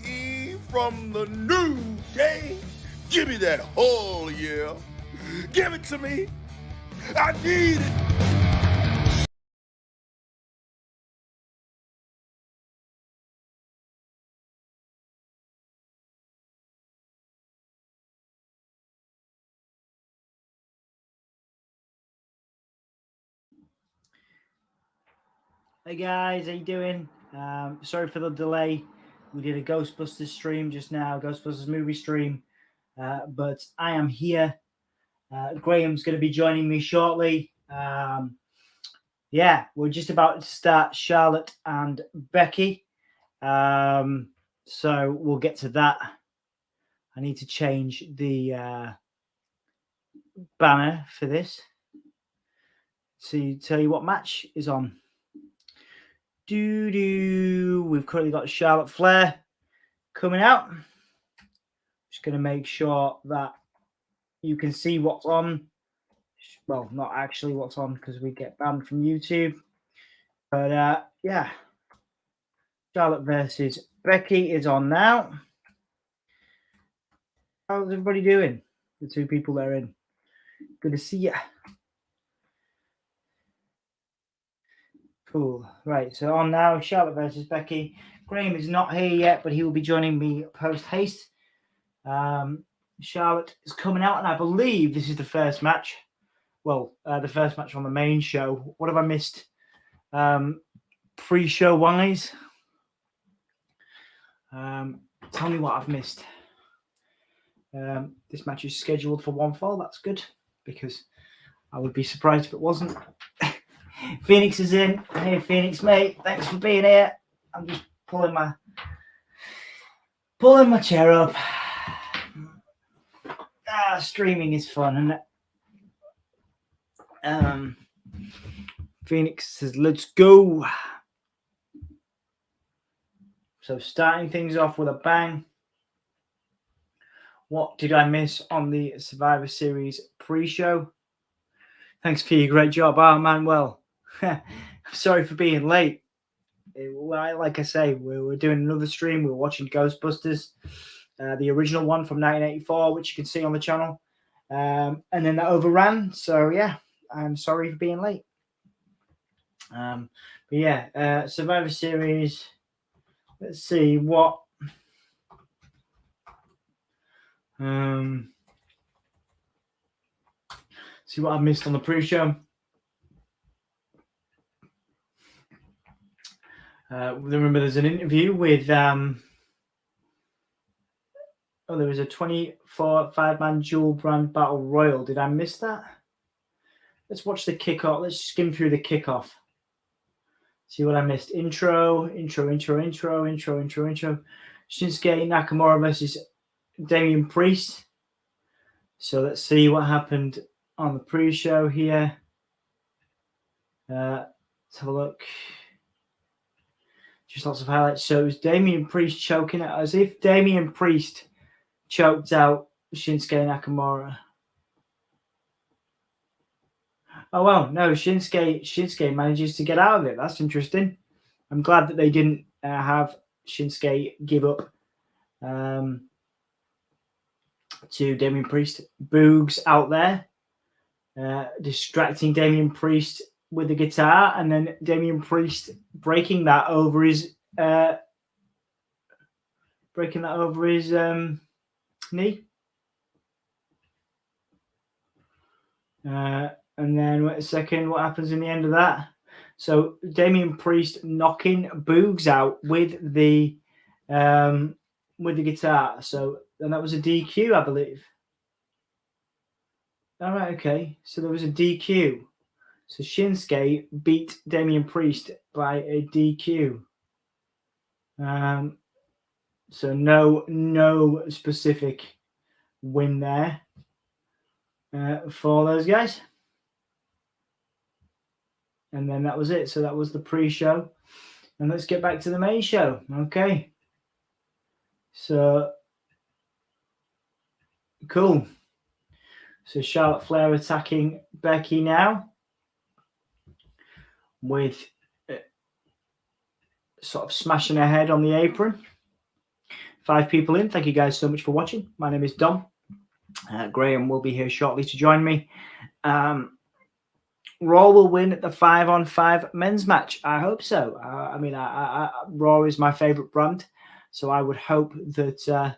Eve from the New Day. Give me that whole yeah. Give it to me. I need it. Hey guys, how you doing? Sorry for the delay. We did a Ghostbusters stream just now, Ghostbusters movie stream, but I am here. Graham's going to be joining me shortly. Yeah, we're just about to start Charlotte and Becky, so we'll get to that. I need to change the banner for this to tell you what match is on. We've currently got Charlotte Flair coming out. Just going to make sure that you can see what's on. Well, not actually what's on because we get banned from YouTube. But yeah, Charlotte versus Becky is on now. How's everybody doing? The two people that are in. Good to see you. Cool. Right, so on now, Charlotte versus Becky. Graham is not here yet, but he will be joining me post-haste. Charlotte is coming out, and I believe this is the first match. Well, the first match on the main show. What have I missed? Pre-show wise, tell me what I've missed. This match is scheduled for 1 fall. That's good because I would be surprised if it wasn't. Phoenix is in. Hey, Phoenix, mate. Thanks for being here. I'm just pulling my chair up. Streaming is fun, isn't it? Phoenix says, let's go. So starting things off with a bang. What did I miss on the Survivor Series pre-show? Thanks for your great job. Oh, man, well, sorry for being late. Like I say, we're doing another stream. We're watching Ghostbusters, the original one from 1984, which you can see on the channel. And then that overran. So, yeah, I'm sorry for being late. But yeah, Survivor Series. Let's see what. See what I missed on the pre-show. Remember, there's an interview with. There was a 24 5-man dual brand battle royal. Did I miss that? Let's watch the kickoff. Let's skim through the kickoff. See what I missed. Intro. Shinsuke Nakamura versus Damian Priest. So let's see what happened on the pre-show here. Let's have a look. Just lots of highlights. So it was Damian Priest choking it, as if Damian Priest choked out Shinsuke Nakamura. Oh, well, no, Shinsuke manages to get out of it. That's interesting. I'm glad that they didn't have Shinsuke give up to Damian Priest. Boogs out there, distracting Damian Priest with the guitar, and then Damian Priest breaking that over his knee. And then wait a second, what happens in the end of that? So Damian Priest knocking Boogs out with the guitar. So and that was a DQ, I believe. All right, okay. So there was a DQ. So Shinsuke beat Damian Priest by a DQ. So no specific win there for those guys. And then that was it. So that was the pre-show. And let's get back to the main show. Okay. So, cool. So Charlotte Flair attacking Becky now with sort of smashing her head on the apron. 5 people in. Thank you guys so much for watching. My name is Dom. Graham will be here shortly to join me. Raw will win the 5-on-5 men's match. I hope so. I mean, Raw is my favorite brand, so I would hope that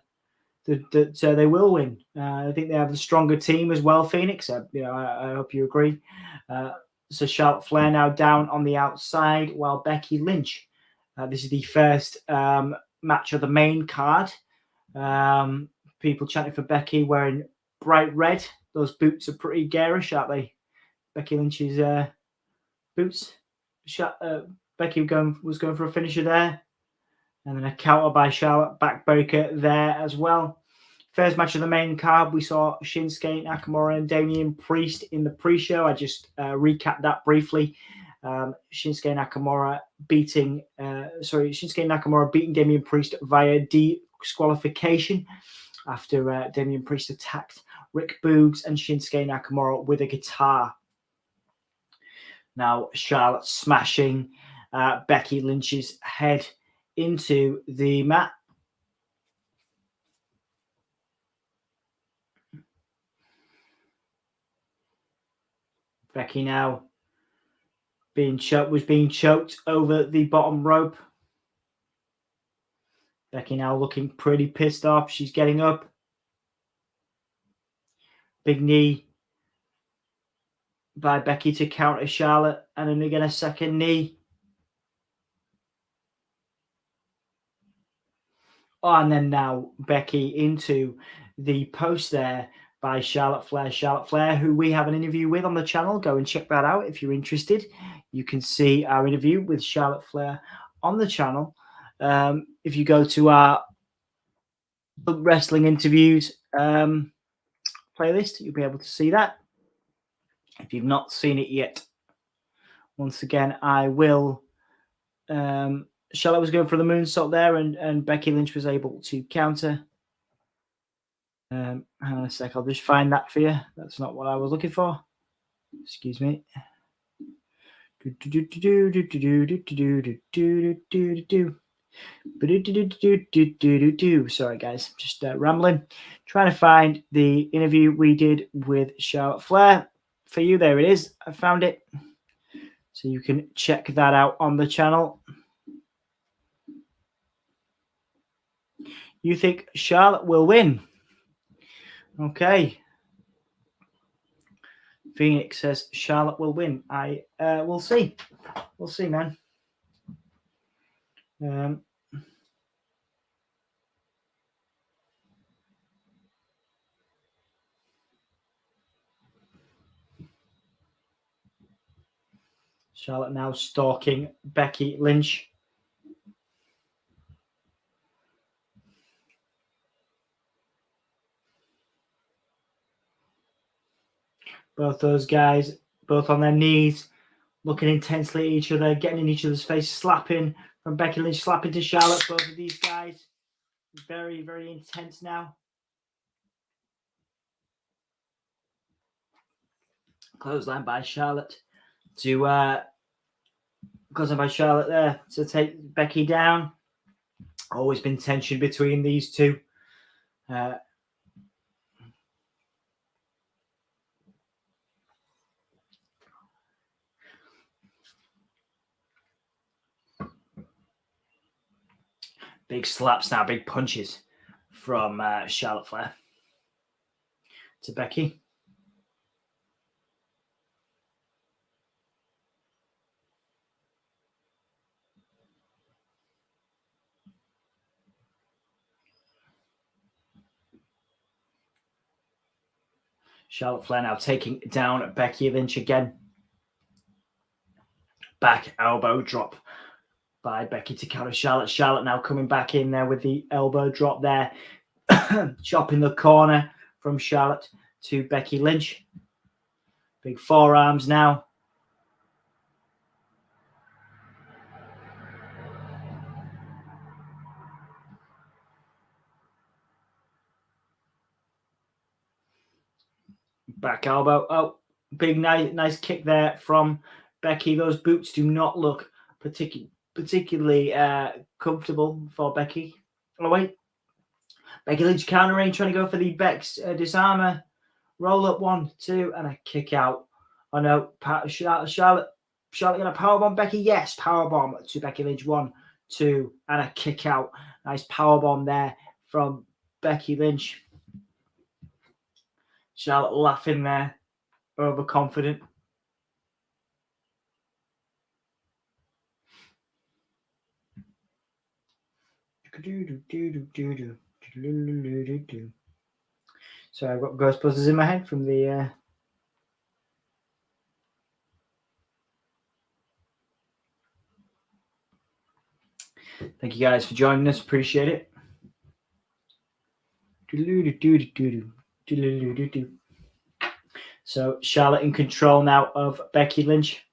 they will win. I think they have the stronger team as well, Phoenix. I hope you agree. So Charlotte Flair now down on the outside, while Becky Lynch. This is the first match of the main card. People chanting for Becky wearing bright red. Those boots are pretty garish, aren't they? Becky Lynch's boots. Becky was going for a finisher there. And then a counter by Charlotte, backbreaker there as well. First match of the main card, we saw Shinsuke Nakamura and Damian Priest in the pre-show. I just recapped that briefly. Shinsuke Nakamura beating Damian Priest via disqualification after Damian Priest attacked Rick Boogs and Shinsuke Nakamura with a guitar. Now Charlotte smashing Becky Lynch's head into the mat. Becky now was being choked over the bottom rope. Becky now looking pretty pissed off. She's getting up. Big knee by Becky to counter Charlotte. And then again a second knee. Oh, and then now Becky into the post there by Charlotte Flair. Charlotte Flair, who we have an interview with on the channel. Go and check that out if you're interested. You can see our interview with Charlotte Flair on the channel. If you go to our wrestling interviews playlist, you'll be able to see that. If you've not seen it yet, once again, I will. Charlotte was going for the moonsault there, and Becky Lynch was able to counter. Hang on a sec, I'll just find that for you. That's not what I was looking for. Excuse me. Sorry, guys, just rambling. Trying to find the interview we did with Charlotte Flair for you. There it is. I found it. So you can check that out on the channel. You think Charlotte will win? Okay. Phoenix says Charlotte will win. We'll see. We'll see, man. Charlotte now stalking Becky Lynch. Both those guys, both on their knees, looking intensely at each other, getting in each other's face, slapping from Becky Lynch, slapping to Charlotte. Both of these guys, very, very intense now. Clothesline by Charlotte there to take Becky down. Always been tension between these two. Big slaps now, big punches from Charlotte Flair to Becky. Charlotte Flair now taking down Becky Lynch again. Back elbow drop by Becky to counter Charlotte. Charlotte now coming back in there with the elbow drop there. Chopping the corner from Charlotte to Becky Lynch. Big forearms now. Back elbow. Oh, big nice kick there from Becky. Those boots do not look particularly comfortable for Becky. Oh, wait. Becky Lynch countering, trying to go for the Beck's disarmer. Roll up 1, 2, and a kick out. Oh no, Charlotte gonna powerbomb Becky. Yes, powerbomb to Becky Lynch. 1, 2, and a kick out. Nice powerbomb there from Becky Lynch. Charlotte laughing there, overconfident. So I've got Ghostbusters in my head from the Thank you guys for joining us. Appreciate it. So Charlotte in control now of Becky Lynch.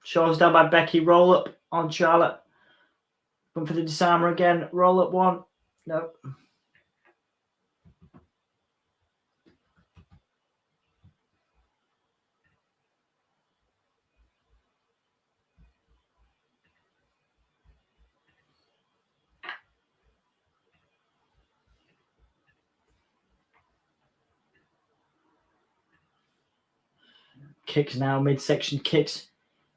Shoulders down by Becky. Roll up on Charlotte. Going for the disarmer again. Roll up 1. No. Kicks now, midsection kicks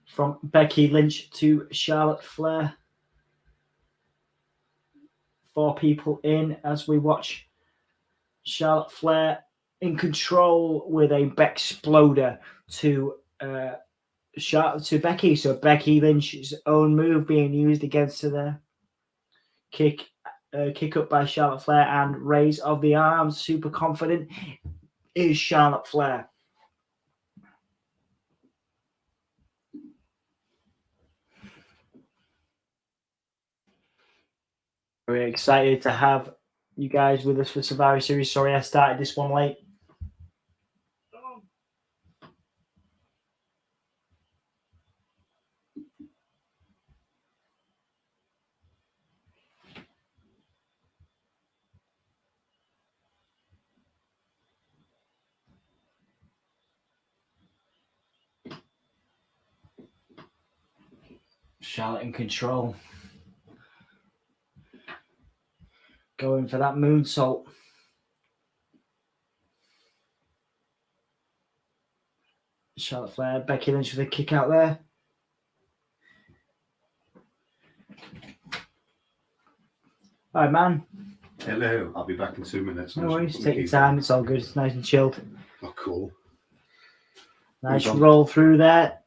from Becky Lynch to Charlotte Flair. 4 people in as we watch Charlotte Flair in control with a Beck-sploder to Becky. So Becky Lynch's own move being used against her there. Kick up by Charlotte Flair and raise of the arms. Super confident is Charlotte Flair. Very excited to have you guys with us for Survivor Series. Sorry I started this one late. Charlotte in control. Going for that moonsault. Charlotte Flair, Becky Lynch with a kick out there. All right, man. Hello, I'll be back in 2 minutes. No worries, take your time. It's all good. It's nice and chilled. Oh, cool. Nice roll through that.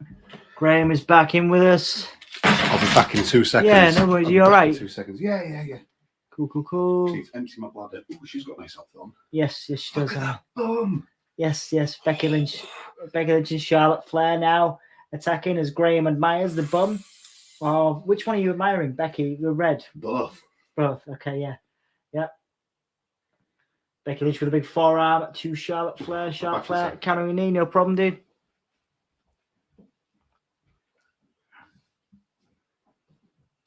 Graham is back in with us. I'll be back in 2 seconds. Yeah, no worries. You all right? 2 seconds. Yeah. Cool. She's empty my bladder. Ooh, she's got nice outfit on. Yes, she does. Boom. Yes. Becky Lynch and Charlotte Flair now attacking as Graham admires the bum. Oh, which one are you admiring, Becky? The red. Both. Okay, yeah. Becky Lynch with a big forearm to Charlotte Flair. Charlotte Flair countering knee, no problem, dude.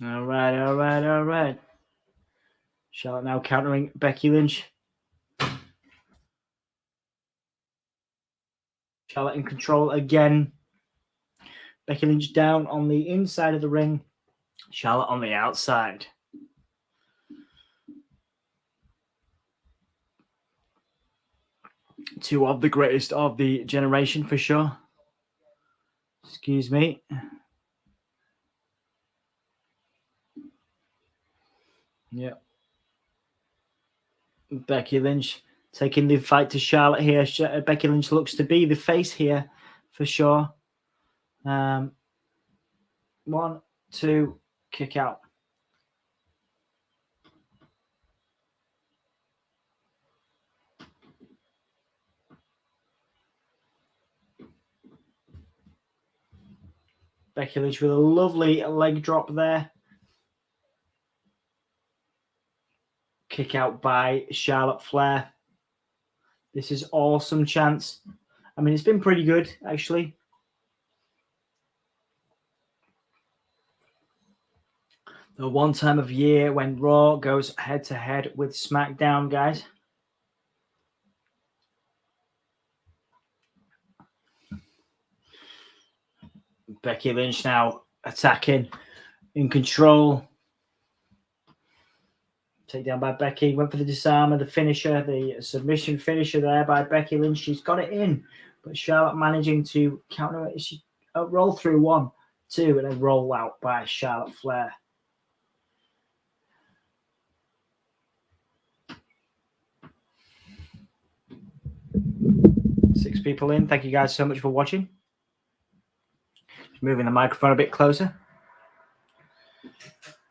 All right. Charlotte now countering Becky Lynch. Charlotte in control again. Becky Lynch down on the inside of the ring. Charlotte on the outside. Two of the greatest of the generation for sure. Excuse me. Yeah. Becky Lynch taking the fight to Charlotte here. Becky Lynch looks to be the face here for sure. 1, 2, kick out. Becky Lynch with a lovely leg drop there. Kick out by Charlotte Flair. This is awesome chance. I mean, it's been pretty good, actually. The one time of year when Raw goes head-to-head with SmackDown, guys. Becky Lynch now attacking in control. Take down by Becky. Went for the disarmer, the finisher, the submission finisher there by Becky Lynch. She's got it in, but Charlotte managing to counter it. She roll through 1, 2, and then roll out by Charlotte Flair. Six people in. Thank you guys so much for watching. Moving the microphone a bit closer.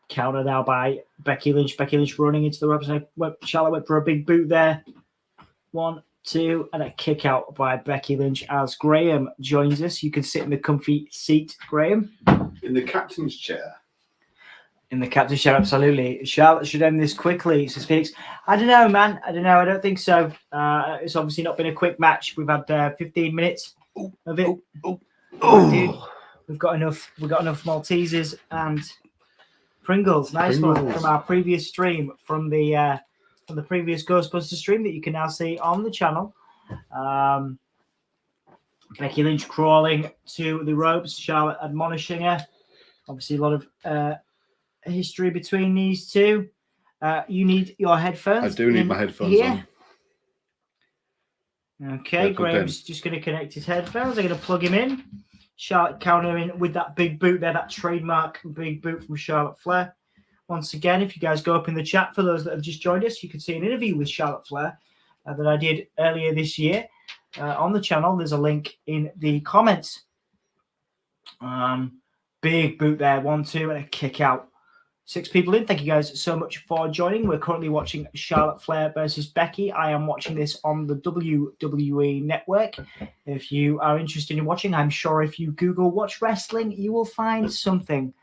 Counter now by Becky Lynch. Becky Lynch running into the ropes. Charlotte went for a big boot there. 1, 2, and a kick out by Becky Lynch as Graham joins us. You can sit in the comfy seat, Graham. In the captain's chair. In the captain's chair, absolutely. Charlotte should end this quickly, says Phoenix. I don't know, man. I don't know. I don't think so. It's obviously not been a quick match. We've had 15 minutes of it. Dude, we've got enough. We've got enough Maltesers and Pringles. Nice one from our previous stream, from the previous Ghostbusters stream that you can now see on the channel. Becky Lynch crawling to the ropes. Charlotte admonishing her. Obviously, a lot of history between these two. You need your headphones. I do need my headphones here. on. Okay, Graham's just going to connect his headphones. I'm going to plug him in. Charlotte countering with that big boot there, that trademark big boot from Charlotte Flair. Once again, if you guys go up in the chat, for those that have just joined us, you can see an interview with Charlotte Flair that I did earlier this year on the channel. There's a link in the comments. Big boot there, 1, 2, and a kick out. 6 people in. Thank you guys so much for joining. We're currently watching Charlotte Flair versus Becky. I am watching this on the WWE Network. If you are interested in watching, I'm sure if you Google watch wrestling, you will find something.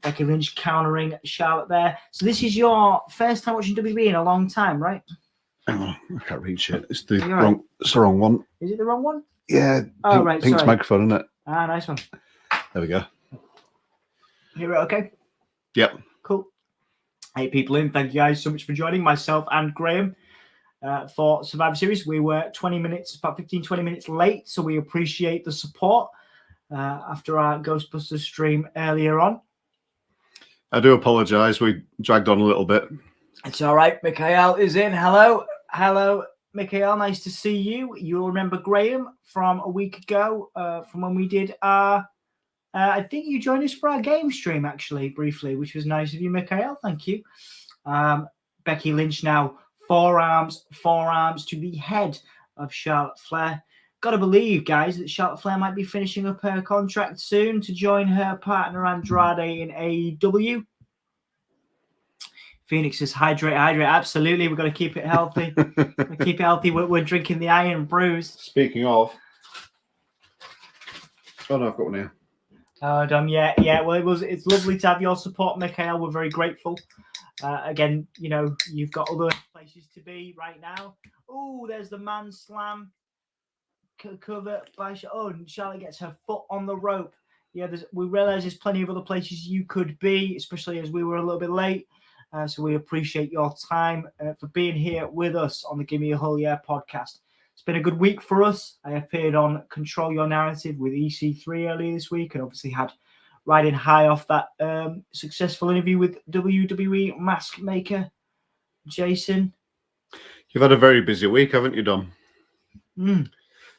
Becky Lynch countering Charlotte there. So this is your first time watching WWE in a long time, right? Hang on, I can't reach it. It's the wrong. Right. It's the wrong one. Is it the wrong one? Yeah. Oh, right. Pink's microphone, isn't it? Ah, nice one. There we go. Hear it okay? Yep. Cool. 8 people in. Thank you guys so much for joining, myself and Graham, for Survivor Series. We were 20 minutes, about 15, 20 minutes late, so we appreciate the support after our Ghostbusters stream earlier on. I do apologise. We dragged on a little bit. It's all right. Mikhail is in. Hello. Hello, Mikhail. Nice to see you. You'll remember Graham from a week ago, from when we did our I think you joined us for our game stream, actually, briefly, which was nice of you, Mikhail. Thank you. Becky Lynch now, forearms to the head of Charlotte Flair. Got to believe, guys, that Charlotte Flair might be finishing up her contract soon to join her partner Andrade in AEW. Phoenix says, hydrate. Absolutely. We've got to keep it healthy. Keep it healthy. We're drinking the Iron Brews. Speaking of. Oh, no, I've got one here. Oh, done. Yeah. Well, it's lovely to have your support, Mikhail. We're very grateful. Again, you know, you've got other places to be right now. Oh, there's the man slam cover by and Charlotte gets her foot on the rope. Yeah, we realize there's plenty of other places you could be, especially as we were a little bit late. So we appreciate your time for being here with us on the Give Me a Whole Yeah podcast. It's been a good week for us. I appeared on Control Your Narrative with EC3 earlier this week and obviously had riding high off that successful interview with WWE mask maker Jason. You've had a very busy week, haven't you, Dom?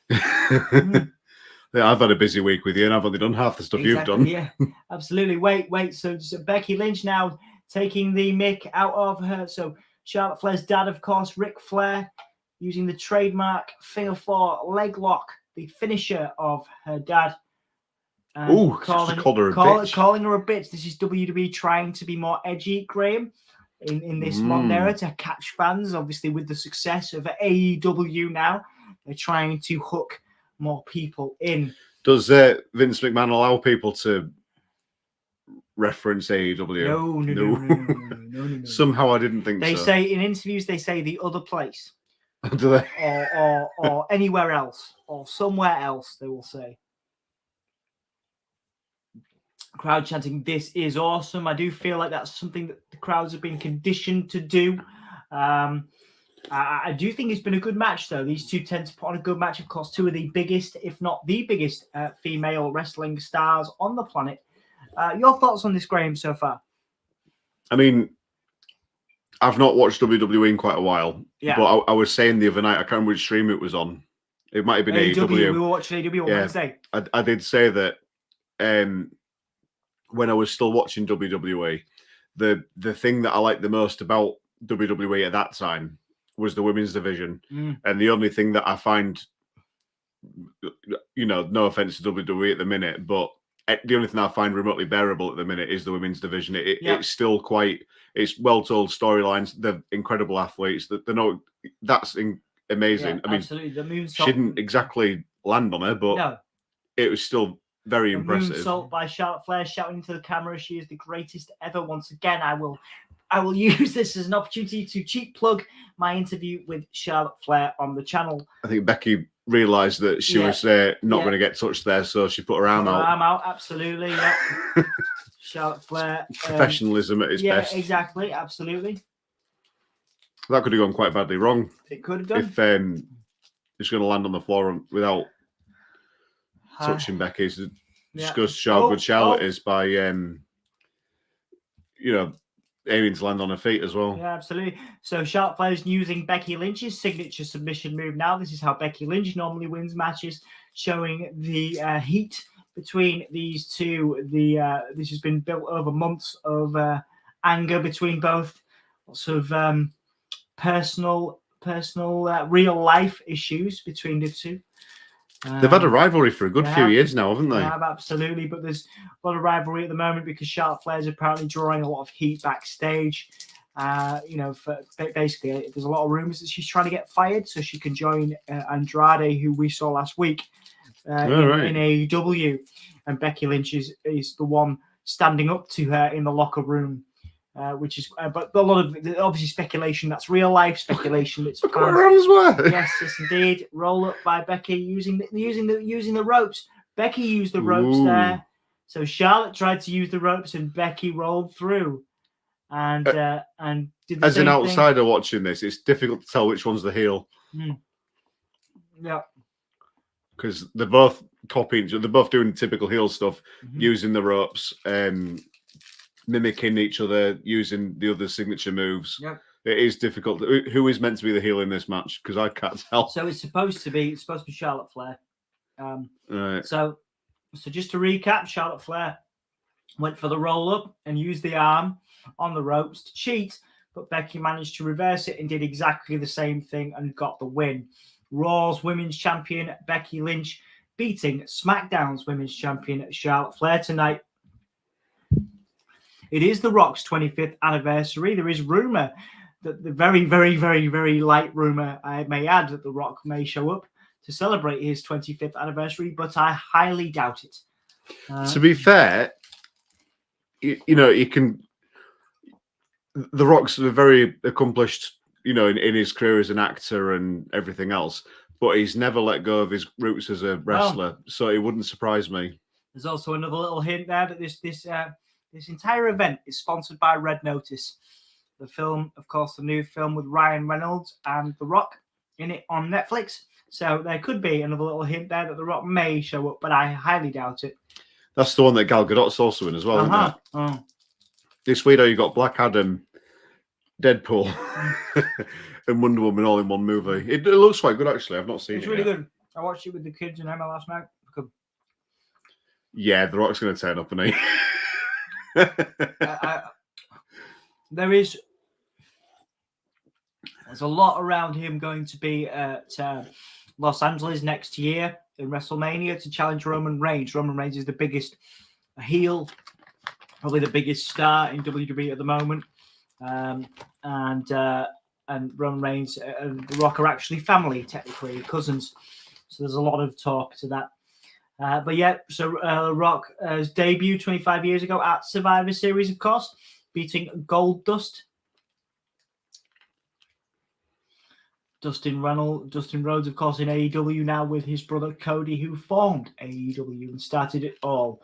Yeah, I've had a busy week with you and I've only done half the stuff you've done. Yeah, absolutely. Wait. So Becky Lynch now taking the mick out of her. So Charlotte Flair's dad, of course, Ric Flair, using the trademark Figure 4 leg lock, the finisher of her dad. Oh, calling her a bitch. This is WWE trying to be more edgy, Graham, in this modern era to catch fans. Obviously, with the success of AEW now, they're trying to hook more people in. Does Vince McMahon allow people to reference AEW? No. Somehow I didn't think they so. They say in interviews, they say the other place. Do they? Or anywhere else, or somewhere else, they will say. Crowd chanting, "This is awesome." I do feel like that's something that the crowds have been conditioned to do. I do think it's been a good match, though. These two tend to put on a good match. Of course, two of the biggest, if not the biggest, female wrestling stars on the planet. Your thoughts on this, Graham, so far? I mean, I've not watched WWE in quite a while, but I was saying the other night, I can't remember which stream it was on. It might have been AEW. We were watching AEW on Wednesday. I did say that when I was still watching WWE, the thing that I liked the most about WWE at that time was the women's division. And the only thing that I find, no offense to WWE at the minute, but the only thing I find remotely bearable at the minute is the women's division. It's still it's well-told storylines. They're incredible athletes. That's amazing. Yeah, I mean, absolutely. The moonsault. She didn't exactly land on her, but it was still very impressive. Moonsault by Charlotte Flair, shouting into the camera, "She is the greatest ever." Once again, I will use this as an opportunity to cheap plug my interview with Charlotte Flair on the channel. I think Becky realised that she was not going to get touched there, so she put her arm out. Arm out, absolutely. Yeah. Charlotte Flair. Professionalism at its best. Yeah, exactly, absolutely. That could have gone quite badly wrong. It could have done. If it's going to land on the floor without touching Becky. It just goes to show how good Charlotte is by, aiming to land on her feet as well. Yeah, absolutely. So Charlotte Flair is using Becky Lynch's signature submission move now. This is how Becky Lynch normally wins matches, showing the heat between these two. This has been built over months of anger between both. Lots of personal, real life issues between the two. They've had a rivalry for a good few years now, haven't they? Yeah, absolutely. But there's a lot of rivalry at the moment because Charlotte Flair is apparently drawing a lot of heat backstage. Basically, there's a lot of rumors that she's trying to get fired so she can join Andrade, who we saw last week in AEW. And Becky Lynch is the one standing up to her in the locker room. Which is, but a lot of obviously speculation. That's real life speculation. It's yes, indeed. Roll up by Becky using the ropes. Becky used the ropes there, so Charlotte tried to use the ropes and Becky rolled through, and did the as same an outsider thing. watching this, it's difficult to tell which one's the heel. Yeah, because they're both copying. They're both doing typical heel stuff, using the ropes. Mimicking each other, using the other signature moves. Yep. It is difficult. Who is meant to be the heel in this match? Because I can't tell. So it's supposed to be Charlotte Flair. Right. So just to recap, Charlotte Flair went for the roll up and used the arm on the ropes to cheat, but Becky managed to reverse it and did exactly the same thing and got the win. Raw's Women's Champion Becky Lynch beating SmackDown's Women's Champion Charlotte Flair tonight. It is The Rock's 25th anniversary. There is rumor that the very, very, very, very light rumor, I may add, that The Rock may show up to celebrate his 25th anniversary, but I highly doubt it. To be fair, you can. The Rock's a very accomplished, in his career as an actor and everything else, but he's never let go of his roots as a wrestler, so it wouldn't surprise me. There's also another little hint there that this entire event is sponsored by Red Notice. The film, of course, the new film with Ryan Reynolds and The Rock in it on Netflix. So there could be another little hint there that The Rock may show up, but I highly doubt it. That's the one that Gal Gadot's also in as well, isn't it? Oh. This week, you got Black Adam, Deadpool, and Wonder Woman all in one movie. It looks quite good, actually. I've not seen it. It's really good. I watched it with the kids and Emma last night. Good. Yeah, The Rock's going to turn up, isn't he? There's a lot around him going to be at Los Angeles next year in WrestleMania to challenge Roman Reigns. Roman Reigns is the biggest heel, probably the biggest star in WWE at the moment, and Roman Reigns and The Rock are actually family, technically cousins. So there's a lot of talk to that. Rock's debut 25 years ago at Survivor Series, of course, beating Goldust. Dustin Rhodes, of course, in AEW now with his brother Cody, who formed AEW and started it all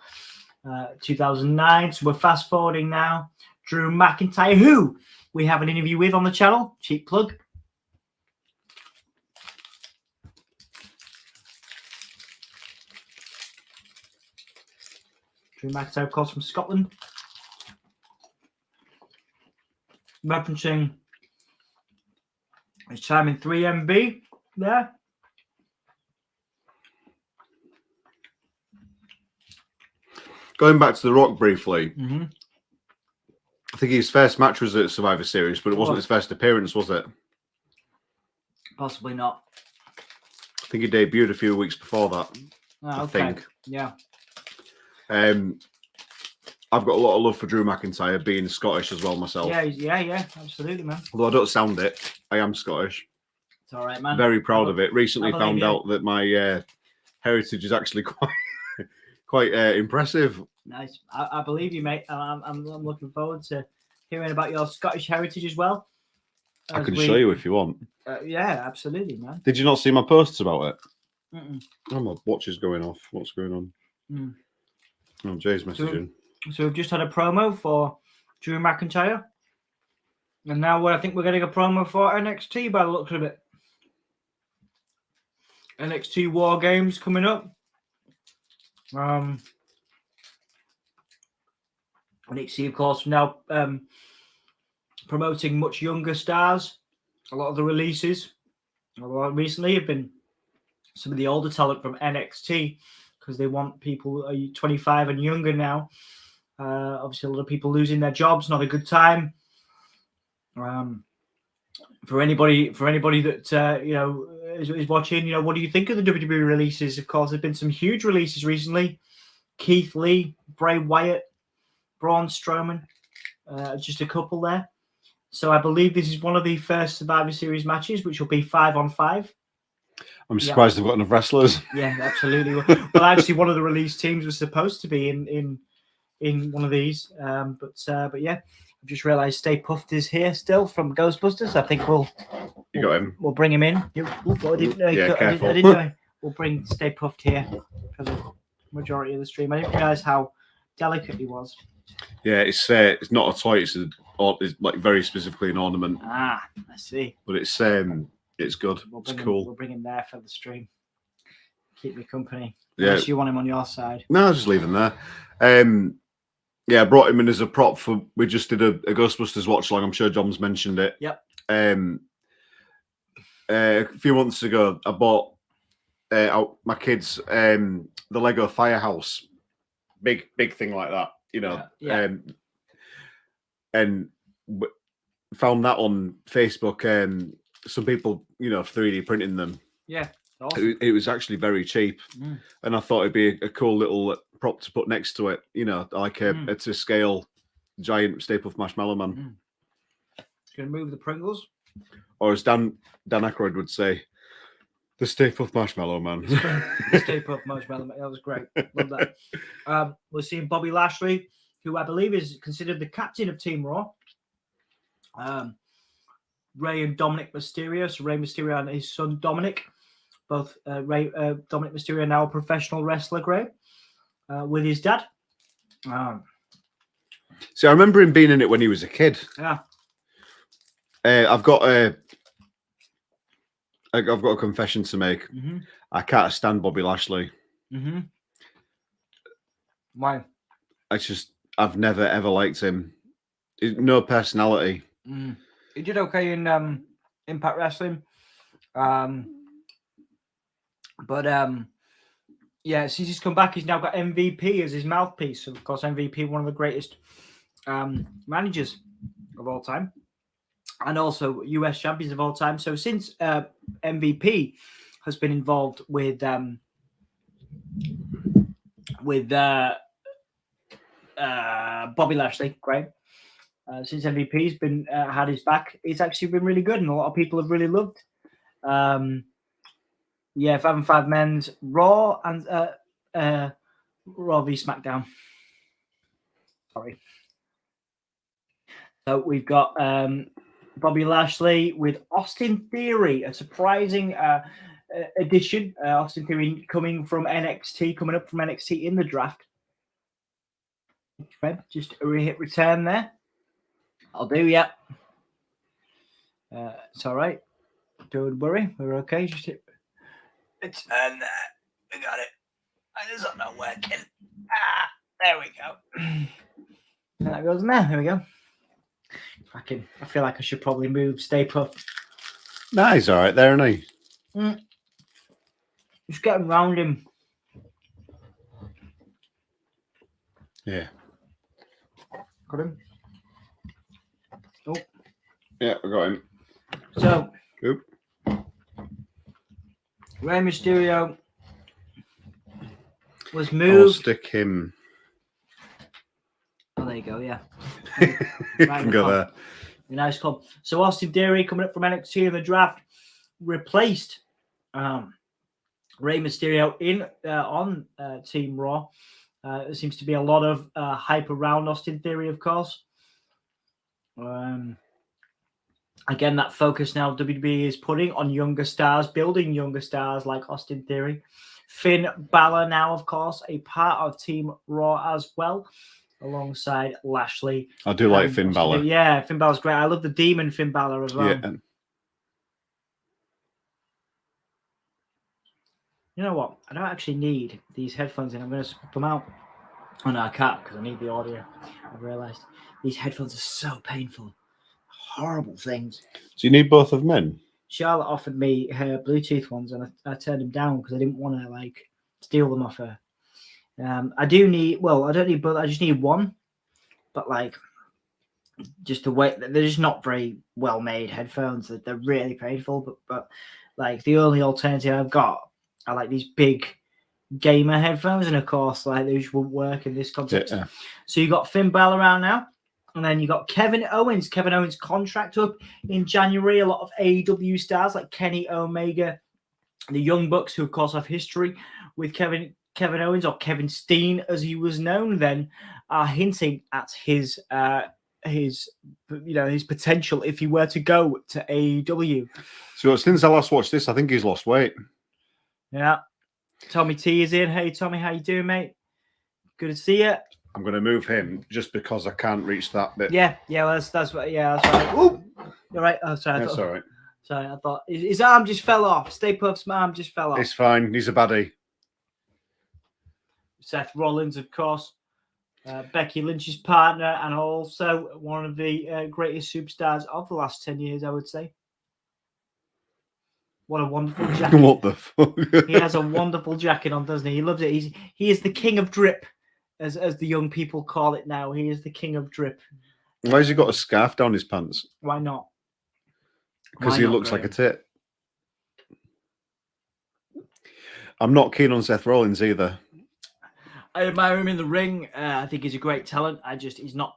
2009. So we're fast forwarding now. Drew McIntyre, who we have an interview with on the channel. Cheap plug. Drew McIntyre, of course, from Scotland. Referencing his time in 3MB there. Going back to The Rock briefly, Mm-hmm. I think his first match was at Survivor Series, but it wasn't his first appearance, was it? Possibly not. I think he debuted a few weeks before that. Oh, I okay. think. Yeah. I've got a lot of love for Drew McIntyre, being Scottish as well myself. Yeah, absolutely, man. Although I don't sound it, I am Scottish. It's all right, man. Very proud of it. Recently believe found you. out that my heritage is actually quite impressive. Nice. I believe you, mate. I'm looking forward to hearing about your Scottish heritage as well. I can show you if you want. Yeah, absolutely, man. Did you not see my posts about it? Mm-mm. Oh, my watch is going off. What's going on? Mm. Oh, Jay's messaging. So we've just had a promo for Drew McIntyre. And now I think we're getting a promo for NXT by the looks of it. NXT War Games coming up. NXT, of course, now promoting much younger stars. A lot of the releases recently have been some of the older talent from NXT because they want people 25 and younger now. Obviously, a lot of people losing their jobs, not a good time. For anybody that is watching, what do you think of the WWE releases? Of course, there's been some huge releases recently. Keith Lee, Bray Wyatt, Braun Strowman, just a couple there. So I believe this is one of the first Survivor Series matches, which will be 5-on-5. I'm surprised they've got enough wrestlers. Yeah, absolutely. Well, actually, one of the release teams was supposed to be in one of these, but yeah, I've just realised Stay Puft is here still from Ghostbusters. I think You got him. We'll bring him in. I didn't know. Careful. I didn't know. We'll bring Stay Puft here for the majority of the stream. I didn't realise how delicate he was. Yeah, it's not a toy. It's like very specifically an ornament. Ah, I see. But it's good. It's cool. We'll bring him there for the stream. Keep me company. Yeah. Unless you want him on your side. No, I'll just leave him there. Yeah, I brought him in as a prop for. We just did a Ghostbusters watch along. I'm sure John's mentioned it. Yep. A few months ago, I bought my kids the Lego Firehouse, big thing like that, Yeah. And found that on Facebook. Some people, 3D printing them. Yeah. Awesome. It was actually very cheap, and I thought it'd be a cool little prop to put next to it. Like a to scale giant Stay Puft Marshmallow Man. Gonna move the Pringles. Or as Dan Aykroyd would say, the Stay Puft Marshmallow Man. The Stay Puft Marshmallow Man. That was great. Love that. We're seeing Bobby Lashley, who I believe is considered the captain of Team Raw. Rey and Dominic Mysterio. So Rey Mysterio and his son Dominic. Both Dominic Mysterio now a professional wrestler, Gray, with his dad. See, I remember him being in it when he was a kid. Yeah. I've got a confession to make. Mm-hmm. I can't stand Bobby Lashley. Mm-hmm. Why? I've never ever liked him. No personality. He did okay in Impact Wrestling. But yeah, since he's come back, he's now got MVP as his mouthpiece. Of course, MVP, one of the greatest managers of all time, and also US champions of all time. So since MVP has been involved with Bobby Lashley, great. Since MVP's been had his back, it's actually been really good, and a lot of people have really loved. Yeah, 5-on-5 men's Raw and Raw v SmackDown. Sorry. So we've got Bobby Lashley with Austin Theory, a surprising addition. Austin Theory coming up from NXT in the draft. Fred, just hit return there. I'll do, yeah. It's all right. Don't worry, we're okay. Just hit return there. We got it. Why is that not working? There we go. And that goes in there. There we go. I feel like I should probably move. Stay put. Nah, he's all right there, isn't he? Just getting round him. Yeah. Got him. Oh. Yeah, I got him. So, Oop. Rey Mysterio was I'll moved. stick him. Oh, there you go. Yeah. You can go there. Nice call. So Austin Theory coming up from NXT in the draft replaced Rey Mysterio on Team Raw. There seems to be a lot of hype around Austin Theory, of course. Again, that focus now WWE is putting on younger stars, building younger stars like Austin Theory. Finn Balor now, of course, a part of Team Raw as well, alongside Lashley. I do like Finn Balor. Yeah, Finn Balor's great. I love the Demon Finn Balor as well. Yeah. You know what? I don't actually need these headphones in. I'm going to swap them out. Oh, no, I can't because I need the audio. I've realised these headphones are so painful. Horrible things. So you need both of them in? Charlotte offered me her Bluetooth ones and I turned them down because I didn't want to steal them off her. I don't need both. I just need one. But just the way they're just not very well made headphones. They're really painful. But the only alternative I've got are these big gamer headphones, and of course those won't work in this context. Yeah. So you got Finn Balor around now. And then you got Kevin Owens. Kevin Owens' contract up in January. A lot of AEW stars like Kenny Omega, the Young Bucks, who of course have history with Kevin Owens, or Kevin Steen as he was known then, are hinting at his potential if he were to go to AEW. So since I last watched this, I think he's lost weight. Yeah. Tommy T is in. Hey Tommy, how you doing, mate? Good to see you. I'm going to move him just because I can't reach that bit. Yeah, that's right. Ooh, you're right. Oh, sorry. That's all right. Sorry, I thought his arm just fell off. Stay Puff's arm just fell off. It's fine. He's a baddie. Seth Rollins, of course. Becky Lynch's partner, and also one of the greatest superstars of the last 10 years, I would say. What a wonderful jacket. What the fuck? He has a wonderful jacket on, doesn't he? He loves it. He is the king of drip. As the young people call it now. He is the king of drip. Why has he got a scarf down his pants? Why not? Because he looks like a tit. I'm not keen on Seth Rollins either. I admire him in the ring. I think he's a great talent. He's not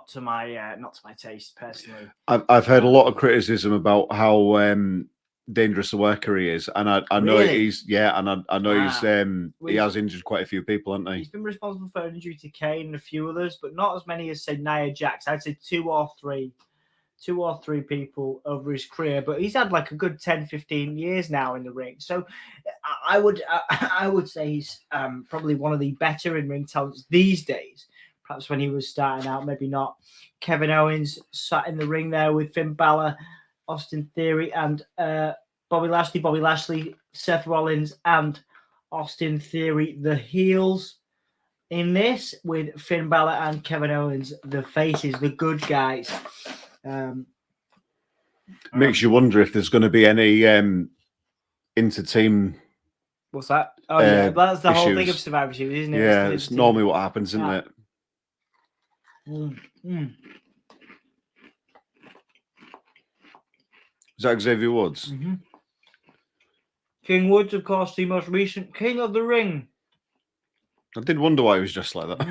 to my taste personally. I've heard a lot of criticism about how dangerous a worker he is, and I know really? I know he has injured quite a few people, hasn't he? He's been responsible for an injury to Kane and a few others, but not as many as say Nia Jax. I'd say two or three people over his career, but he's had a good 10-15 years now in the ring. So I would say he's probably one of the better in ring talents these days. Perhaps when he was starting out, maybe not. Kevin Owens sat in the ring there with Finn Balor, Austin Theory, and Bobby Lashley, Seth Rollins, and Austin Theory, the heels in this, with Finn Balor and Kevin Owens, the faces, the good guys. Makes you wonder if there's going to be any inter-team. What's that? Oh, yeah, that's the whole issues. thing of Survivor Series, isn't it? Yeah, it's normally what happens, isn't it? Is that Xavier Woods? Mm-hmm. King Woods, of course, the most recent King of the Ring. I did wonder why he was just like that.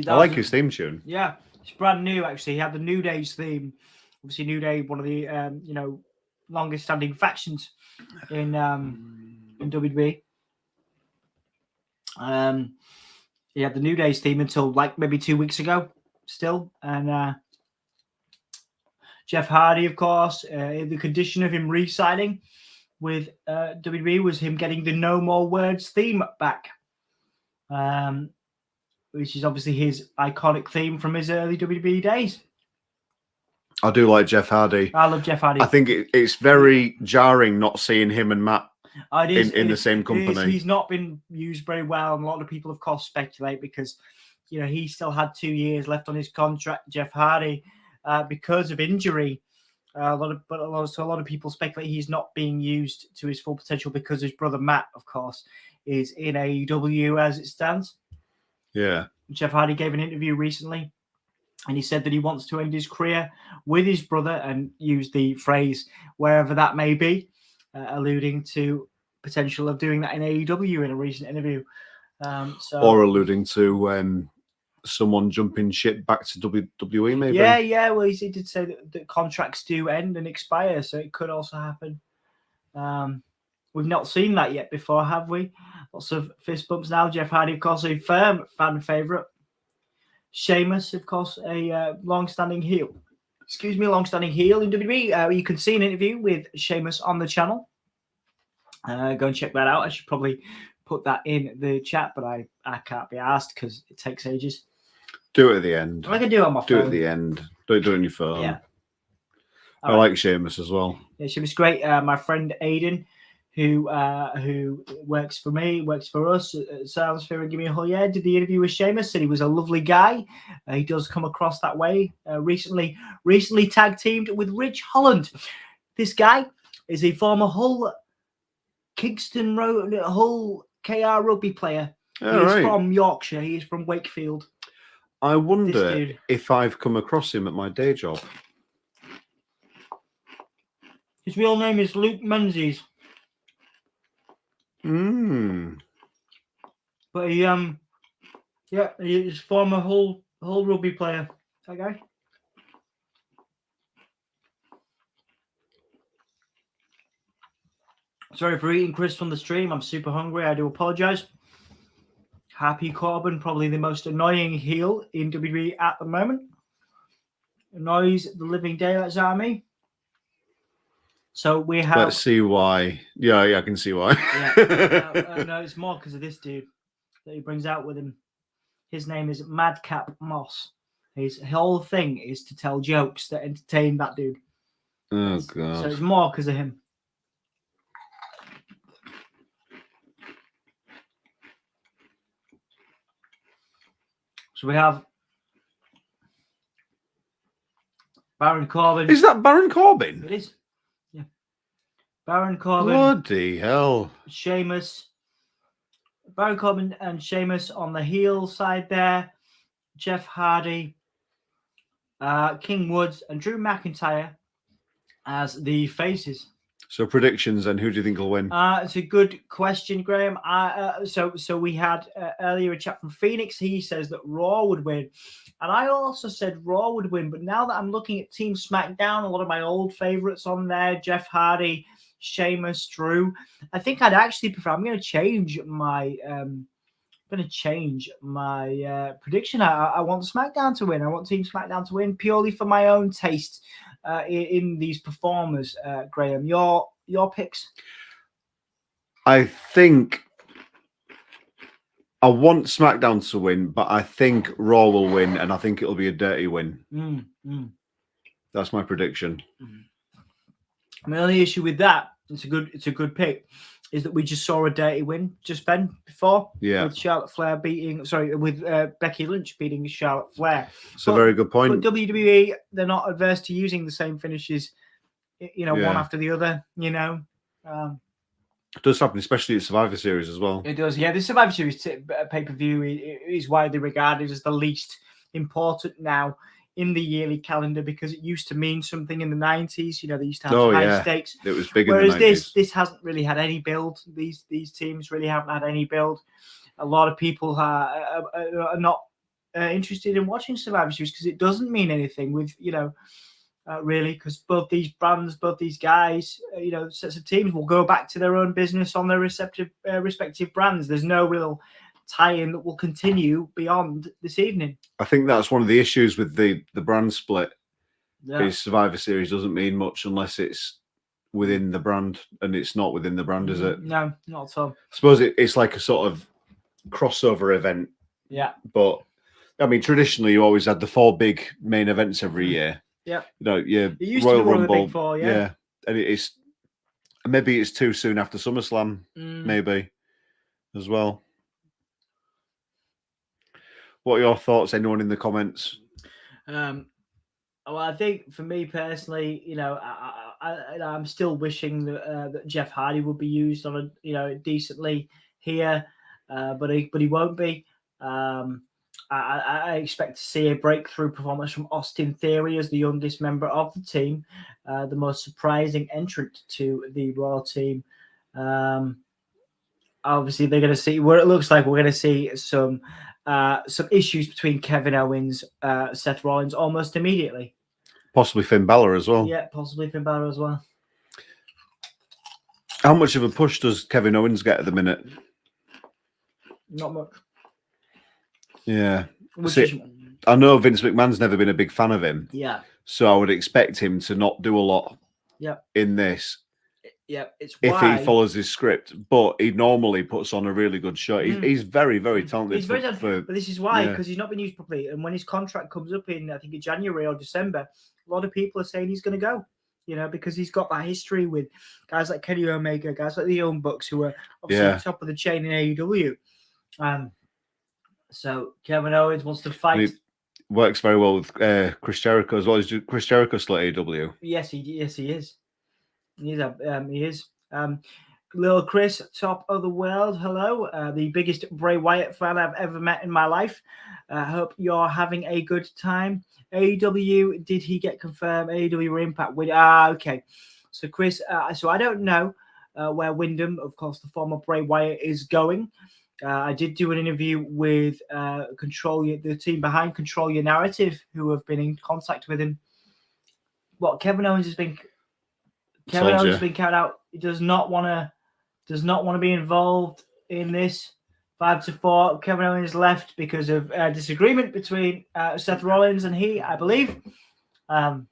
I like his theme tune. Yeah, it's brand new, actually. He had the New Day's theme. Obviously, New Day, one of the longest-standing factions in WWE. He had the New Day's theme until maybe 2 weeks ago. Still, and Jeff Hardy, of course, the condition of him re-signing with WWE was him getting the No More Words theme back, which is obviously his iconic theme from his early WWE days. I do like Jeff Hardy. I love Jeff Hardy. I think it's very jarring not seeing him and Matt It is, in the same company. He's not been used very well, and a lot of people, of course, speculate because he still had 2 years left on his contract, Jeff Hardy, because of injury. A lot of people speculate he's not being used to his full potential because his brother Matt, of course, is in AEW as it stands. Yeah. Jeff Hardy gave an interview recently, and he said that he wants to end his career with his brother and use the phrase wherever that may be, alluding to potential of doing that in AEW in a recent interview. Or alluding to someone jumping ship back to WWE, maybe. Yeah. Well, he did say that contracts do end and expire, so it could also happen. We've not seen that yet before, have we? Lots of fist bumps now. Jeff Hardy, of course, a firm fan favourite. Sheamus, of course, a long-standing heel. Long-standing heel in WWE. You can see an interview with Sheamus on the channel. Go and check that out. I should probably put that in the chat, but I can't be asked because it takes ages. Do it at the end. I can do it on my phone. Do it at the end. Don't do it on your phone. Yeah. I like Sheamus as well. Yeah, Sheamus great. My friend Aiden, who works for me, works for us at Sounds Fair and Give Me a Hug. Yeah, did the interview with Sheamus, said he was a lovely guy. He does come across that way. Recently tag teamed with Rich Holland. This guy is a former Hull KR rugby player. He's from Yorkshire. He is from Wakefield. I wonder if I've come across him at my day job. His real name is Luke Menzies. But he's former Hull rugby player. That guy. Sorry for eating crisps on the stream. I'm super hungry. I do apologize. Happy Corbin, probably the most annoying heel in WWE at the moment. Annoys the living daylights out of me. So we have. Let's see why. Yeah, I can see why. No, it's more because of this dude that he brings out with him. His name is Madcap Moss. His whole thing is to tell jokes that entertain that dude. Oh, God. So it's more because of him. So we have Baron Corbin. Is that Baron Corbin? It is. Yeah. Baron Corbin. Bloody hell. Sheamus. Baron Corbin and Sheamus on the heel side there. Jeff Hardy, King Woods, and Drew McIntyre as the faces. So predictions, and who do you think will win? It's a good question, Graham. So we had earlier a chat from Phoenix. He says that Raw would win. And I also said Raw would win. But now that I'm looking at Team SmackDown, a lot of my old favorites on there, Jeff Hardy, Sheamus, Drew, I think I'd actually prefer. I'm going to change my prediction. I want SmackDown to win. I want Team SmackDown to win purely for my own taste in these performers. Graham, your picks? I think I want SmackDown to win, but I think Raw will win, and I think it'll be a dirty win. That's my prediction. My only issue with that, it's a good pick, is that we just saw a dirty win just before. Yeah. With Charlotte Flair with Becky Lynch beating Charlotte Flair. It's a very good point. But WWE, they're not adverse to using the same finishes, one after the other, It does happen, especially at Survivor Series as well. It does, yeah. The Survivor Series pay-per-view is widely regarded as the least important now in the yearly calendar because it used to mean something in the 90s. They used to have high stakes. It was big Whereas in the 90s. this hasn't really had any build. These teams really haven't had any build. A lot of people are not interested in watching Survivor Series because it doesn't mean anything with, really, because both these brands, both these guys, sets of teams will go back to their own business on their respective brands. There's no real tie-in that will continue beyond this evening. I think that's one of the issues with the brand split. Is Survivor Series doesn't mean much unless it's within the brand, and it's not within the brand, is it? No, not at all. I suppose it's like a sort of crossover event. Yeah. But I mean, traditionally, you always had the 4 big main events every year. Yeah. It used Royal to be one Rumble, of the big 4, yeah. And it's maybe it's too soon after SummerSlam, maybe as well. What are your thoughts? Anyone in the comments? Well, I think for me personally, I'm still wishing that Jeff Hardy would be used on decently here, but he won't be. I expect to see a breakthrough performance from Austin Theory as the youngest member of the team, the most surprising entrant to the Raw team. Obviously, they're going to see where it looks like we're going to see some issues between Kevin Owens, Seth Rollins almost immediately. Possibly Finn Balor as well. Yeah, possibly Finn Balor as well. How much of a push does Kevin Owens get at the minute? Not much. Yeah. I know Vince McMahon's never been a big fan of him. Yeah. So I would expect him to not do a lot in this. Yeah, it's if he follows his script, but he normally puts on a really good show. He's very, very talented. He's very talented, but this is why, because he's not been used properly. And when his contract comes up in, I think, in January or December, a lot of people are saying he's going to go. Because he's got that history with guys like Kenny Omega, guys like the Young Bucks, who are obviously top of the chain in AEW. So Kevin Owens wants to fight. And he works very well with Chris Jericho as well. Is Chris Jericho still at AEW? Yes, he is. He is. Little Chris, top of the world. Hello, the biggest Bray Wyatt fan I've ever met in my life. Hope you're having a good time. AEW, did he get confirmed? AEW Impact. Okay. So Chris, so I don't know where Wyndham, of course, the former Bray Wyatt, is going. I did do an interview with the team behind Control Your Narrative, who have been in contact with him. Kevin Owens has been counted out. He does not want to be involved in this. 5-4. Kevin Owens left because of disagreement between Seth Rollins and he, I believe. Drew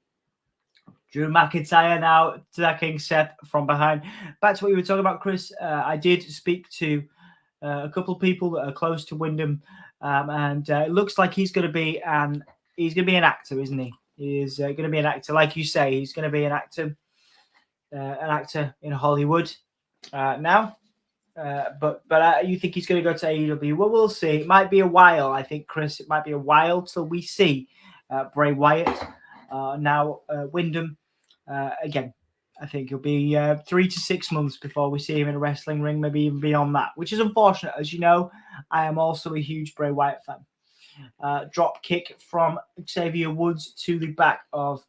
McIntyre now attacking Seth from behind. Back to what you were talking about, Chris. I did speak to a couple of people that are close to Wyndham, and it looks like he's going to be an actor, isn't he? He is going to be an actor, like you say. He's going to be an actor in Hollywood now. But you think he's going to go to AEW? Well, we'll see. It might be a while, I think, Chris. It might be a while till we see Bray Wyatt. Now, Wyndham, again, I think it'll be 3 to 6 months before we see him in a wrestling ring, maybe even beyond that, which is unfortunate. As you know, I am also a huge Bray Wyatt fan. Drop kick from Xavier Woods to the back of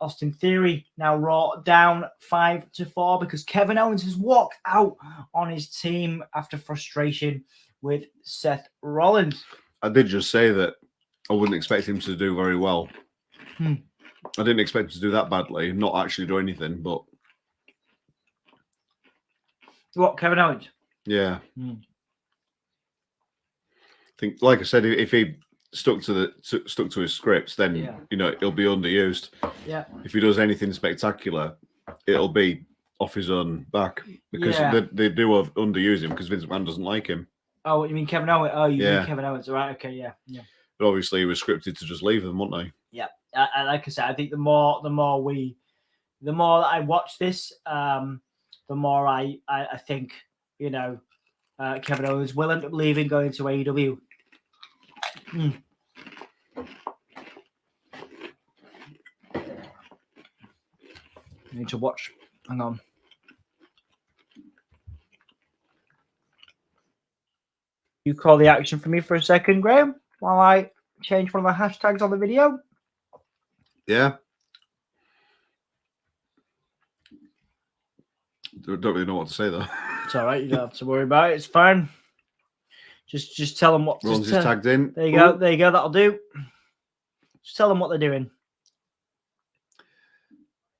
Austin Theory. Now Raw down 5-4 because Kevin Owens has walked out on his team after frustration with Seth Rollins. I did just say that I wouldn't expect him to do very well. I didn't expect him to do that badly, not actually do anything, but... What, Kevin Owens? Yeah. I think, like I said, if he stuck to his scripts, then he'll be underused. Yeah. If he does anything spectacular, it'll be off his own back because they do underuse him because Vince McMahon doesn't like him. Oh, you mean Kevin Owens? Oh, you mean Kevin Owens? Right? Okay, yeah. But obviously, he was scripted to just leave them, weren't they? Yeah. Like I said, I think the more that I watch this, the more I think Kevin Owens will end up leaving, going to AEW. Need to watch. Hang on. You call the action for me for a second, Graham, while I change one of the hashtags on the video. Yeah. Don't really know what to say though. It's all right. You don't have to worry about it. It's fine. Just tell them what. Rollins is tagged in. There you go. There you go. That'll do. Just tell them what they're doing.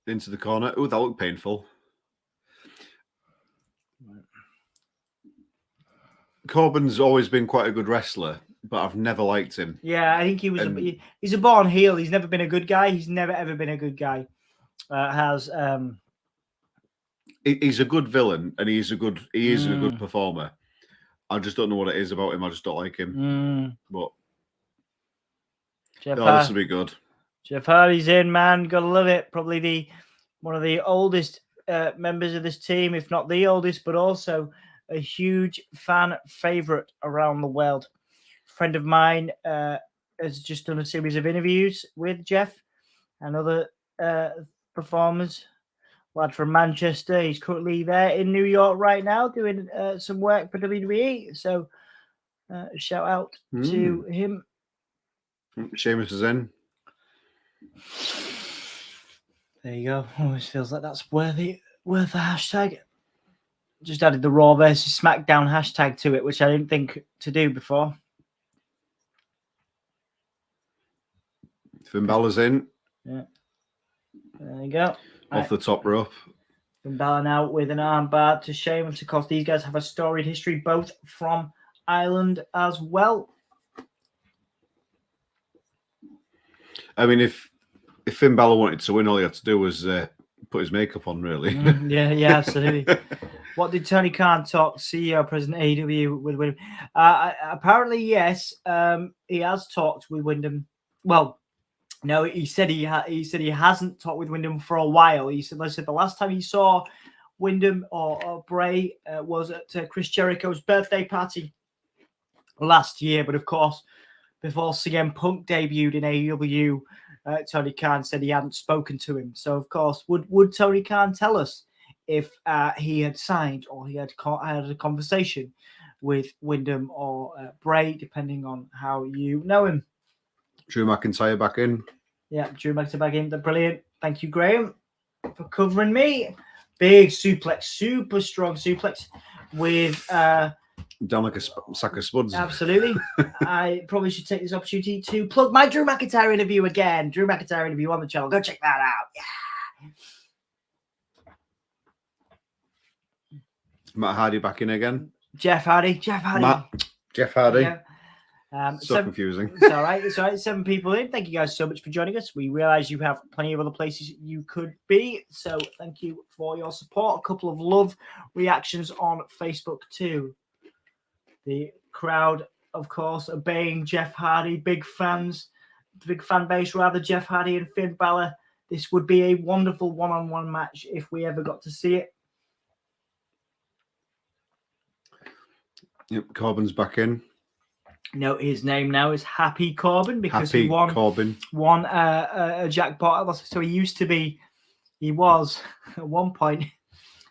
Into the corner. Oh, that looked painful. Corbin's always been quite a good wrestler, but I've never liked him. Yeah, I think he was. He's a born heel. He's never been a good guy. He's never ever been a good guy. He's a good villain, and he is a good performer. I just don't know what it is about him. I just don't like him. But this will be good. Jeff Hardy's in, man. Gotta love it. Probably one of the oldest members of this team, if not the oldest, but also a huge fan favorite around the world. A friend of mine has just done a series of interviews with Jeff and other performers. Lad from Manchester. He's currently there in New York right now doing some work for WWE. So shout out to him. Sheamus is in. There you go. Always feels like that's worth the hashtag. Just added the Raw versus SmackDown hashtag to it, which I didn't think to do before. Finn Balor's in. Yeah. There you go. Off the top rope. Finn Balor now with an armbar to Sheamus. Of course, these guys have a storied history, both from Ireland as well. I mean, if Finn Balor wanted to win, all he had to do was put his makeup on, really. Yeah, absolutely. What did Tony Khan talk, CEO, President AEW, with Wyndham? Apparently, yes. He has talked with Wyndham. Well, no, he said he hasn't talked with Wyndham for a while. He said the last time he saw Wyndham or Bray was at Chris Jericho's birthday party last year. But of course, before CM Punk debuted in AEW, Tony Khan said he hadn't spoken to him. So of course, would Tony Khan tell us if he had signed or he had a conversation with Wyndham or Bray, depending on how you know him? Drew McIntyre back in. Yeah, Drew McIntyre back in. Brilliant. Thank you, Graham, for covering me. Big suplex, super strong suplex with... Down like a sack of spuds. Absolutely. I probably should take this opportunity to plug my Drew McIntyre interview again. Drew McIntyre interview on the channel. Go check that out. Yeah. Matt Hardy back in again. Jeff Hardy. Jeff Hardy. Yeah. Confusing. It's all right. 7 people in. Thank you guys so much for joining us. We realize you have plenty of other places you could be. So thank you for your support. A couple of love reactions on Facebook too. The crowd, of course, obeying Jeff Hardy. Big fan base, rather. Jeff Hardy and Finn Balor. This would be a wonderful one-on-one match if we ever got to see it. Yep, Corbin's back in. No, his name now is Happy Corbin because he won a jackpot. So he was at one point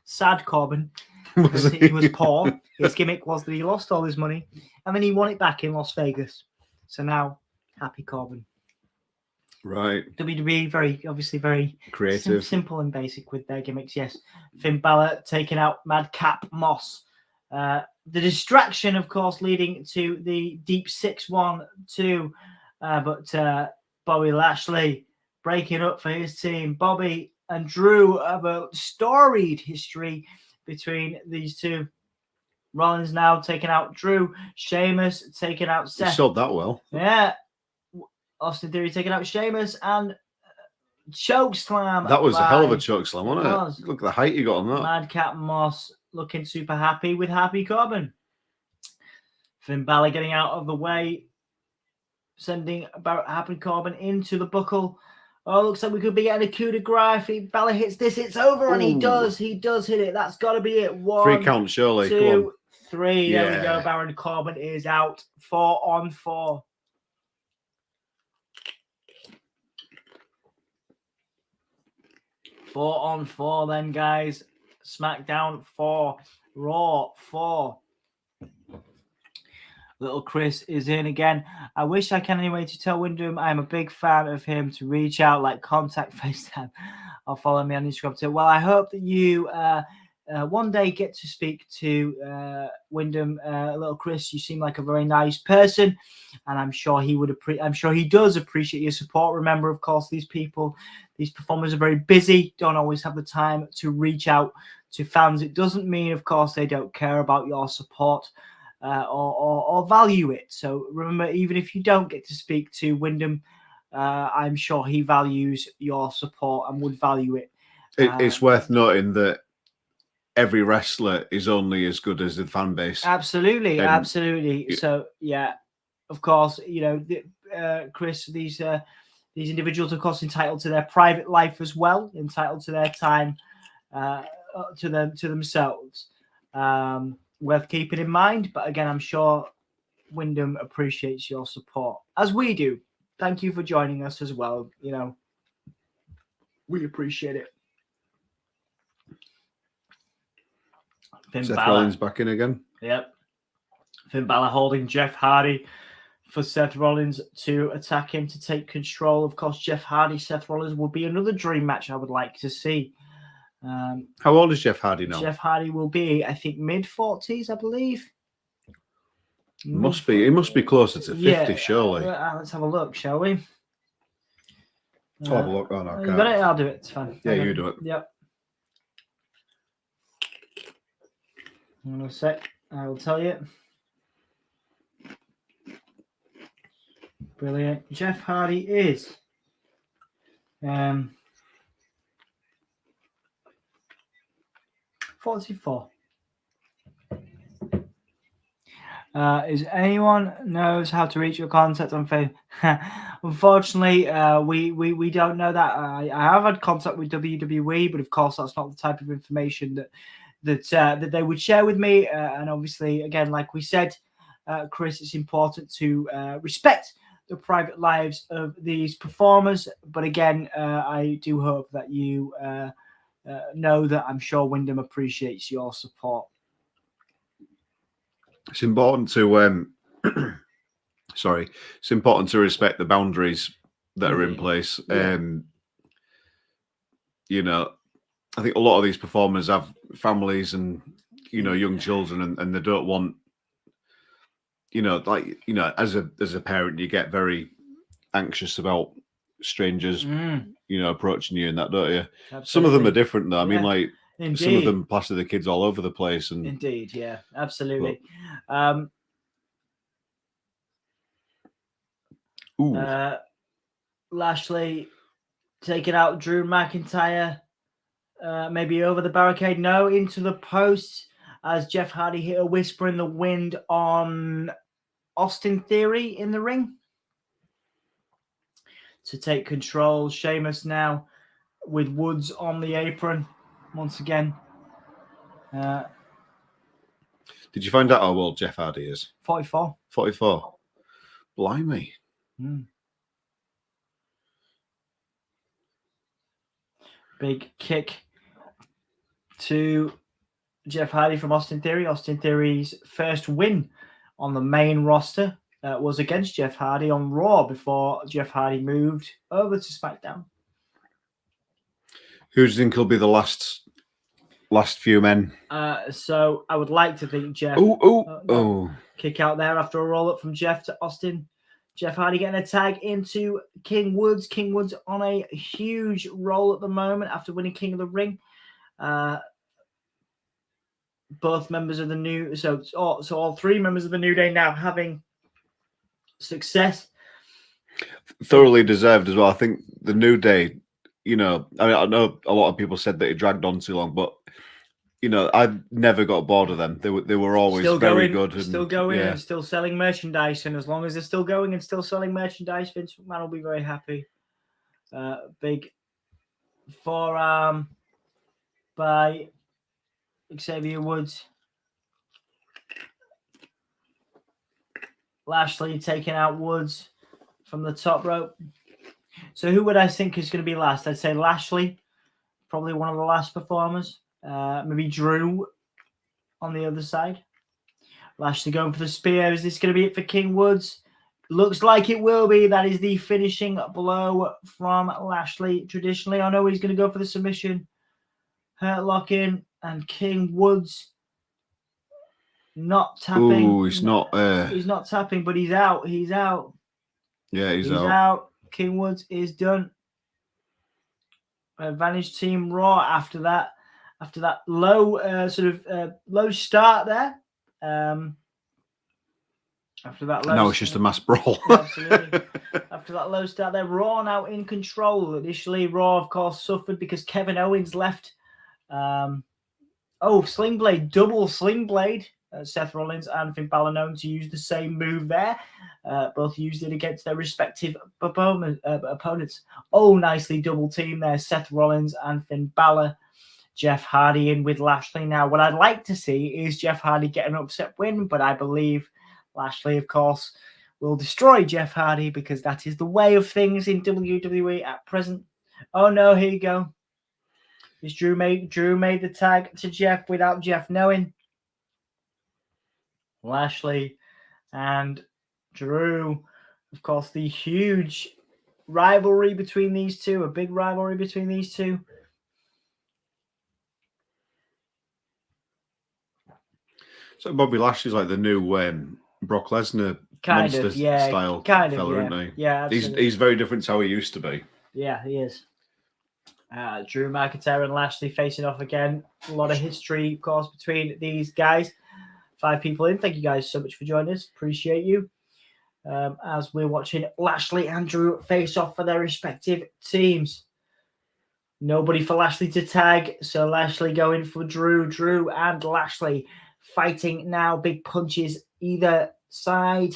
Sad Corbin because he was poor. His gimmick was that he lost all his money and then he won it back in Las Vegas. So now Happy Corbin. Right. WWE very creative, simple and basic with their gimmicks. Yes, Finn Balor taking out Madcap Moss. The distraction, of course, leading to the deep 6-1-2. But Bobby Lashley breaking up for his team. Bobby and Drew have a storied history between these two. Rollins now taking out Drew. Sheamus taking out Seth. You sold that well. Yeah. Austin Theory taking out Sheamus and choke slam. That was a hell of a choke slam, wasn't it? Look at the height you got on that. Madcap Moss looking super happy with Happy Corbin. Finn Balor getting out of the way, sending about Happy Corbin into the buckle. Oh, looks like we could be getting a coup de grace. If Balor hits this, it's over, and he does hit it. That's got to be it. 1, 3 count, surely. 2, 3. Yeah. There we go. Baron Corbin is out. 4-on-4. Four on 4 then, guys. SmackDown 4. Raw 4. Little Chris is in again. I wish I can anyway to tell Wyndham I'm a big fan of him to reach out, like contact FaceTime or follow me on Instagram too. Well, I hope that you one day get to speak to Wyndham. Little Chris, you seem like a very nice person, and I'm sure he does appreciate your support. Remember, of course, these performers are very busy, don't always have the time to reach out to fans. It doesn't mean, of course, they don't care about your support or value it. So remember, even if you don't get to speak to Wyndham, I'm sure he values your support and would value it. It's worth noting that every wrestler is only as good as the fan base. Absolutely. So, yeah, of course, Chris, these individuals, of course, entitled to their private life as well, entitled to their time to themselves. Worth keeping in mind. But again, I'm sure Wyndham appreciates your support, as we do. Thank you for joining us as well. You know, we appreciate it. Seth Rollins back in again. Yep. Finn Balor holding Jeff Hardy for Seth Rollins to attack him to take control. Of course, Jeff Hardy, Seth Rollins will be another dream match I would like to see. How old is Jeff Hardy now? Jeff Hardy will be, I think, mid-40s, I believe. He must be closer to 50, surely. Let's have a look, shall we? I'll have a look. Oh, no, you got it? I'll do it. It's fine. Yeah, you do it. Yep. In a sec, I will tell you. Brilliant. Jeff Hardy is 44. Is anyone knows how to reach your contact on Facebook? Unfortunately, we don't know that. I have had contact with WWE, but of course that's not the type of information that they would share with me. And obviously, again, like we said, Chris, it's important to respect the private lives of these performers. But again, I do hope that you know that I'm sure Wyndham appreciates your support. It's important to it's important to respect the boundaries that are in place. Yeah. You know, I think a lot of these performers have families and, you know, young children, and they don't want, you know, like, you know, as a parent, you get very anxious about strangers, you know, approaching you and that, don't you? Absolutely. Some of them are different though. I mean, like, indeed. Some of them plaster the kids all over the place. And indeed, yeah, absolutely. Lashley taking out Drew McIntyre, maybe over the barricade. No, into the post as Jeff Hardy hit a whisper in the wind on Austin Theory in the ring to take control. Sheamus now with Woods on the apron once again. Did you find out how old Jeff Hardy is? 44. 44. Blimey. Big kick to Jeff Hardy from Austin Theory. Austin Theory's first win on the main roster was against Jeff Hardy on Raw before Jeff Hardy moved over to SmackDown. Who do you think will be the last few men? So I would like to think Jeff. Kick out there after a roll up from Jeff to Austin. Jeff Hardy getting a tag into King Woods. King Woods on a huge roll at the moment after winning King of the Ring. Both members of the new, so all three members of the New Day now having success. Thoroughly deserved as well. I think the New Day, you know, I mean, I know a lot of people said that it dragged on too long, but you know, I never got bored of them. They were always still very good. And, still going and still selling merchandise. And as long as they're still going and still selling merchandise, Vince McMahon will be very happy. Big forearm by Xavier Woods. Lashley taking out Woods from the top rope. So who would I think is going to be last? I'd say Lashley, probably one of the last performers. Maybe Drew on the other side. Lashley going for the spear. Is this going to be it for King Woods? Looks like it will be. That is the finishing blow from Lashley. Traditionally, I know he's going to go for the submission. Hurt lock in. And King Woods not tapping. Ooh, he's not. He's not tapping, but he's out. He's out. Yeah, he's out. King Woods is done. Advantage Team Raw after that low low start there. After that low. No, it's just a mass brawl. Absolutely. After that low start there, Raw now in control. Initially, Raw of course suffered because Kevin Owens left. Sling Blade, double Sling Blade. Seth Rollins and Finn Balor known to use the same move there. Both used it against their respective opponents. Oh, nicely double team there. Seth Rollins and Finn Balor Jeff Hardy in with Lashley. Now, what I'd like to see is Jeff Hardy get an upset win, but I believe Lashley, of course, will destroy Jeff Hardy because that is the way of things in WWE at present. Oh no, here you go. Is Drew made the tag to Jeff without Jeff knowing? Lashley and Drew, of course, the huge rivalry between these two, a big rivalry between these two. So Bobby Lashley's like the new Brock Lesnar monster style fella, isn't he? Yeah, absolutely. He's very different to how he used to be. Yeah, he is. Drew McIntyre and Lashley facing off again. A lot of history, of course, between these guys. 5 people in. Thank you guys so much for joining us. Appreciate you. As we're watching Lashley and Drew face off for their respective teams. Nobody for Lashley to tag, so Lashley going for Drew. Drew and Lashley fighting now. Big punches either side.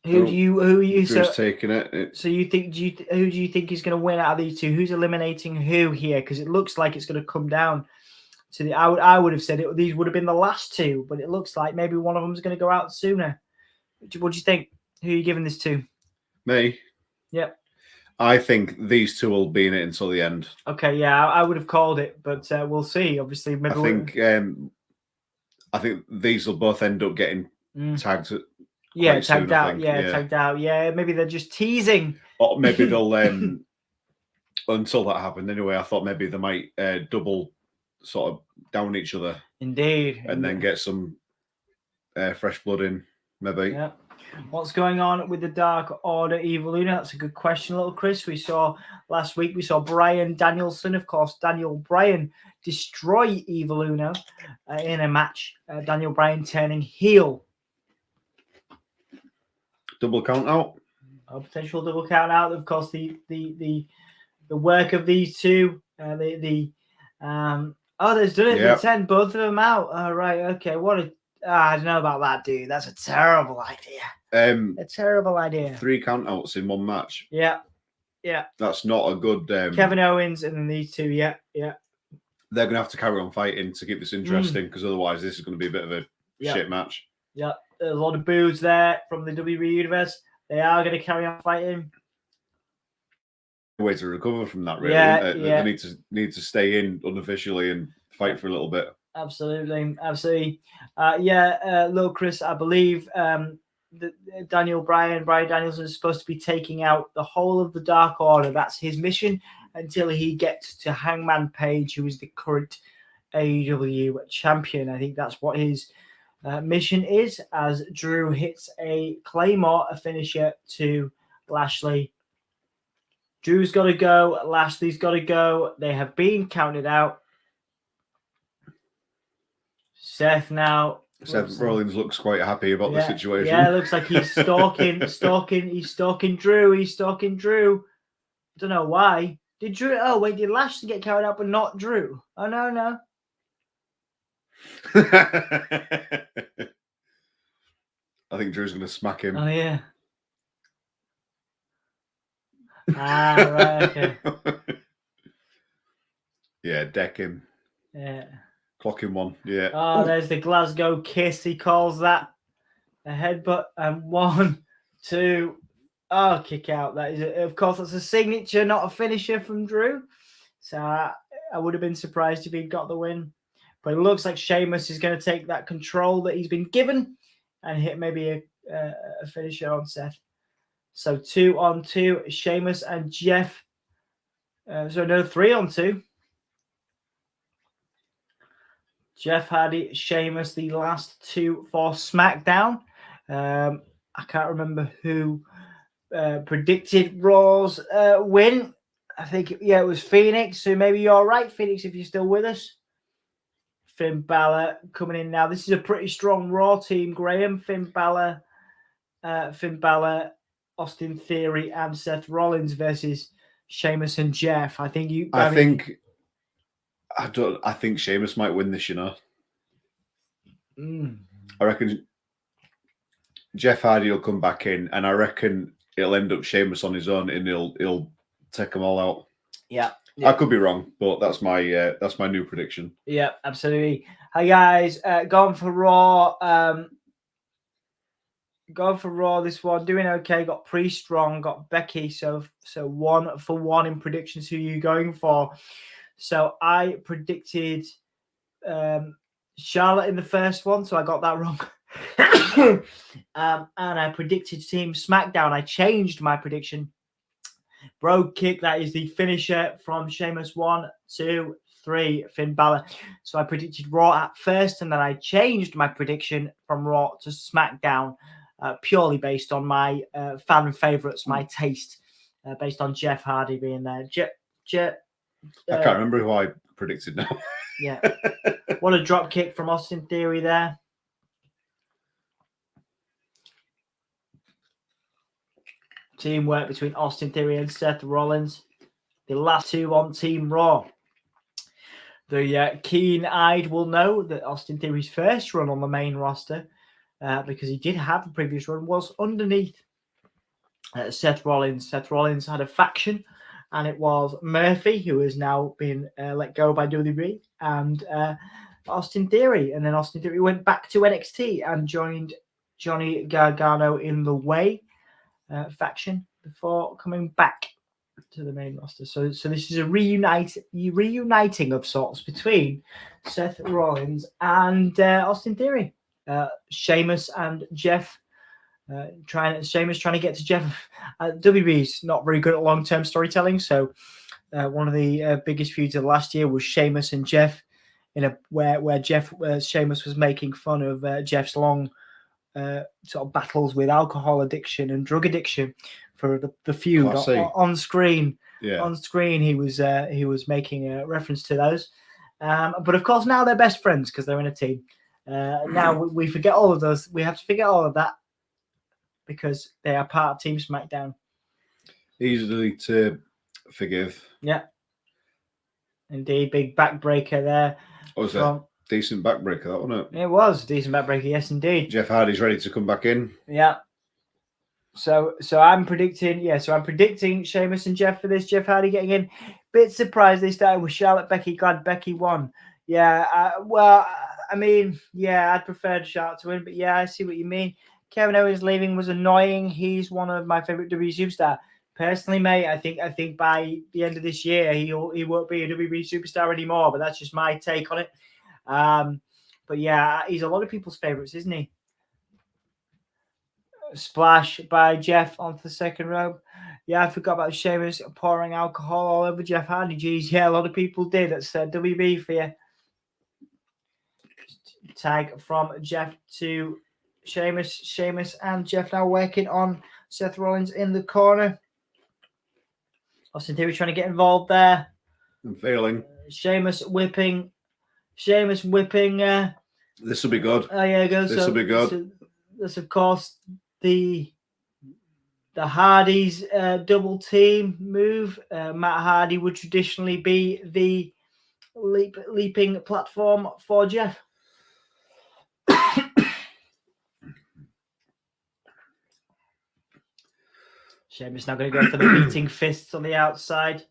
Who are you? Drew's taking it. So you think? Who do you think is going to win out of these two? Who's eliminating who here? Because it looks like it's going to come down to the. I would have said these would have been the last two, but it looks like maybe one of them is going to go out sooner. What do you think? Who are you giving this to? Me. Yep. I think these two will be in it until the end. Okay, yeah, I would have called it, but we'll see. Obviously, maybe I think these will both end up getting tagged. Tagged out. Tagged out. Yeah, maybe they're just teasing. Or maybe they'll until that happened. Anyway, I thought maybe they might double sort of down each other. Indeed. And then get some fresh blood in. Maybe. Yeah. What's going on with the Dark Order Evil Luna? That's a good question, little Chris. We saw last week, Bryan Danielson, of course, Daniel Bryan destroy Evil Luna in a match. Daniel Bryan turning heel. Double count out. A potential double count out. Of course, the work of these two. There's done it. Yep. 10, both of them out. All right. Okay. I don't know about that, dude. That's a terrible idea. A terrible idea. 3 count outs in one match. Yeah. That's not a good. Kevin Owens and then these two. Yeah. They're going to have to carry on fighting to keep this interesting because otherwise this is going to be a bit of a shit match. Yeah. There's a lot of boos there from the WWE universe. They are going to carry on fighting. Way to recover from that, really. They need to stay in unofficially and fight for a little bit. Absolutely. Little Chris, I believe Bryan Danielson is supposed to be taking out the whole of the Dark Order. That's his mission until he gets to Hangman Page, who is the current AEW champion. I think that's what his mission is, as Drew hits a Claymore, a finisher to Lashley. Drew's got to go. Lashley's got to go. They have been counted out. Seth Rollins looks quite happy about the situation. Yeah, it looks like he's stalking Drew. He's stalking Drew. I don't know why. Did Lashley get carried out, but not Drew? Oh, no. I think Drew's going to smack him. Oh, yeah. Right, okay. Yeah, deck him. Yeah. Clock him one. Yeah. Oh, there's the Glasgow kiss. He calls that a headbutt. And 1, 2. Oh, kick out. That is, of course, that's a signature, not a finisher from Drew. So I would have been surprised if he got the win. But it looks like Sheamus is going to take that control that he's been given and hit maybe a finisher on Seth. So 2-on-2, Sheamus and Jeff. 3-on-2. Jeff Hardy, Sheamus, the last two for SmackDown. I can't remember who predicted Raw's win. I think, it was Phoenix. So maybe you're right, Phoenix, if you're still with us. Finn Balor coming in now. This is a pretty strong Raw team, Graham. Finn Balor, Austin Theory, and Seth Rollins versus Sheamus and Jeff. I think Sheamus might win this, I reckon Jeff Hardy will come back in, and I reckon it'll end up Sheamus on his own, and he'll take them all out. Yeah. I could be wrong, but that's my new prediction. Yeah, absolutely. Hi guys, going for Raw. Going for Raw this one, doing okay. Got pretty strong. Got Becky. So 1 for 1 in predictions. Who are you going for? So I predicted Charlotte in the first one, so I got that wrong. And I predicted Team SmackDown. I changed my prediction. Brogue kick, that is the finisher from Sheamus. 1, 2, 3, Finn Balor. So I predicted Raw at first, and then I changed my prediction from Raw to SmackDown, purely based on my fan favourites, my taste, based on Jeff Hardy being there. I can't remember who I predicted now. Yeah. What a drop kick from Austin Theory there. Teamwork between Austin Theory and Seth Rollins. The last two on Team Raw. The keen-eyed will know that Austin Theory's first run on the main roster, because he did have a previous run, was underneath Seth Rollins. Seth Rollins had a faction, and it was Murphy, who has now been let go by WWE, and Austin Theory. And then Austin Theory went back to NXT and joined Johnny Gargano in the Way faction before coming back to the main roster. So this is a reuniting of sorts between Seth Rollins and Austin Theory. Sheamus and Jeff Sheamus trying to get to Jeff. WWE's not very good at long-term storytelling, so one of the biggest feuds of last year was Sheamus and Jeff, where Sheamus was making fun of Jeff's long sort of battles with alcohol addiction and drug addiction for the feud on screen. Yeah. On screen, he was making a reference to those, but of course now they're best friends because they're in a team. Now we forget all of those. We have to forget all of that because they are part of Team SmackDown. Easily to forgive. Yeah, indeed, big backbreaker there. What was that? Decent backbreaker, that wasn't it? It was a decent backbreaker, yes, indeed. Jeff Hardy's ready to come back in. Yeah. So I'm predicting Sheamus and Jeff for this. Jeff Hardy getting in. Bit surprised they started with Charlotte, Becky. Glad Becky won. Yeah. I'd prefer Charlotte to win, but yeah, I see what you mean. Kevin Owens leaving was annoying. He's one of my favorite WWE superstars. Personally, mate, I think by the end of this year he won't be a WWE superstar anymore. But that's just my take on it. But yeah, he's a lot of people's favorites, isn't he? Splash by Jeff onto the second rope. Yeah, I forgot about Sheamus pouring alcohol all over Jeff Hardy. Geez, yeah, a lot of people did. That's WB for you. Tag from Jeff to Sheamus. Sheamus and Jeff now working on Seth Rollins in the corner. Austin Theory trying to get involved there. I'm failing. Sheamus whipping. This will be good. Oh yeah, go. This will be good. This of course the Hardys double team move. Matt Hardy would traditionally be the leaping platform for Jeff. Sheamus now going to go for the beating fists on the outside.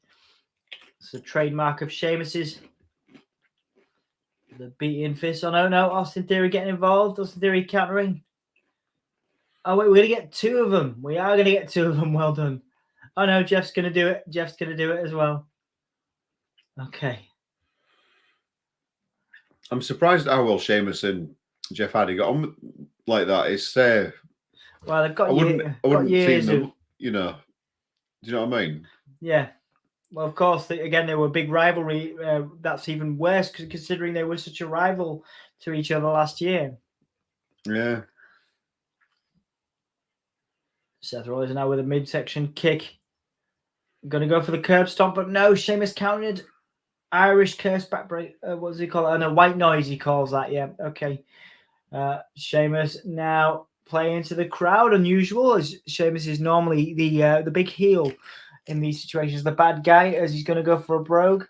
It's a trademark of Sheamus's. The beating fist. Oh no, Austin Theory getting involved. Austin Theory countering. Oh wait, we're going to get two of them. We are going to get two of them. Well done. Oh no, Jeff's going to do it. Jeff's going to do it as well. Okay. I'm surprised how well Sheamus and Jeff Hardy got on like that. It's well, they've got I wouldn't team them, you know. Do you know what I mean? Yeah. Well, of course, they were a big rivalry. That's even worse considering they were such a rival to each other last year. Yeah. Seth Rollins now with a midsection kick. Going to go for the curb stomp, but no. Sheamus countered. Irish curse backbreak. What does he call it? No, white noise he calls that. Yeah, okay. Sheamus now playing to the crowd. Unusual, as Sheamus is normally the big heel in these situations, the bad guy, as he's going to go for a brogue.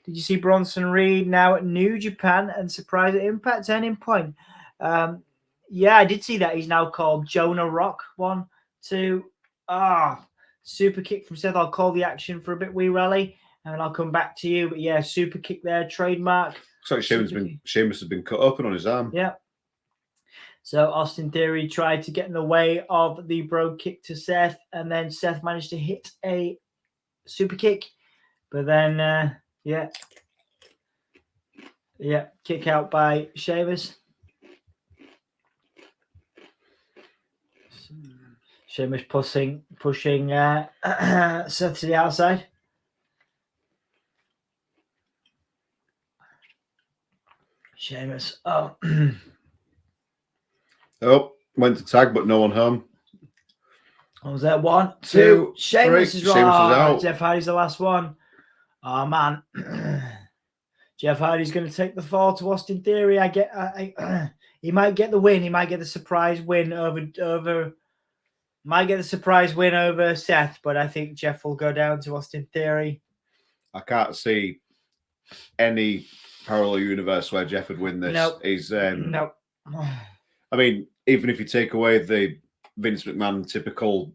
Did you see Bronson Reed now at New Japan and surprise at Impact Turning Point? Yeah, I did see that. He's now called Jonah Rock. 1, 2. Super kick from Seth. I'll call the action for a bit. Wee Rally. and I'll come back to you. But yeah, super kick there, trademark. So Sheamus has been cut open on his arm. Yeah. So Austin Theory tried to get in the way of the bro kick to Seth, and then Seth managed to hit a super kick. But then, kick out by Sheamus. Sheamus pushing Seth to the outside. Sheamus. Oh. Went to tag, but no one home. What was that? 1, 2. Sheamus is right. Sheamus is out. Jeff Hardy's the last one. Oh, man. Jeff Hardy's going to take the fall to Austin Theory. He might get the win. He might get the surprise win over Seth, but I think Jeff will go down to Austin Theory. I can't see any parallel universe where Jeff would win this. Nope. Nope. I mean, even if you take away the Vince McMahon typical,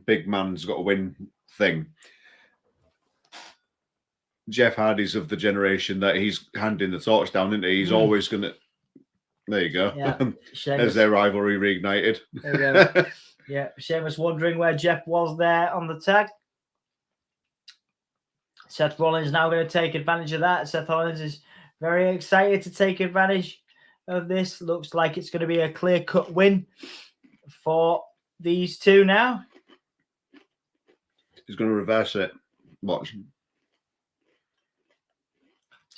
big man's got to win thing, Jeff Hardy's of the generation that he's handing the torch down, isn't he? He's always going to... There you go. Yeah. There's their rivalry reignited. There you go. Yeah, Sheamus wondering where Jeff was there on the tag. Seth Rollins now going to take advantage of that. Seth Rollins is very excited to take advantage of this. Looks like it's going to be a clear-cut win for these two now. He's going to reverse it. Watch.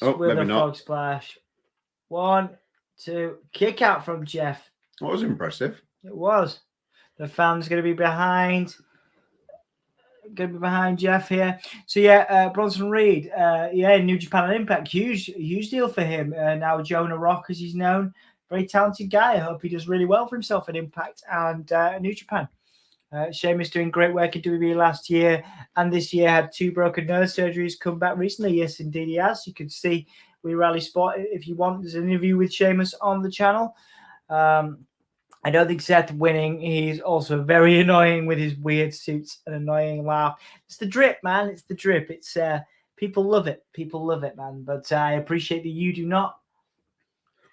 With maybe a not. Frog splash. 1, 2. Kick out from Jeff. That was impressive. It was. The fans going to be behind. Going to be behind Jeff here. So yeah, Bronson Reed. New Japan and Impact. Huge deal for him. Now Jonah Rock, as he's known. Very talented guy. I hope he does really well for himself at Impact and New Japan. Sheamus doing great work at WWE last year, and this year had 2 broken nose surgeries. Come back recently. Yes, indeed he has. You can see We Rally Sport if you want. There's an interview with Sheamus on the channel. I don't think Seth winning. He's also very annoying with his weird suits and annoying laugh. It's the drip, man. It's the drip. It's people love it. People love it, man. But I appreciate that you do not.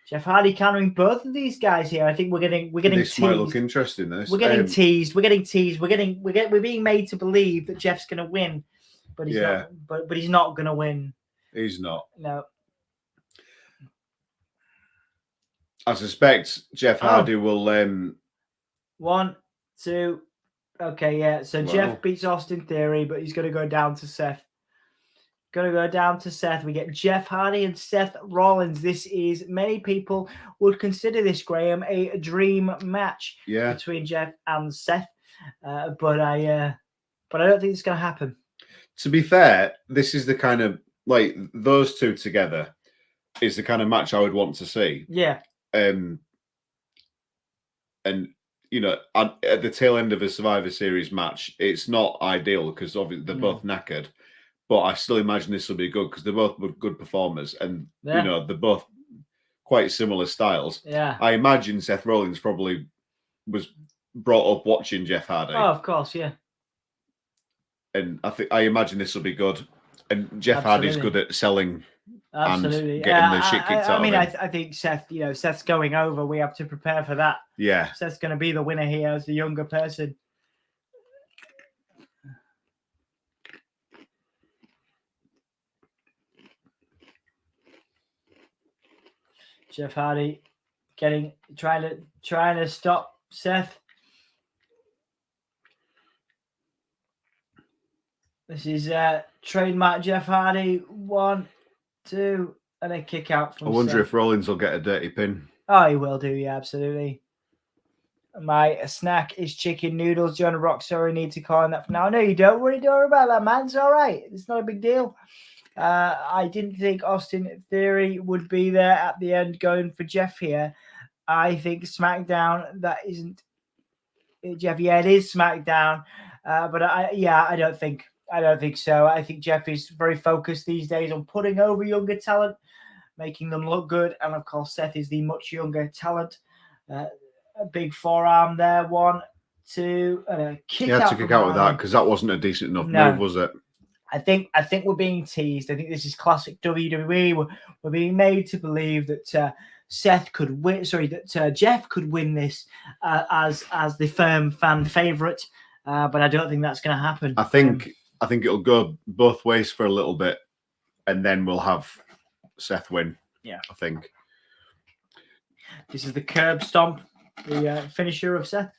Jeff Hardy countering both of these guys here. I think we're getting This teased. might look interesting. This We're getting teased. We're getting teased. We're being made to believe that Jeff's going to win, but he's not. But he's not going to win. He's not. No. I suspect Jeff Hardy will. 1, 2. Okay, yeah. So Jeff beats Austin Theory, but he's going to go down to Seth. Going to go down to Seth. We get Jeff Hardy and Seth Rollins. This is, many people would consider this, Graham, a dream match between Jeff and Seth. But I don't think it's going to happen. To be fair, this is the kind of, like, those two together is the kind of match I would want to see. Yeah. And at the tail end of a Survivor Series match, it's not ideal because obviously they're both knackered. But I still imagine this will be good because they're both good performers, and they're both quite similar styles. Yeah, I imagine Seth Rollins probably was brought up watching Jeff Hardy. Oh, of course, yeah. And I imagine this will be good. And Jeff Hardy's good at selling. Absolutely. And getting the shit kicked out of him. I think Seth, Seth's going over. We have to prepare for that. Yeah. Seth's going to be the winner here as the younger person. Jeff Hardy trying to stop Seth. This is trademark Jeff Hardy. 1, 2, and a kick out from I wonder Seth. if Rollins will get a dirty pin. Oh, he will do, yeah, absolutely. My snack is chicken noodles. John Rock, sorry, need to call him that for now. No, you don't worry about that, man. It's all right. It's not a big deal. I didn't think Austin Theory would be there at the end going for Jeff here. I think SmackDown, that isn't Jeff. Yeah, it is SmackDown. But I don't think so. I think Jeff is very focused these days on putting over younger talent, making them look good. And of course, Seth is the much younger talent. A big forearm there. 1, 2, and a kick out. Yeah, to kick out with that because that wasn't a decent enough move, was it? I think we're being teased. I think this is classic WWE. We're being made to believe that Seth could win. Sorry, that Jeff could win this as the firm fan favorite. But I don't think that's going to happen. I think it'll go both ways for a little bit, and then we'll have Seth win. Yeah, I think this is the curb stomp, the finisher of Seth.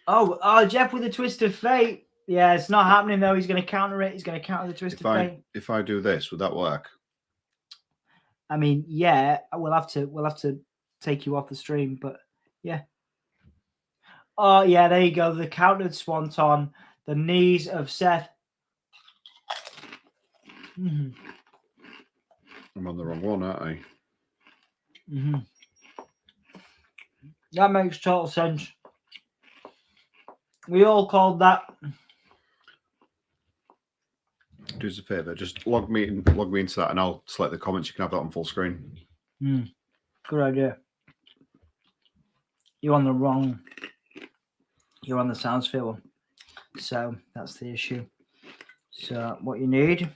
Oh, Jeff with a twist of fate. Yeah, it's not happening though. He's going to counter it. He's going to counter the twist of fate. If I do this, would that work? I mean, yeah, we'll have to take you off the stream, but yeah. Oh yeah, there you go. The countered swanton, the knees of Seth. Mm-hmm. I'm on the wrong one, aren't I? Mm-hmm. That makes total sense. We all called that. Do us a favor, just log me into that, and I'll select the comments. You can have that on full screen. Good idea. You're on the Soundsphere one, so that's the issue. So what you need.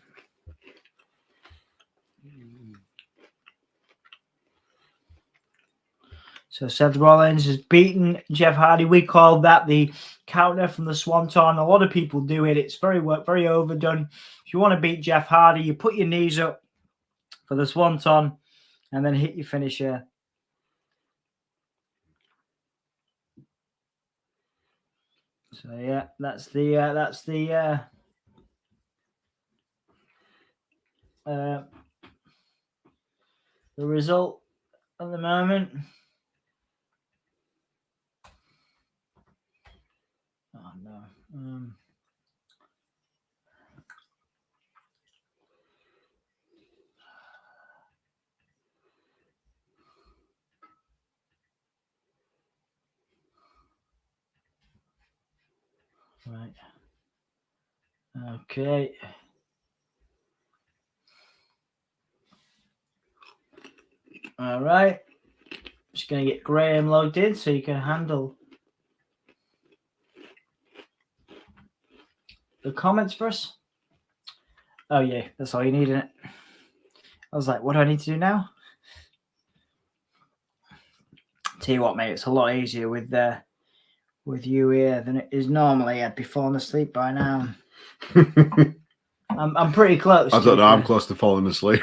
So Seth Rollins has beaten Jeff Hardy. We called that the counter from the Swanton. A lot of people do it. It's very overdone. If you want to beat Jeff Hardy, you put your knees up for the Swanton and then hit your finisher. So yeah, that's the result at the moment. Oh no. Right. Okay. All right. Just going to get Graham logged in so you can handle the comments for us. Oh, yeah. That's all you need, isn't it? I was like, what do I need to do now? Tell you what, mate, it's a lot easier with you here than it is normally. I'd be falling asleep by now. I'm pretty close. I don't know. I'm close to falling asleep.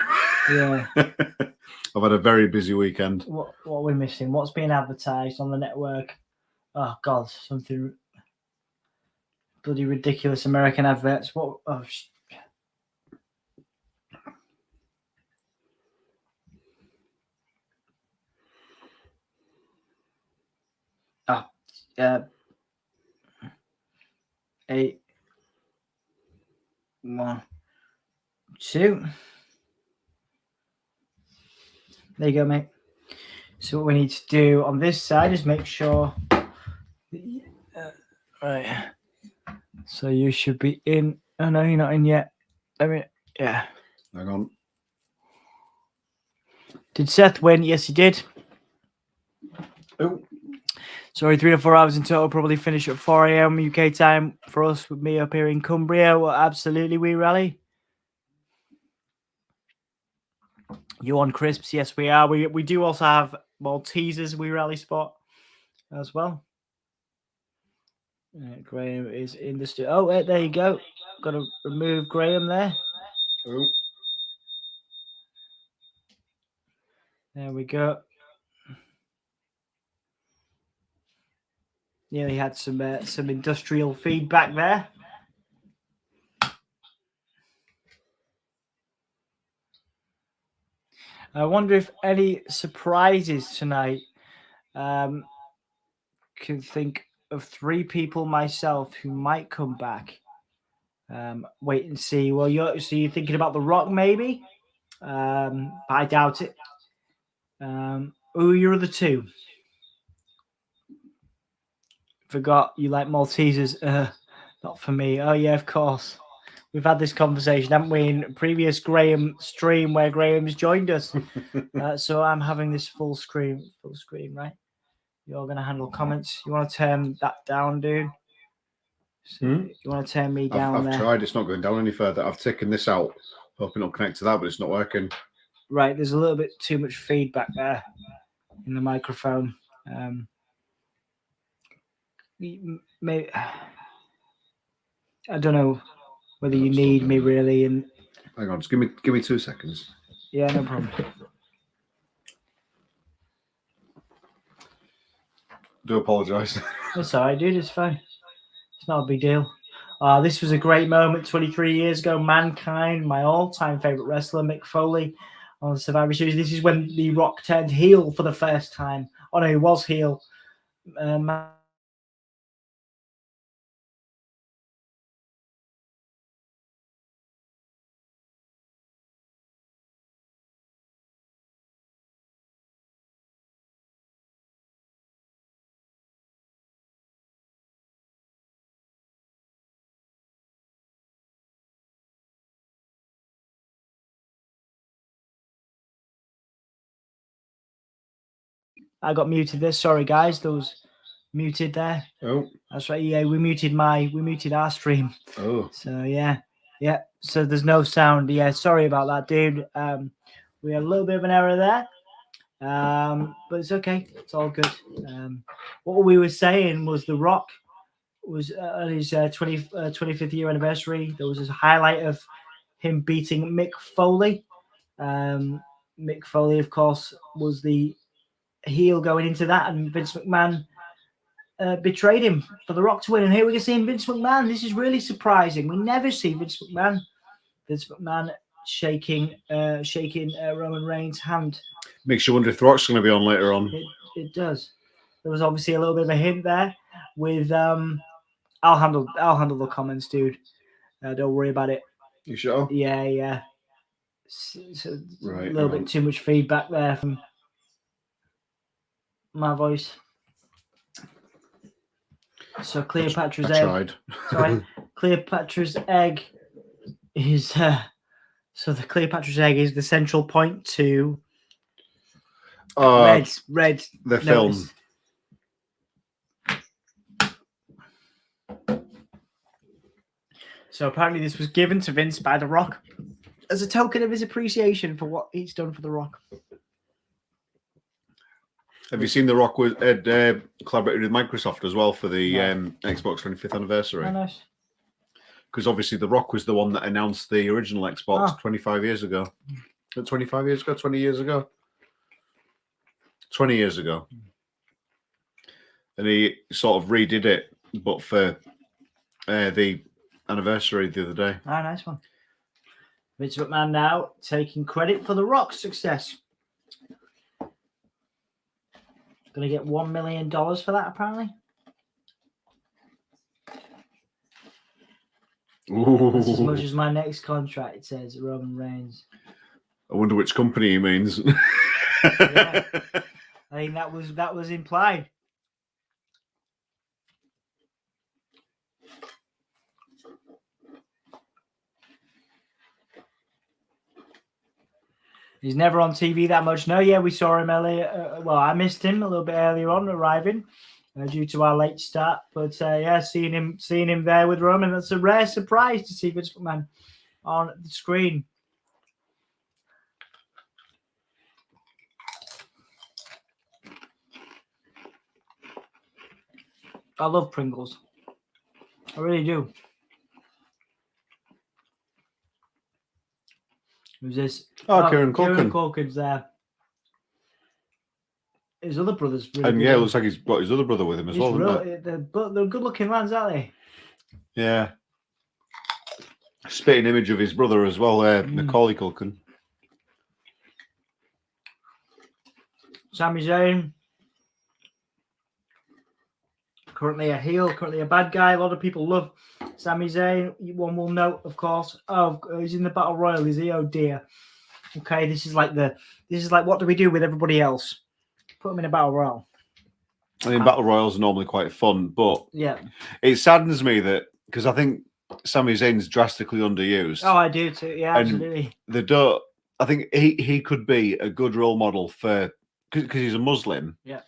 Yeah. I've had a very busy weekend. What are we missing? What's being advertised on the network? Oh God, something bloody ridiculous American adverts. What? Oh. 8, 1, 2. There you go, mate. So what we need to do on this side is make sure. Right. So you should be in. Oh no, you're not in yet. I mean, yeah. Hang on. Did Seth win? Yes, he did. Oh. Sorry, 3 to 4 hours in total. Probably finish at 4 a.m. UK time for us with me up here in Cumbria. Well, absolutely, we rally. You on crisps? Yes, we are. We do also have Maltesers we rally spot as well. Graham is in the studio. Oh, there you go. Got to remove Graham there. Oh. There we go. Yeah, he had some industrial feedback there. I wonder if any surprises tonight. Can think of 3 people myself who might come back. Wait and see. Well, you're thinking about The Rock, maybe? I doubt it. Who are your other 2? Forgot you like Maltesers. Not for me. Oh yeah, of course. We've had this conversation, haven't we, in previous Graham stream where Graham's joined us. So I'm having this full screen, right? You're going to handle comments. You want to turn that down, dude? So You want to turn me down I've there? tried. It's not going down any further. I've taken this out, hoping it'll connect to that, but it's not working. Right, there's a little bit too much feedback there in the microphone. Maybe, I don't know whether you need me really. And hang on, just give me 2 seconds. Yeah, no problem. Do apologise. That's all right, dude. It's fine. It's not a big deal. This was a great moment 23 years ago. Mankind, my all-time favorite wrestler, Mick Foley, on the Survivor Series. This is when The Rock turned heel for the first time. Oh no, he was heel. I got muted there. Sorry, guys. There was muted there. Oh, that's right. Yeah, we muted our stream. Oh. So yeah. So there's no sound. Yeah, sorry about that, dude. We had a little bit of an error there. But it's okay. It's all good. What we were saying was The Rock was on his 25th year anniversary. There was a highlight of him beating Mick Foley. Mick Foley, of course, was the heel going into that, and Vince McMahon betrayed him for The Rock to win. And here we're seeing Vince McMahon. This is really surprising. We never see Vince McMahon shaking Roman Reigns' hand. Makes you wonder if The Rock's going to be on later on. It does. There was obviously a little bit of a hint there with I'll handle the comments, dude. Don't worry about it. You sure? Yeah. So right, a little bit too much feedback there from my voice. So Cleopatra's egg. Tried. Sorry, Cleopatra's egg is so the Cleopatra's egg is the central point to Red the film. So apparently this was given to Vince by The Rock as a token of his appreciation for what he's done for The Rock. Have you seen The Rock collaborated with Microsoft as well for the Xbox 25th anniversary? Oh, nice. Because obviously The Rock was the one that announced the original Xbox 25 years ago. 25 years ago? 20 years ago? 20 years ago. And he sort of redid it, but for the anniversary the other day. Ah, nice one. Vince McMahon now taking credit for The Rock's success. Going to get $1 million for that, apparently. Ooh. That's as much as my next contract, it says, Roman Reigns. I wonder which company he means. Yeah. I think that was implied. He's never on TV that much. No, yeah, we saw him earlier. Well, I missed him a little bit earlier on arriving due to our late start. But yeah, seeing him there with Roman, that's a rare surprise to see Vince McMahon on the screen. I love Pringles. I really do. Who's this? Kieran Culkin. Kieran Culkin's there. His other brother's really and good. yeah, it looks like he's got his other brother with him as well. They're good-looking lads, aren't they? Yeah. Spitting image of his brother as well, Macaulay Culkin. Sami Zayn. Currently a heel, currently a bad guy. A lot of people love Sami Zayn. One will note, of course. Oh, he's in the Battle Royal, is he? Oh dear. Okay, this is like what do we do with everybody else? Put them in a Battle Royal. I mean, Battle Royals are normally quite fun, but yeah, it saddens me that because I think Sami Zayn's drastically underused. Oh, I do too. Yeah, absolutely. I think he could be a good role model for because he's a Muslim. Yeah.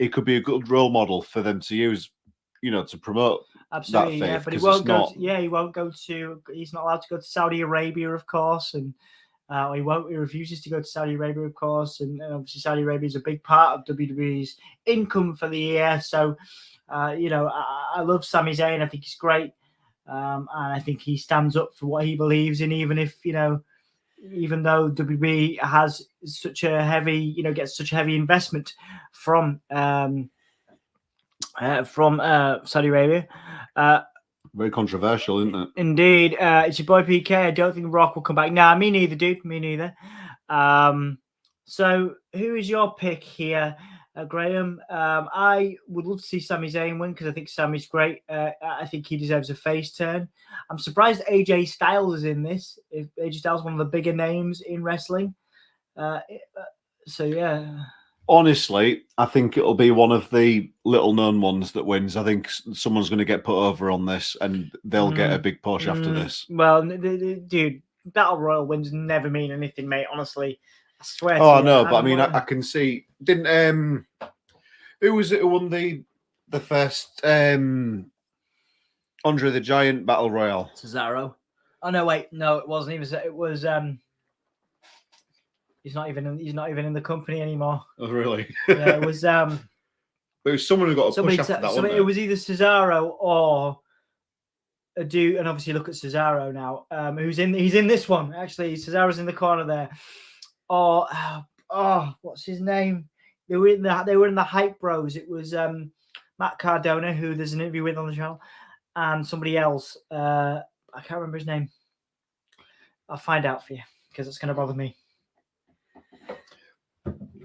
he could be a good role model for them to use, to promote. Absolutely, that faith, yeah, but he 'cause won't it's go. not- He won't go to. He's not allowed to go to Saudi Arabia, of course, and he won't. He refuses to go to Saudi Arabia, of course, and obviously Saudi Arabia is a big part of WWE's income for the year. So, I love Sami Zayn. I think he's great, and I think he stands up for what he believes in, even if even though WWE has such a heavy, gets such a heavy investment from Saudi Arabia. Very controversial, isn't it? Indeed. It's your boy PK. I don't think Rock will come back. Nah, me neither, dude. Me neither. So who is your pick here, Graham? I would love to see Sami Zayn win because I think Sami's great. I think he deserves a face turn. I'm surprised AJ Styles is in this. If AJ Styles is one of the bigger names in wrestling. So yeah. Honestly, I think it'll be one of the little-known ones that wins. I think someone's going to get put over on this, and they'll get a big push after this. Well, dude, Battle Royal wins never mean anything, mate. Honestly, I swear. Oh, to you. no, but I mean, I can see. Didn't who was it who won the first Andre the Giant Battle Royal? Cesaro. Oh no, wait, no, it wasn't even. It was He's not even in the company anymore. Oh, really? Yeah, it was It was someone who got a push after that, wasn't it was either Cesaro or a dude, and obviously look at Cesaro now. He's in this one actually. Cesaro's in the corner there. Or what's his name? They were in the Hype Bros. It was Matt Cardona, who there's an interview with on the channel, and somebody else. I can't remember his name. I'll find out for you because it's going to bother me.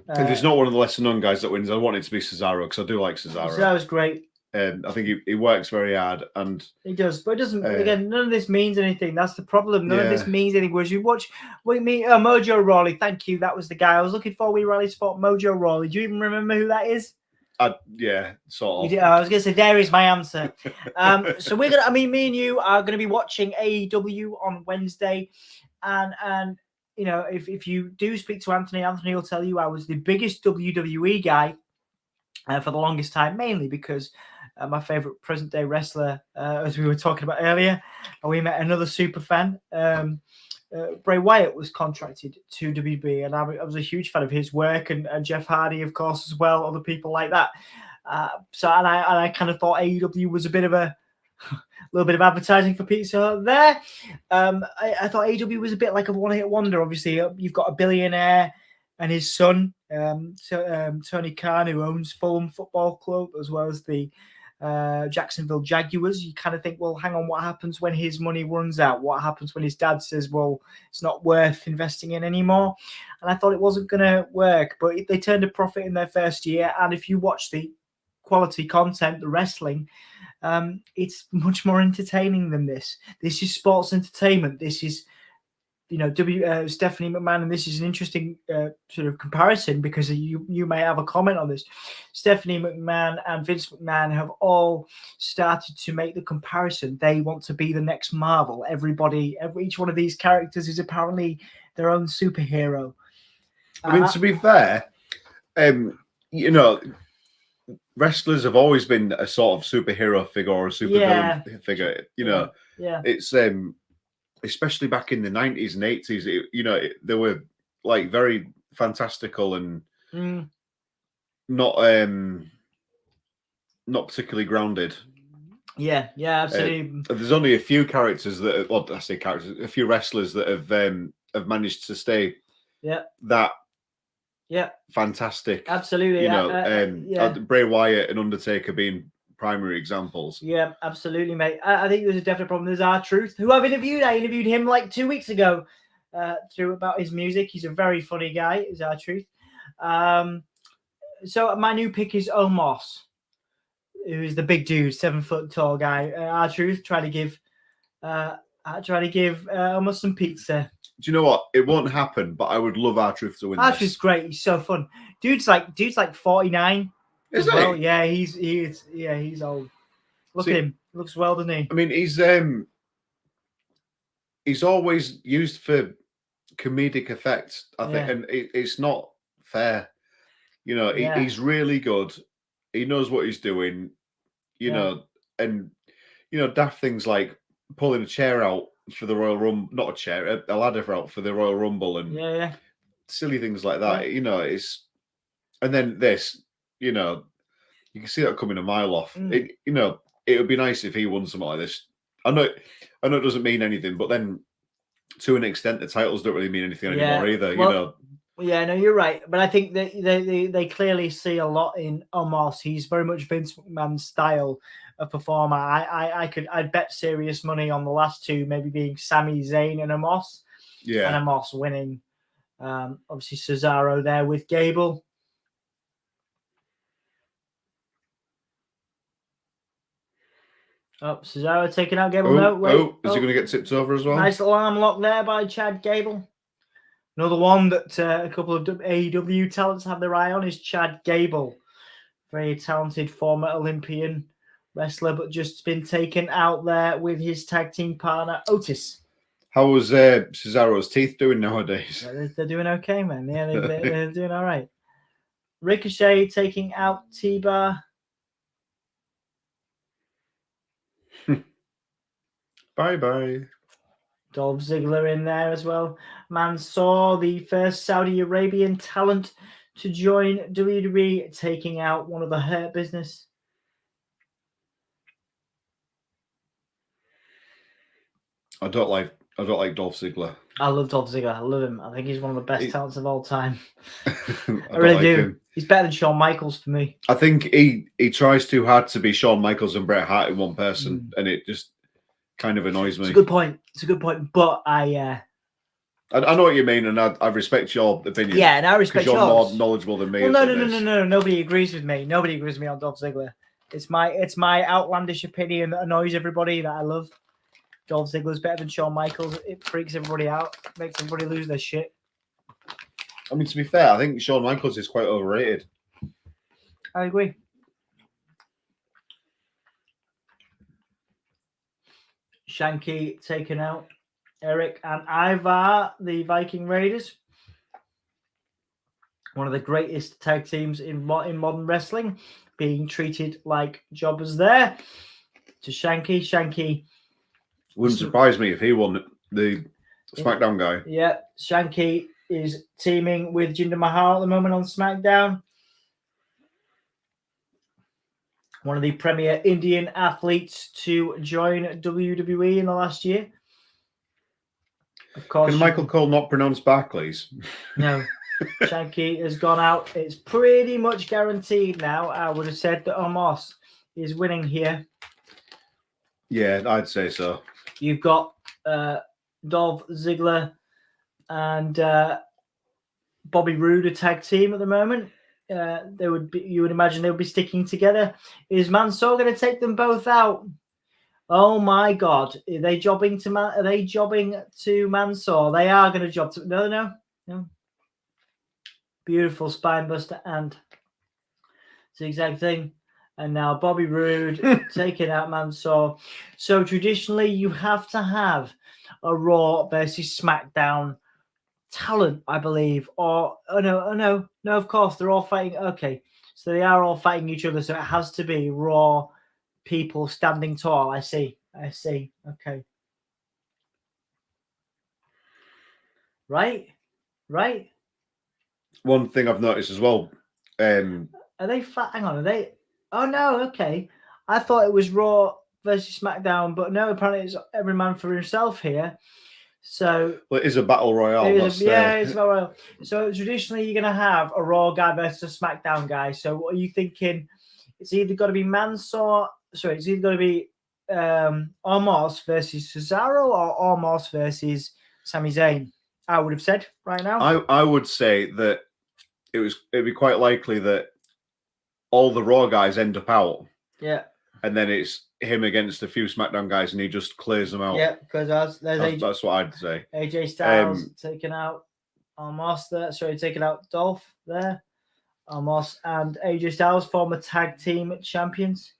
If it's not one of the lesser known guys that wins, I want it to be Cesaro because I do like Cesaro. Cesaro's great. I think he works very hard, and he does, but it doesn't. Again, none of this means anything. That's the problem. None of this means anything. Whereas you watch, Mojo Rawley. Thank you. That was the guy I was looking for. We rally spot Mojo Rawley. Do you even remember who that is? Yeah, sort of. I was going to say there is my answer. So we're gonna. I mean, me and you are going to be watching AEW on Wednesday, and if you do speak to Anthony will tell you I was the biggest WWE guy for the longest time, mainly because my favorite present day wrestler, as we were talking about earlier, and we met another super fan. Bray Wyatt was contracted to WB, and I was a huge fan of his work, and Jeff Hardy, of course, as well, other people like that. So I kind of thought AEW was a bit of a little bit of advertising for pizza there. I thought AEW was a bit like a one-hit wonder. Obviously, you've got a billionaire and his son, Tony Khan, who owns Fulham Football Club, as well as the Jacksonville Jaguars. You kind of think, well, hang on, what happens when his money runs out? What happens when his dad says, well, it's not worth investing in anymore? And I thought it wasn't going to work, but they turned a profit in their first year. And if you watch the quality content, the wrestling, it's much more entertaining than this. This is sports entertainment. This is, Stephanie McMahon, and this is an interesting sort of comparison because you may have a comment on this. Stephanie McMahon and Vince McMahon have all started to make the comparison. They want to be the next Marvel. Each one of these characters is apparently their own superhero. I mean, to be fair, wrestlers have always been a sort of superhero figure or a supervillain figure. It's especially back in the 90s and 80s. They were like very fantastical and not particularly grounded. Yeah, absolutely. There's only a few characters a few wrestlers that have managed to stay that fantastic. Absolutely. Bray Wyatt and Undertaker being primary examples. Yeah, absolutely, mate. I think there's a definite problem. There's R-Truth, who I've interviewed. I interviewed him like 2 weeks ago about his music. He's a very funny guy, is R-Truth. So my new pick is Omos, who is the big dude, 7 foot tall guy. R-Truth try to give Omos some pizza. Do you know what? It won't happen, but I would love R-Truth to win. R-Truth's great. He's so fun. Dude's like 49. Is he? Well, yeah, he's old. Look at him. Looks well, doesn't he? I mean, he's always used for comedic effect, I think, and it's not fair. He's really good He knows what he's doing, you know, and daft things like pulling a chair out for the Royal Rumble, not a chair, a ladder out for the Royal Rumble, and silly things like that. And then this, you can see that coming a mile off. It would be nice if he won something like this. I know it doesn't mean anything, but then to an extent, the titles don't really mean anything anymore either. Yeah, no, you're right. But I think that they clearly see a lot in Omos. He's very much Vince McMahon's style of performer. I'd bet serious money on the last two, maybe being Sami Zayn and Omos. Yeah. And Omos winning. Obviously Cesaro there with Gable. Oh, Cesaro taking out Gable. Is he going to get tipped over as well? Nice little arm lock there by Chad Gable. Another one that a couple of AEW talents have their eye on is Chad Gable. Very talented former Olympian wrestler, but just been taken out there with his tag team partner, Otis. How was Cesaro's teeth doing nowadays? They're doing okay, man. Yeah, they're doing all right. Ricochet taking out T-Bar. Bye-bye. Dolph Ziggler in there as well. Mansoor, the first Saudi Arabian talent to join WWE, taking out one of the Hurt Business. I don't like Dolph Ziggler. I love Dolph Ziggler. I love him. I think he's one of the best talents of all time. I really do. Him. He's better than Shawn Michaels for me. I think he tries too hard to be Shawn Michaels and Bret Hart in one person, and it just kind of annoys me. It's a good point. But I know what you mean, and I respect your opinion. Yeah, and I respect yours. You're more knowledgeable than me. Well, no. Nobody agrees with me. Nobody agrees with me on Dolph Ziggler. It's my outlandish opinion that annoys everybody that I love. Dolph Ziggler's better than Shawn Michaels. It freaks everybody out. Makes everybody lose their shit. I mean, to be fair, I think Shawn Michaels is quite overrated. I agree. Shanky taken out. Eric and Ivar, the Viking Raiders. One of the greatest tag teams in modern wrestling, being treated like jobbers there. To Shanky. Shanky. Wouldn't surprise me if he won the SmackDown guy. Yeah, Shanky is teaming with Jinder Mahal at the moment on SmackDown. One of the premier Indian athletes to join WWE in the last year. Of course. Can Michael Cole not pronounce Barclays? No. Shanky has gone out. It's pretty much guaranteed now. I would have said that Omos is winning here. Yeah, I'd say so. You've got Dolph Ziggler and Bobby Roode, a tag team at the moment. You would imagine they would be sticking together. Is Mansoor going to take them both out? Oh my God! Are they jobbing to Mansoor? They are going to job to. No. Beautiful spine buster and zigzag thing. And now Bobby Roode taking out Mansoor. So traditionally, you have to have a Raw versus SmackDown talent, I believe. Or no, of course they're all fighting. Okay, so they are all fighting each other. So it has to be Raw people standing tall. I see. Okay. Right. One thing I've noticed as well. Are they hang on? Are they? Oh no. Okay. I thought it was Raw versus SmackDown, but no. Apparently, it's every man for himself here. So it is a battle royale. It's a battle royale. So traditionally, you're going to have a Raw guy versus a SmackDown guy. So what are you thinking? It's either got to be Mansoor. Sorry, it's either got to be Omos versus Cesaro or Omos versus Sami Zayn. I would have said right now. I would say that it'd be quite likely that all the Raw guys end up out. Yeah. And then it's him against a few SmackDown guys, and he just clears them out. Yeah, because that's what I'd say. AJ Styles taking out Omos there. Sorry, taking out Dolph there. Omos and AJ Styles, former tag team champions.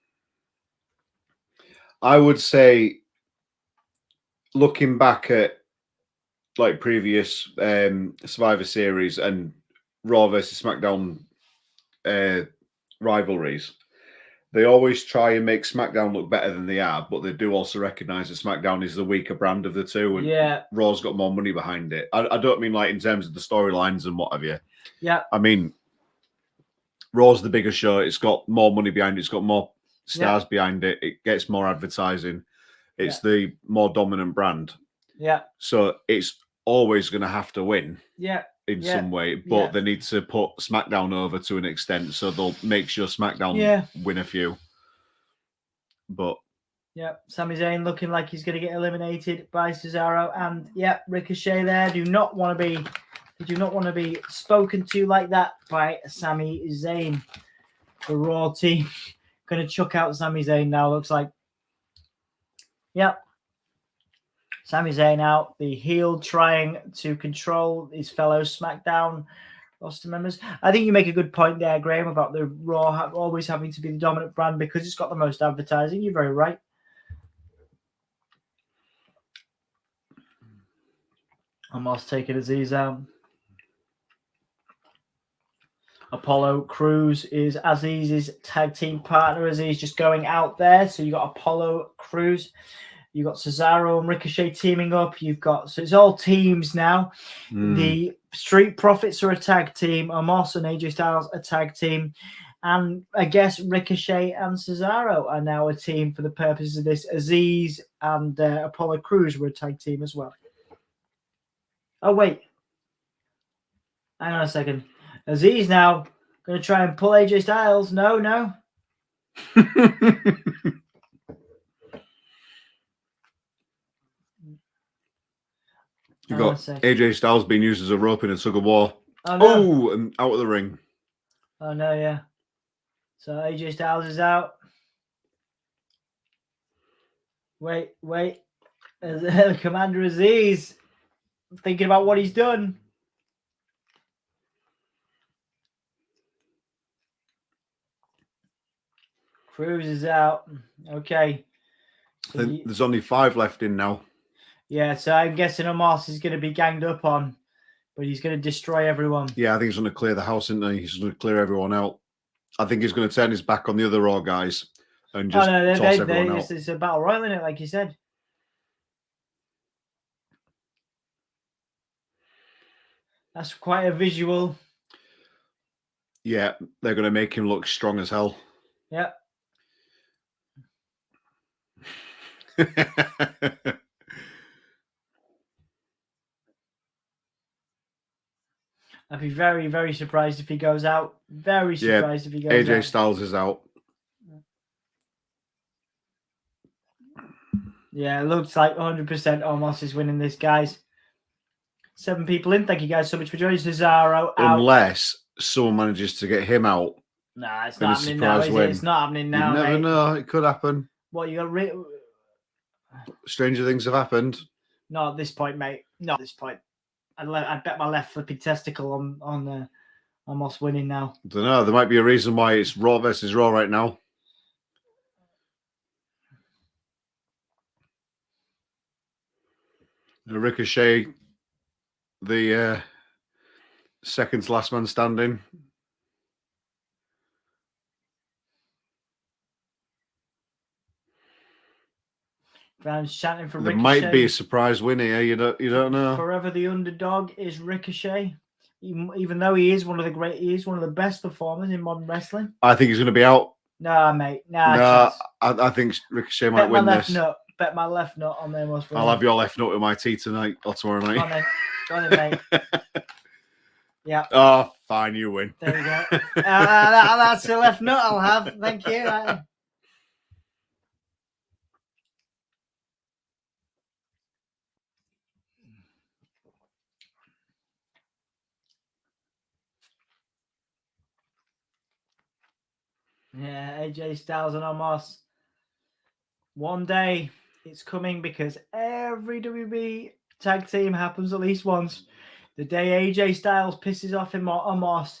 I would say, looking back at like previous Survivor Series and Raw versus SmackDown rivalries, they always try and make SmackDown look better than they are, but they do also recognise that SmackDown is the weaker brand of the two, and Raw's got more money behind it. I don't mean like in terms of the storylines and what have you. Yeah. I mean, Raw's the bigger show. It's got more money behind it. It's got more stars behind it. It gets more advertising. It's the more dominant brand. Yeah. So it's always going to have to win. Yeah. In some way, but they need to put SmackDown over to an extent, so they'll make sure SmackDown win a few. But Sami Zayn looking like he's going to get eliminated by Cesaro, and Ricochet there. Do not want to be spoken to like that by Sami Zayn. The Raw team going to chuck out Sami Zayn now. Looks like. Sami Zayn out, the heel trying to control his fellow SmackDown roster members. I think you make a good point there, Graham, about the Raw always having to be the dominant brand because it's got the most advertising. You're very right. Almost taking Aziz out. Apollo Crews is Aziz's tag team partner. Aziz just going out there. So you got Apollo Crews. You've got Cesaro and Ricochet teaming up. So it's all teams now. The Street Profits are a tag team. Omos and AJ Styles a tag team. And I guess Ricochet and Cesaro are now a team for the purposes of this. Aziz and Apollo Crews were a tag team as well. Oh, wait. Hang on a second. Aziz now going to try and pull AJ Styles. No. You got AJ Styles being used as a rope in a tug of war. Oh, no. Oh, and out of the ring. Oh, no, yeah. So AJ Styles is out. Wait. Commander Aziz thinking about what he's done. Crews is out. Okay. So there's only 5 left in now. Yeah, so I'm guessing Omos is going to be ganged up on, but he's going to destroy everyone. Yeah, I think he's going to clear the house, isn't he? He's going to clear everyone out. I think he's going to turn his back on the other Raw guys and just toss everyone out. It's a battle royal, isn't it, like you said? That's quite a visual. Yeah, they're going to make him look strong as hell. Yeah. I'd be very, very surprised if he goes out. Very surprised if he goes out. AJ Styles is out. Yeah, it looks like 100% Omos is winning this, guys. 7 people in. Thank you guys so much for joining. Cesaro out. Unless someone manages to get him out. Nah, it's not happening now, is it? It's not happening now, You never know. It could happen. What, you got stranger things have happened. Not at this point, mate. Not at this point. I'd bet my left flipping testicle on Omos winning now. I don't know. There might be a reason why it's Raw versus Raw right now. Ricochet, the second to last man standing. Fans chanting for there Ricochet. Might be a surprise win here. You don't know. Forever the underdog is Ricochet. Even though he is one of the best performers in modern wrestling. I think he's going to be out. Nah, mate. Nah. I think Ricochet might win this. Bet my left nut on them. I'll have your left nut with my tea tonight or tomorrow night. Go on then, mate. Yeah. Oh, fine. You win. There we go. That's the left nut I'll have. Thank you. Yeah, AJ Styles and Omos. One day it's coming because every WWE tag team happens at least once. The day AJ Styles pisses off him or Omos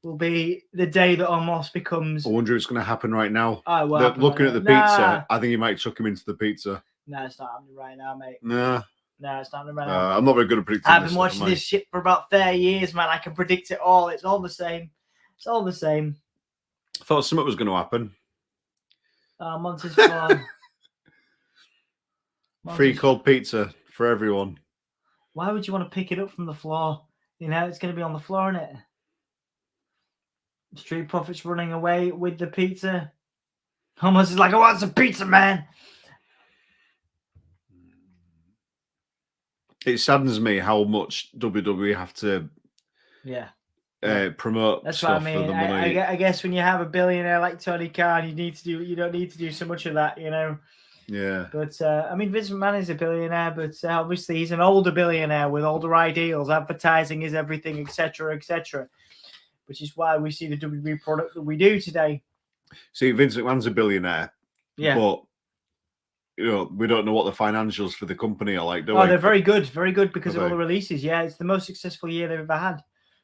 will be the day that Omos becomes. I wonder if it's going to happen right now. Looking at the pizza, I think he might chuck him into the pizza. No, it's not happening right now, mate. Nah. No, it's not happening right now. I'm not very good at predicting. I've been watching this shit for about 30 years, man. I can predict it all. It's all the same. It's all the same. I thought something was going to happen. Monty's floor. Free cold pizza for everyone. Why would you want to pick it up from the floor? You know, it's going to be on the floor, isn't it? Street Profits running away with the pizza. Almost is like, I want some pizza, man. It saddens me how much WWE have to promote That's stuff what I mean. for the money. I guess when you have a billionaire like Tony Khan, you don't need to do so much of that, you know. Yeah. But I mean, Vince McMahon is a billionaire, but obviously he's an older billionaire with older ideals. Advertising is everything, etc., etc. Which is why we see the WWE product that we do today. See, Vince McMahon's a billionaire, but you know, we don't know what the financials for the company are like, do we? They're very good because of all the releases. Yeah, it's the most successful year they've ever had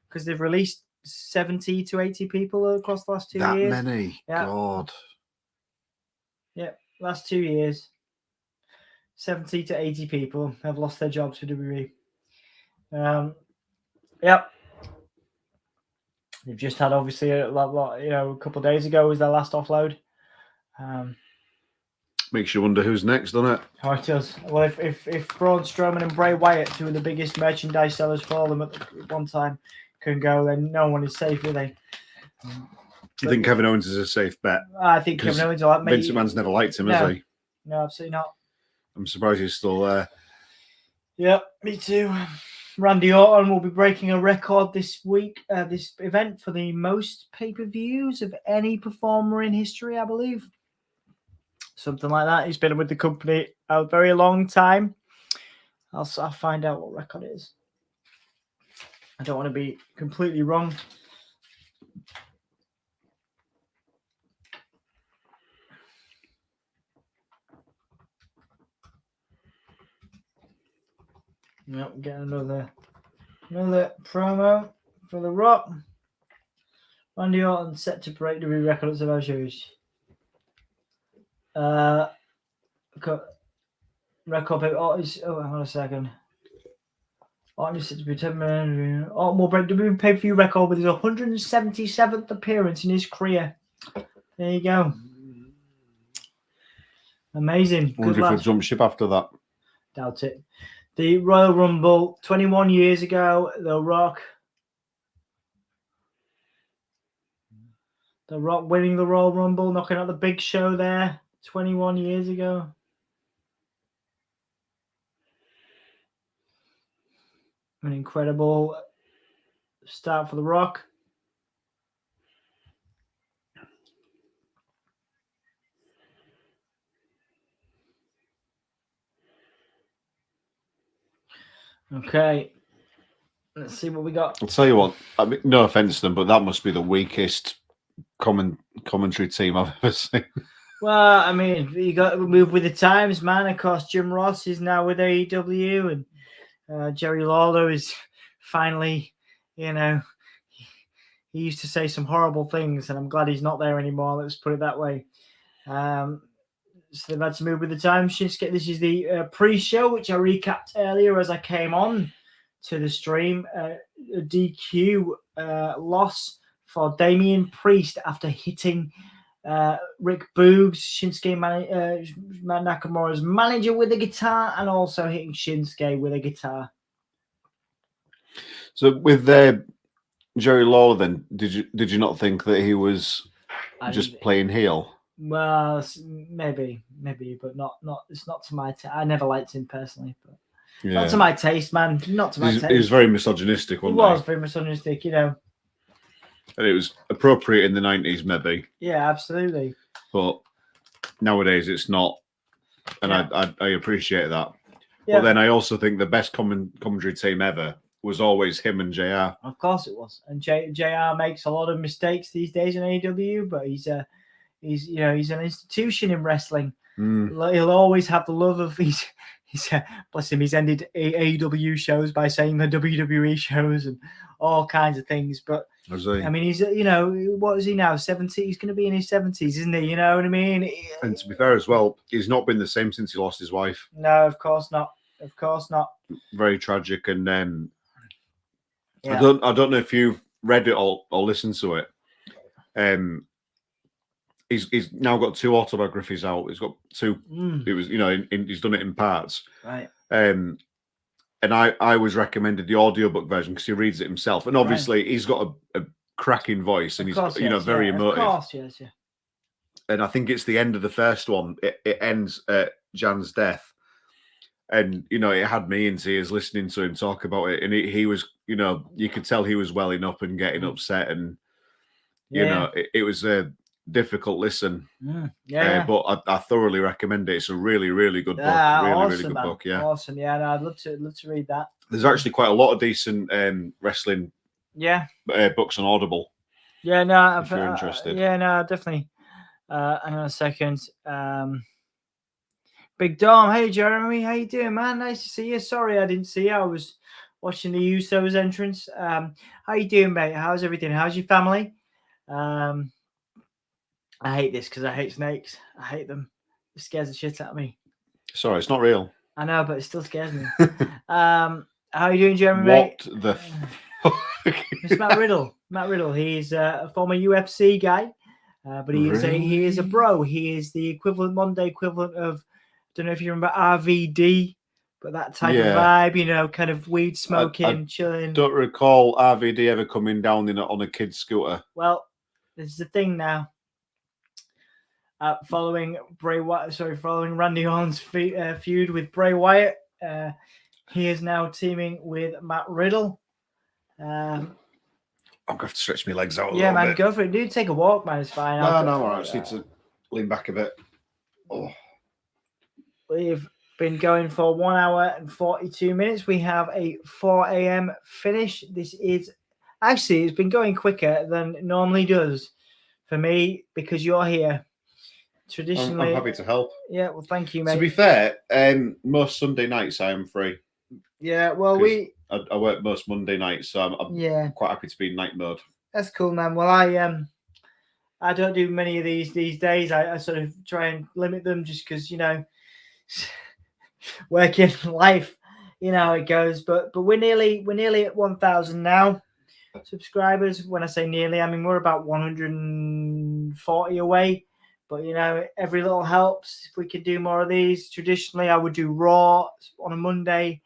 because they've released 70 to 80 people across the last 2 years. That many? Yeah. God. Yeah, last 2 years, 70 to 80 people have lost their jobs for WWE. Yep. They've just had, obviously, a couple of days ago was their last offload. Makes you wonder who's next, doesn't it? Oh, it does. Well, if Braun Strowman and Bray Wyatt, two of the biggest merchandise sellers for them at one time, can go, then no one is safe, do they? You think Kevin Owens is a safe bet? I think Kevin Owens will Vince McMahon's never liked him, has he? No, absolutely not. I'm surprised he's still there. Yeah, me too. Randy Orton will be breaking a record this week, this event, for the most pay-per-views of any performer in history, I believe. Something like that. He's been with the company a very long time. I'll find out what record it is. I don't want to be completely wrong. Yep, get another promo for The Rock. Randy Orton set to break the record of our shows. Record. Hang on a second. Orton is set to be 10 minutes. Orton will break the pay-per-view record with his 177th appearance in his career. There you go. Amazing. I wonder if he'll jump ship after that. Doubt it. The Royal Rumble 21 years ago, The Rock winning the Royal Rumble, knocking out the Big Show there 21 years ago. An incredible start for The Rock. Okay, let's see what we got. I'll tell you what, I mean, no offense to them, but that must be the weakest commentary team I've ever seen. Well, I mean, you got to move with the times, man. Of course, Jim Ross is now with AEW, and Jerry Lawler is finally, he used to say some horrible things, and I'm glad he's not there anymore. Let's put it that way. So they've had to move with the time. Shinsuke, this is the pre-show, which I recapped earlier as I came on to the stream. A DQ loss for Damian Priest after hitting Rick Boogs, Shinsuke Nakamura's manager, with a guitar, and also hitting Shinsuke with a guitar. So with Jerry Lawler, then did you not think that he was just playing heel? Well, maybe, but not. It's not to my taste. I never liked him personally, but not to my taste, man. Not to my taste. He was very misogynistic, wasn't he? He was very misogynistic, And it was appropriate in the 90s, maybe. Yeah, absolutely. But nowadays, it's not, and I appreciate that. Yeah. But then I also think the best commentary team ever was always him and JR. Of course, it was. And JR makes a lot of mistakes these days in AEW, but he's an institution in wrestling. He'll always have the love of he's bless him. He's ended AEW shows by saying the WWE shows and all kinds of things. But I mean, he's what is he now? 70. He's going to be in his 70s, isn't he? You know what I mean? And to be fair as well, he's not been the same since he lost his wife. No, of course not. Of course not. Very tragic. And I don't know if you've read it or listened to it. he's now got 2 autobiographies out. He's got 2. Mm. It was, you know, he's done it in parts. Right. And I was recommended the audiobook version because he reads it himself. And obviously he's got a cracking voice and Of he's, you know, very emotive. Of course, yes, yeah. And I think it's the end of the first one. It ends at Jan's death. And, you know, it had me in tears listening to him talk about it. And he was, you know, you could tell he was welling up and getting upset. And, you know, it was a difficult listen. But I thoroughly recommend it. It's a really, really good book. Really good book. Yeah. Awesome. Yeah, no, I'd love to read that. There's actually quite a lot of decent wrestling books on Audible. Yeah, no, if you're interested. Yeah, no, definitely. Hang on a second. Big Dom, hey Jeremy, how you doing, man? Nice to see you. Sorry I didn't see you. I was watching the Usos entrance. How you doing, mate? How's everything? How's your family? I hate this because I hate snakes. I hate them. It scares the shit out of me. Sorry, it's not real. I know, but it still scares me. How you doing, Jeremy, mate? What the It's Matt Riddle. Matt Riddle. He's a former UFC guy. But he is a bro. He is the Monday equivalent of, I don't know if you remember RVD, but that type of vibe, you know, kind of weed smoking, chilling. Don't recall RVD ever coming down on a kid's scooter. Well, this is the thing now. Following Randy Orton's feud with Bray Wyatt, he is now teaming with Matt Riddle. I'm going to have to stretch my legs out a little bit. Yeah, man, go for it. Dude, take a walk, man. It's fine. No, I'm all right. I just need to lean back a bit. Oh. We've been going for 1 hour and 42 minutes. We have a 4 a.m. finish. This is actually, it's been going quicker than it normally does for me because you're here. Traditionally, I'm happy to help. Yeah, well, thank you, mate. To be fair, most Sunday nights I am free. Yeah, well, I work most Monday nights, so I'm quite happy to be in night mode. That's cool, man. Well, I don't do many of these days. I sort of try and limit them just because, you know, working life, you know how it goes. But we're nearly at 1,000 now subscribers. When I say nearly, I mean we're about 140 away. But, you know, every little helps. If we could do more of these, traditionally I would do Raw on a Monday,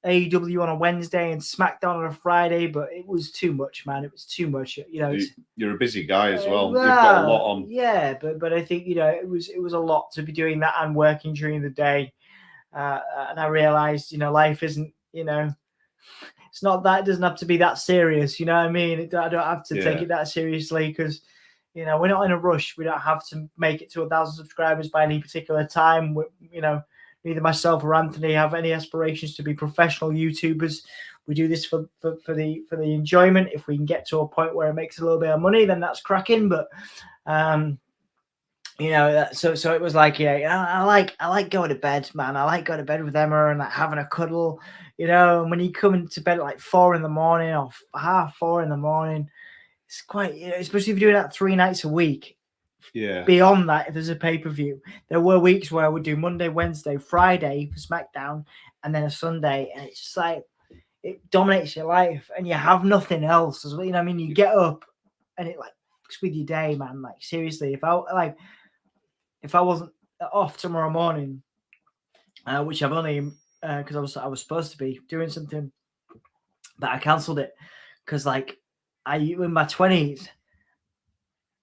AEW on a Wednesday, and SmackDown on a Friday. But it was too much, man. It was too much. You know, you're a busy guy as well. You've got a lot on. Yeah, but I think, you know, it was a lot to be doing that and working during the day. And I realized, you know, life isn't, you know, it's not that. It doesn't have to be that serious. You know what I mean? I don't have to take it that seriously because, you know, we're not in a rush. We don't have to make it to 1,000 subscribers by any particular time. You know, neither myself or Anthony have any aspirations to be professional YouTubers. We do this for the enjoyment. If we can get to a point where it makes a little bit of money, then that's cracking. But you know, so it was like, I like going to bed, man. I like going to bed with Emma and like having a cuddle, you know. And when you come into bed at like 4 a.m. or 4:30 a.m, it's quite, you know, especially if you're doing that 3 nights a week. Yeah. Beyond that, if there's a pay-per-view, there were weeks where I would do Monday, Wednesday, Friday for SmackDown, and then a Sunday, and it's just like it dominates your life, and you have nothing else as well. You know what I mean? You get up, and it like fucks with your day, man. Like seriously, if I wasn't off tomorrow morning, which I've only because I was supposed to be doing something, but I cancelled it because like in my 20s.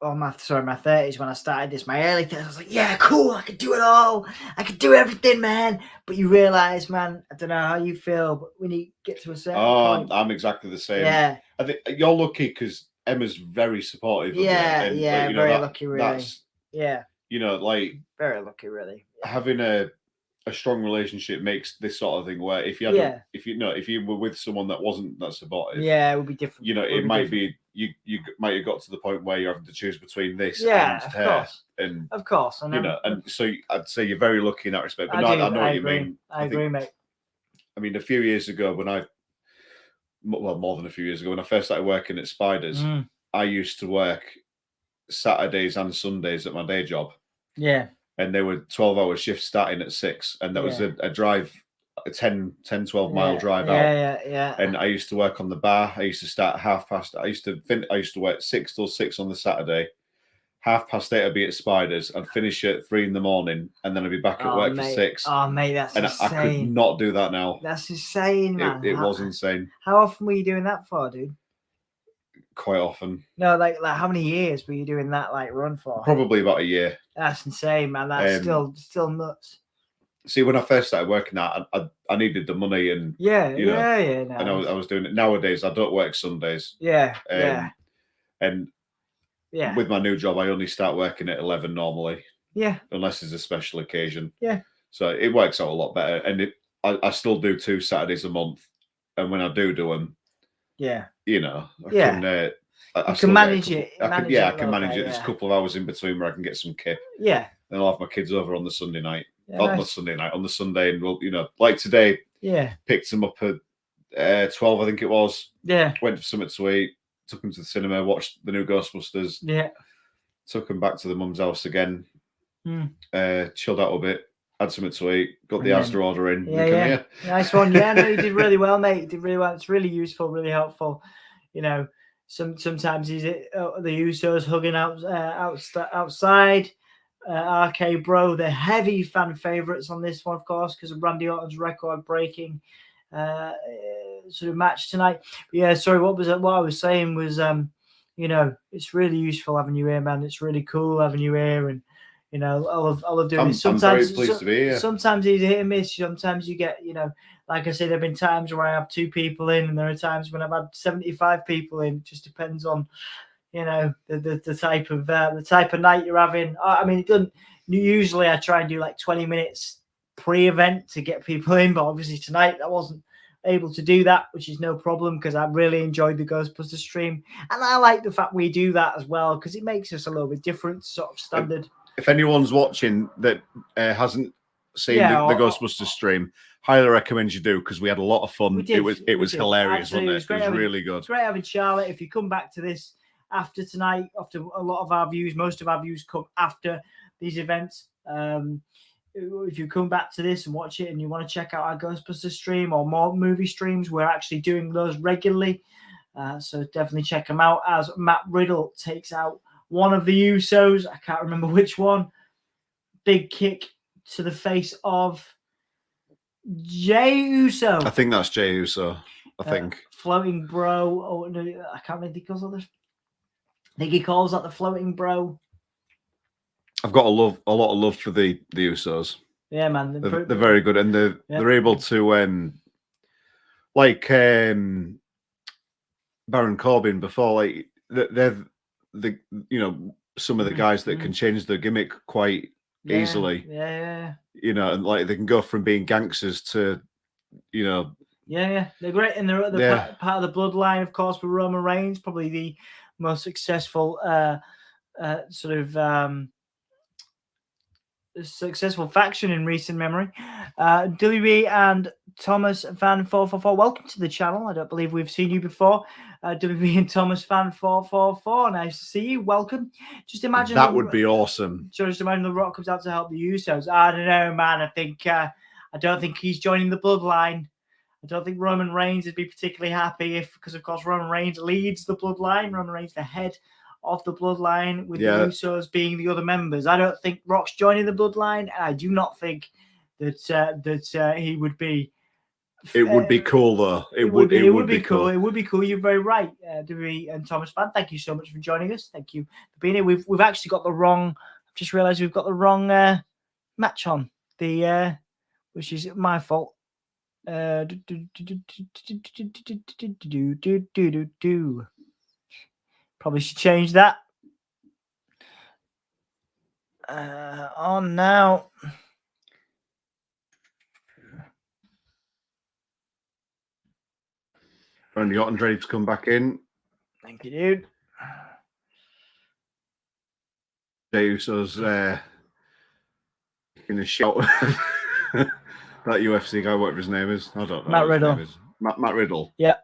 Or my 30s when I started this, my early 30s, I was like, yeah, cool, I could do it all. I could do everything, man. But you realize, man, I don't know how you feel, but when you get to a certain point. I'm exactly the same. Yeah. I think you're lucky because Emma's very supportive of you. And, you know, very lucky, really. Yeah. You know, like. Very lucky, really. Yeah. Having a strong relationship makes this sort of thing where if you were with someone that wasn't that supportive, it would be different. You know, it might be you might have got to the point where you're having to choose between this and her. Course. And of course, you know, and so I'd say you're very lucky in that respect. But I know what you mean. I agree, mate. I mean, a few years ago more than a few years ago when I first started working at Spiders, I used to work Saturdays and Sundays at my day job. Yeah. And they were 12-hour shifts starting at 6, and that was a drive, a 12 mile drive out. Yeah. And I used to work on the bar. I used to start at 5:30. I used to work 6 till 6 on the Saturday, 8:30 I'd be at Spiders. I'd finish at 3 in the morning, and then I'd be back at work for 6. Oh, mate, that's and insane. I could not do that now. That's insane, man. It was insane. How often were you doing that for, dude? Quite often. No, like how many years were you doing that like run for? Probably about a year. That's insane, man. That's still nuts. See, when I first started working that, I needed the money, and yeah. No. And I was doing it. Nowadays, I don't work Sundays. And with my new job, I only start working at 11 normally. Yeah. Unless it's a special occasion. Yeah. So it works out a lot better, and I still do 2 Saturdays a month, and when I do them, I can manage it. I can manage it. There's a couple of hours in between where I can get some kip. Yeah. And I'll have my kids over on the Sunday night. Nice. Not Sunday night, on the Sunday, and we'll, like today. Yeah. Picked them up at 12, I think it was. Yeah. Went for something to eat. Took them to the cinema. Watched the new Ghostbusters. Yeah. Took them back to the mum's house again. Chilled out a bit. Had something to eat. Got the Asda order in. Yeah. Nice one. Yeah, no, you did really well, mate. You did really well. It's really useful, really helpful. Sometimes he's the Usos hugging outside. RK Bro, the heavy fan favourites on this one, of course, because of Randy Orton's record-breaking sort of match tonight. But yeah, sorry. What I was saying was, it's really useful having you here, man. It's really cool having you here, and I love doing this. Sometimes, I'm very pleased to be here. Sometimes it's hit and miss. Sometimes you get, like I said, there have been times where I have 2 people in, and there are times when I've had 75 people in. It just depends on, the type of night you're having. I mean, it doesn't. Usually, I try and do like 20 minutes pre-event to get people in, but obviously tonight I wasn't able to do that, which is no problem because I really enjoyed the Ghostbusters stream, and I like the fact we do that as well because it makes us a little bit different, sort of standard. If anyone's watching that hasn't seen the Ghostbusters stream, highly recommend you do because we had a lot of fun. It was hilarious, Absolutely. wasn't it? It was really good. It's great having Charlotte. If you come back to this after tonight, after a lot of our views, most of our views come after these events. If you come back to this and watch it and you want to check out our Ghostbusters stream or more movie streams, we're actually doing those regularly. So definitely check them out as Matt Riddle takes out one of the Usos. I can't remember which one. Big kick to the face of Jey Uso. I think that's Jey Uso. I think. Floating bro. Oh, no, I can't remember. I think he calls that the floating bro. I've got a lot of love for the Usos. Yeah, man. They're very good, and they're able to Baron Corbin before, like they're some of the guys that can change their gimmick quite easily. Yeah. And like they can go from being gangsters to, Yeah, they're great, and they're part of the bloodline, of course, with Roman Reigns, probably the most successful successful faction in recent memory. WB and Thomas Fan 444, welcome to the channel. I don't believe we've seen you before. WB and Thomas Fan 444, nice to see you. Welcome. Just imagine that would be awesome. So just imagine The Rock comes out to help the Usos. I don't know, man. I don't think he's joining the bloodline. I don't think Roman Reigns would be particularly happy because of course Roman Reigns leads the bloodline. Roman Reigns the head of the bloodline, with the Usos being the other members. I don't think Rock's joining the bloodline, and I do not think that he would be. It would be cool, though. It would be cool. It would be cool. You're very right, Dewey and Thomas Fan. Thank you so much for joining us. Thank you for being here. We've actually got the wrong. I've just realised we've got the wrong match on the, which is my fault. Probably should change that. On now. Randy Orton's ready to come back in. Thank you, dude. Jey Uso's in a shout. That UFC guy, whatever his name is. I don't know. Matt Riddle. Matt Riddle. Yeah.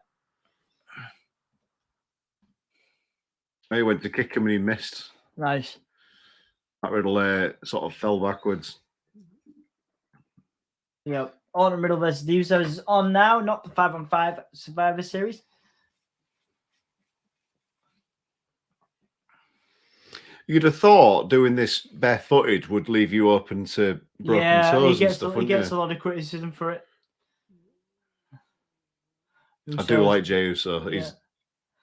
He went to kick him and he missed. Nice. Matt Riddle sort of fell backwards. Yep. Orton Riddle versus the Usos is on now, not the 5-on-5 Survivor Series. You'd have thought doing this barefooted would leave you open to broken toes and stuff, he wouldn't gets you? a lot of criticism for it. I do Usos- like Jey Uso. He's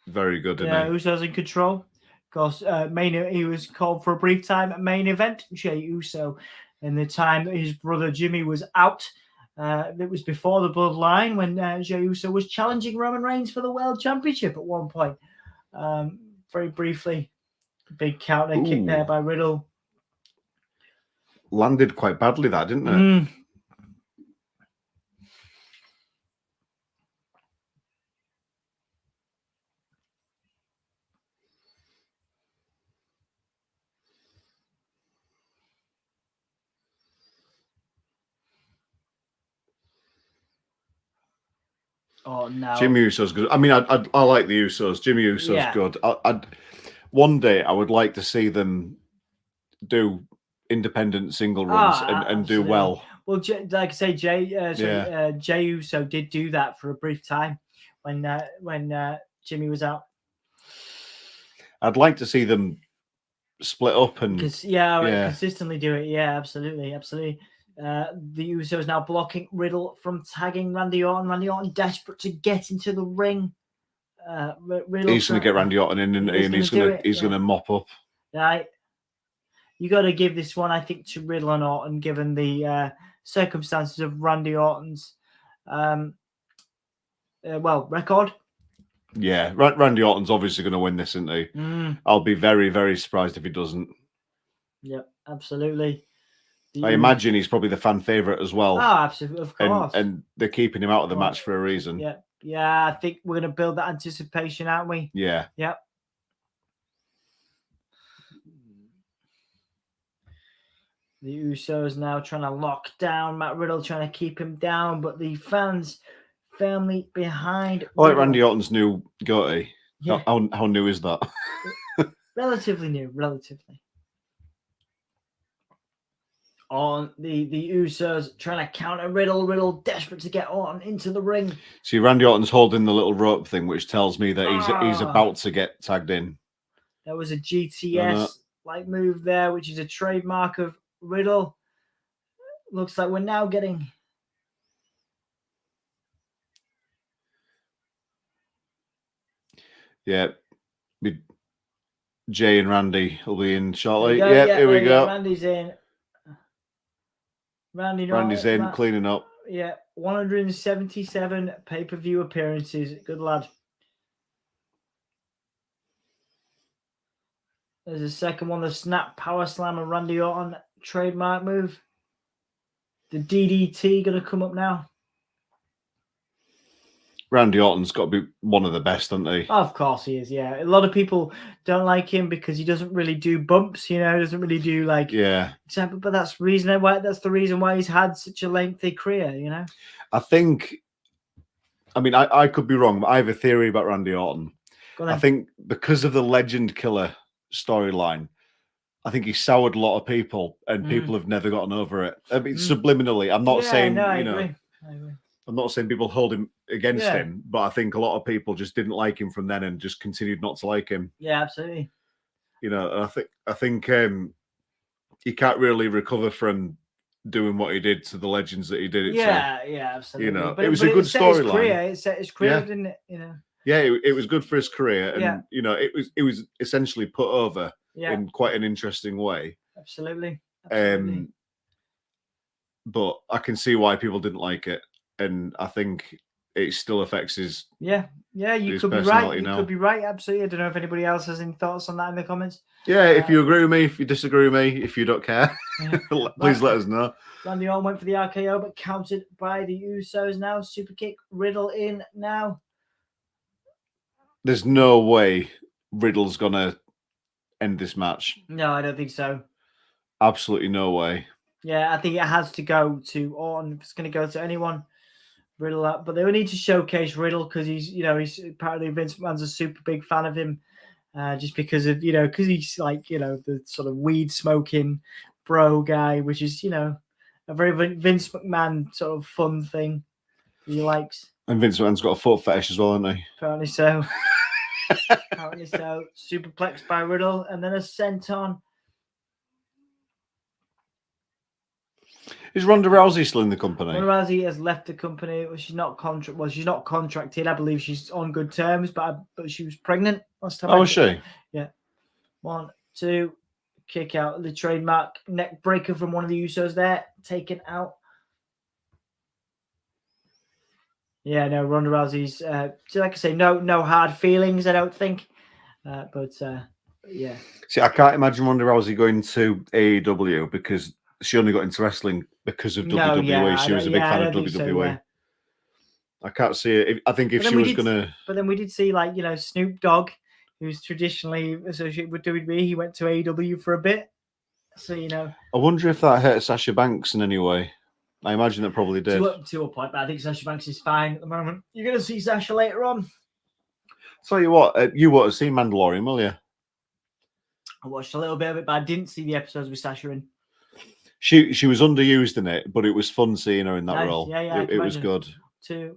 very good, isn't he? Uso's in control. Of course, he was called for a brief time at main event, Jey Uso, in the time that his brother Jimmy was out. It was before the bloodline when Jey Uso was challenging Roman Reigns for the World Championship at one point. Very briefly, big counter kick there by Riddle. Landed quite badly, that, didn't it? Oh no, Jimmy Uso's good. I mean, I like the Usos. Jimmy Uso's good. One day I would like to see them do independent single runs and do well. Well, like I say, Jey Uso did do that for a brief time when Jimmy was out. I'd like to see them split up and consistently do it. Yeah, absolutely. The Usos now blocking Riddle from tagging Randy Orton. Randy Orton desperate to get into the ring. He's going to get Randy Orton in, and he's going to mop up. Right. You got to give this one, I think, to Riddle and Orton, given the circumstances of Randy Orton's record. Yeah, Randy Orton's obviously going to win this, isn't he? I'll be very, very surprised if he doesn't. Yep, absolutely. I imagine he's probably the fan favorite as well. Oh, absolutely, of course. And they're keeping him out of the match for a reason. Yeah. I think we're going to build that anticipation, aren't we? Yeah. Yep. The Usos now trying to lock down Matt Riddle, trying to keep him down, but the fans firmly behind. I like Randy Orton's new goatee. Yeah. How new is that? Relatively new, relatively. On the Usos trying to counter Riddle desperate to get Orton into the ring. See, Randy Orton's holding the little rope thing, which tells me that he's about to get tagged in. There was a GTS-like move there, which is a trademark of Riddle. Looks like we're now getting... Yeah. Jay and Randy will be in shortly. Here we go. Randy's in. Randy's in, cleaning up. Yeah, 177 pay-per-view appearances. Good lad. There's a second one, the snap power slam of Randy Orton trademark move. The DDT going to come up now. Randy Orton's got to be one of the best, hasn't he? Of course he is, yeah. A lot of people don't like him because he doesn't really do bumps, doesn't really do but that's the reason why he's had such a lengthy career, I think, I could be wrong, but I have a theory about Randy Orton. I think because of the Legend Killer storyline, I think he soured a lot of people and people have never gotten over it. Subliminally, I'm not saying, I agree. I'm not saying people hold him against him, but I think a lot of people just didn't like him from then and just continued not to like him. Yeah, absolutely. And I think he can't really recover from doing what he did to the legends that he did it to. Yeah, absolutely. But it was a good storyline. It set his career, didn't it? Yeah, it was good for his career, and it was essentially put over in quite an interesting way. Absolutely. But I can see why people didn't like it. And I think it still affects his you could be right. You could be right. Absolutely. I don't know if anybody else has any thoughts on that in the comments. Yeah, if you agree with me, if you disagree with me, if you don't care, please let us know. Randy Orton went for the RKO, but countered by the Usos now. Super kick, Riddle in now. There's no way Riddle's gonna end this match. No, I don't think so. Absolutely no way. Yeah, I think it has to go to Orton. If it's going to go to anyone, Riddle up. But they will need to showcase Riddle because he's apparently Vince McMahon's a super big fan of him, just because of because he's the sort of weed smoking bro guy, which is a very Vince McMahon sort of fun thing he likes. And Vince McMahon's got a foot fetish as well, hasn't he? Apparently so. Apparently so. Superplex by Riddle, and then a senton. Is Ronda Rousey still in the company? Ronda Rousey has left the company. Well, she's not contracted. I believe she's on good terms, but she was pregnant last time. Oh, was she? Yeah. 1, 2, kick out the trademark neck breaker from one of the Usos there, taken out. Yeah, no, Ronda Rousey's. Like I say, no hard feelings. I don't think. But yeah. See, I can't imagine Ronda Rousey going to AEW because she only got into wrestling because of WWE. Yeah, she was a big fan of WWE. So, yeah. I can't see it. I think if she was going to... But then we did see, like, Snoop Dogg, who's traditionally associated with WWE. He went to AEW for a bit. So, I wonder if that hurt Sasha Banks in any way. I imagine it probably did. To a point, but I think Sasha Banks is fine at the moment. You're going to see Sasha later on. Tell you what, you won't have seen Mandalorian, will you? I watched a little bit of it, but I didn't see the episodes with Sasha in. She was underused in it, but it was fun seeing her in that role. Yeah, it was good. So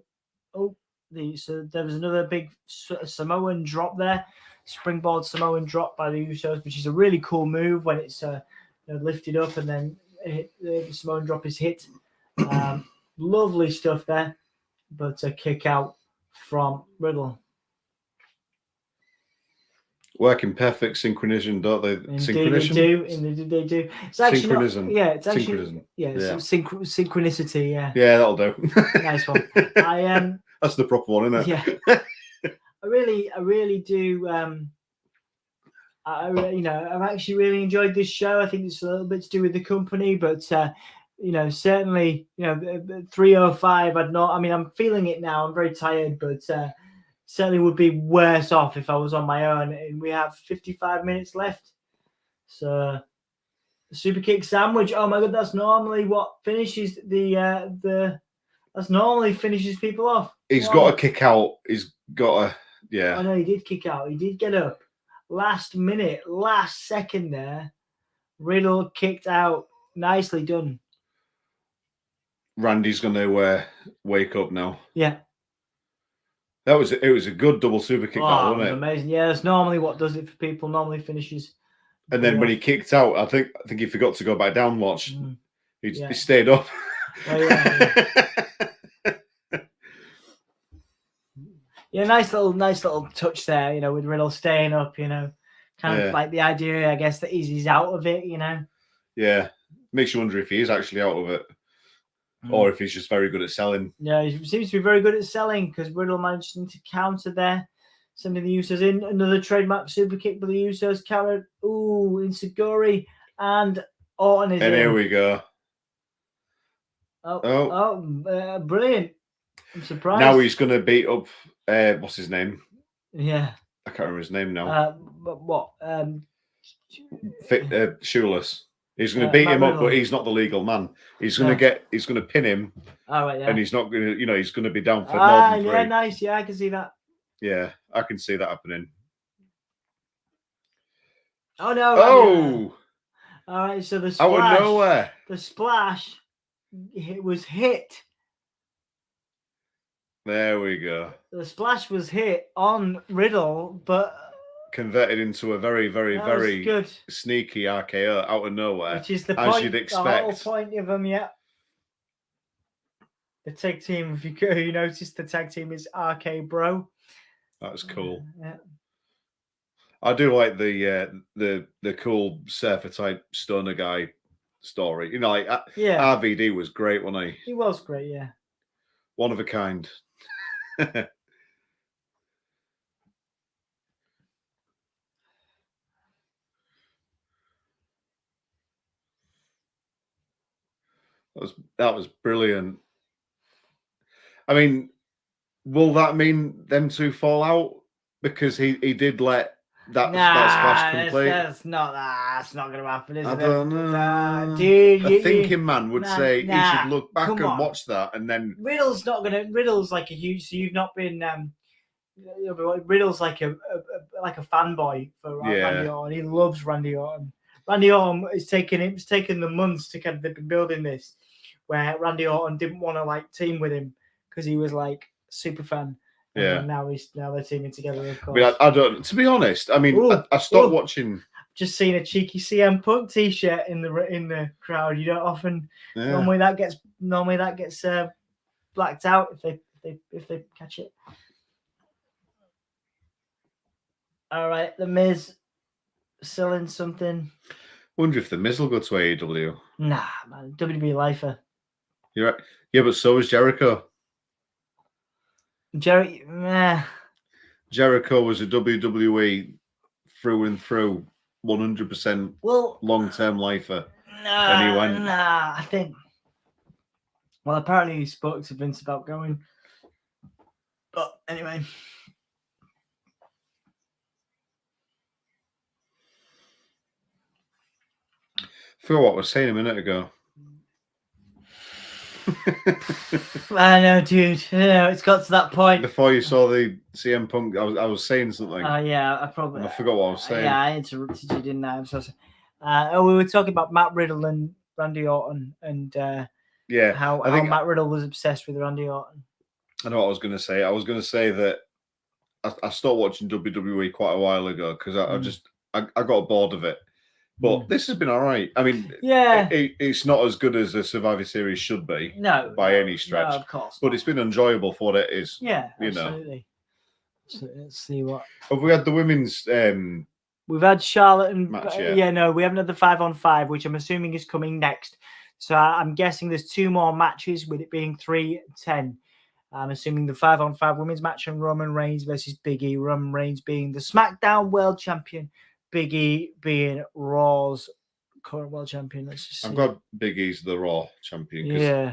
there was another big Samoan drop there, springboard Samoan drop by the Usos, which is a really cool move when it's lifted up and then the Samoan drop is hit. Lovely stuff there, but a kick out from Riddle. Working perfect synchronism, don't they? Indeed, they do. It's actually synchronism. It's actually synchronicity. Yeah. Yeah, that'll do. Nice one. That's the proper one, isn't it? Yeah. I really do. I've actually really enjoyed this show. I think it's a little bit to do with the company, but certainly, 305. I'm feeling it now. I'm very tired, but. Certainly would be worse off if I was on my own. And we have 55 minutes left. So, the super kick sandwich. Oh my god, that's normally what finishes that's normally finishes people off. He's got to kick out. He's got to, yeah. I know he did kick out. He did get up. Last second there. Riddle kicked out. Nicely done. Randy's going to wake up now. Yeah. It was a good double super kick, wasn't it? Amazing. Yeah, that's normally what does it for people. Normally finishes. And then when he kicked out, I think he forgot to go back down. Watch, he stayed up. Oh, yeah. Nice little touch there. With Riddle staying up. Kind of like the idea, I guess, that he's out of it. Yeah, makes you wonder if he is actually out of it. Or if he's just very good at selling. Yeah, he seems to be very good at selling because Riddle managed to counter there. Sending the Usos in. Another trademark super kick by the Usos. Countered. Ooh, Inseguri. And Orton is in. And here we go. Brilliant. I'm surprised. Now he's going to beat up, what's his name? Yeah. I can't remember his name now. What? Shoeless. He's going to beat him up, but he's not the legal man. He's going to pin him. All right, yeah. And he's not going to, he's going to be down for more than 3. Yeah, nice. Yeah, I can see that. Yeah, I can see that happening. Oh, no. Oh! All right, so the splash. Out of nowhere. The splash was hit. There we go. The splash was hit on Riddle, but... converted into a very, very, very good. Sneaky RKO out of nowhere, which is the as point, you'd expect. The whole point of them, yeah. The tag team, if you notice, the tag team is RK Bro. That was cool. Yeah. I do like the cool surfer type stoner guy story. RVD was great, wasn't he? He was great, yeah. One of a kind. That was brilliant. I mean, will that mean them two fall out? Because he did let that splash complete. That's not going to happen, is it? I don't know. Dude, a thinking man would say he should look back and watch that, and then Riddle's like a huge. So you've not been. Riddle's like a fanboy for Randy Orton. He loves Randy Orton. Randy Orton it's taken the months to kind of been building this, where Randy Orton didn't want to team with him because he was super fan, Yeah. And now they're teaming together, of I course. mean, I don't. To be honest, I mean, Ooh, I stopped ooh. watching. Just seen a cheeky CM Punk T-shirt in the crowd. You don't often Yeah. normally that gets blacked out if they catch it. All right, the Miz selling something. Wonder if the Miz will go to AEW. Nah, man, WWE lifer. You're right. Yeah, but so is Jericho. Jericho was a WWE through and through, 100% long-term lifer. And he went. Nah, I think. Well, apparently he spoke to Vince about going. But anyway. I forgot what I was saying a minute ago. I know, dude. It's got to that point. Before you saw the CM Punk, I was saying something. Yeah, I forgot what I was saying. Yeah, I interrupted you, didn't I? I'm so sorry. We were talking about Matt Riddle and Randy Orton, and how Matt Riddle was obsessed with Randy Orton. I know what I was going to say. I was going to say that I stopped watching WWE quite a while ago because I got bored of it. But this has been all right. I mean, it's not as good as a Survivor Series should be. No, by any stretch. No, of course. But it's been enjoyable for what it is. Yeah, you absolutely. So let's see what. Have we had the women's? We've had Charlotte and match, we haven't had the 5-on-5, which I'm assuming is coming next. So I'm guessing there's 2 more matches, with it being 3-10. I'm assuming the 5-on-5 women's match and Roman Reigns versus Big E. Roman Reigns being the SmackDown World Champion, Big E being Raw's current World Champion. Let's just see. I'm glad Big E's the Raw Champion because Yeah.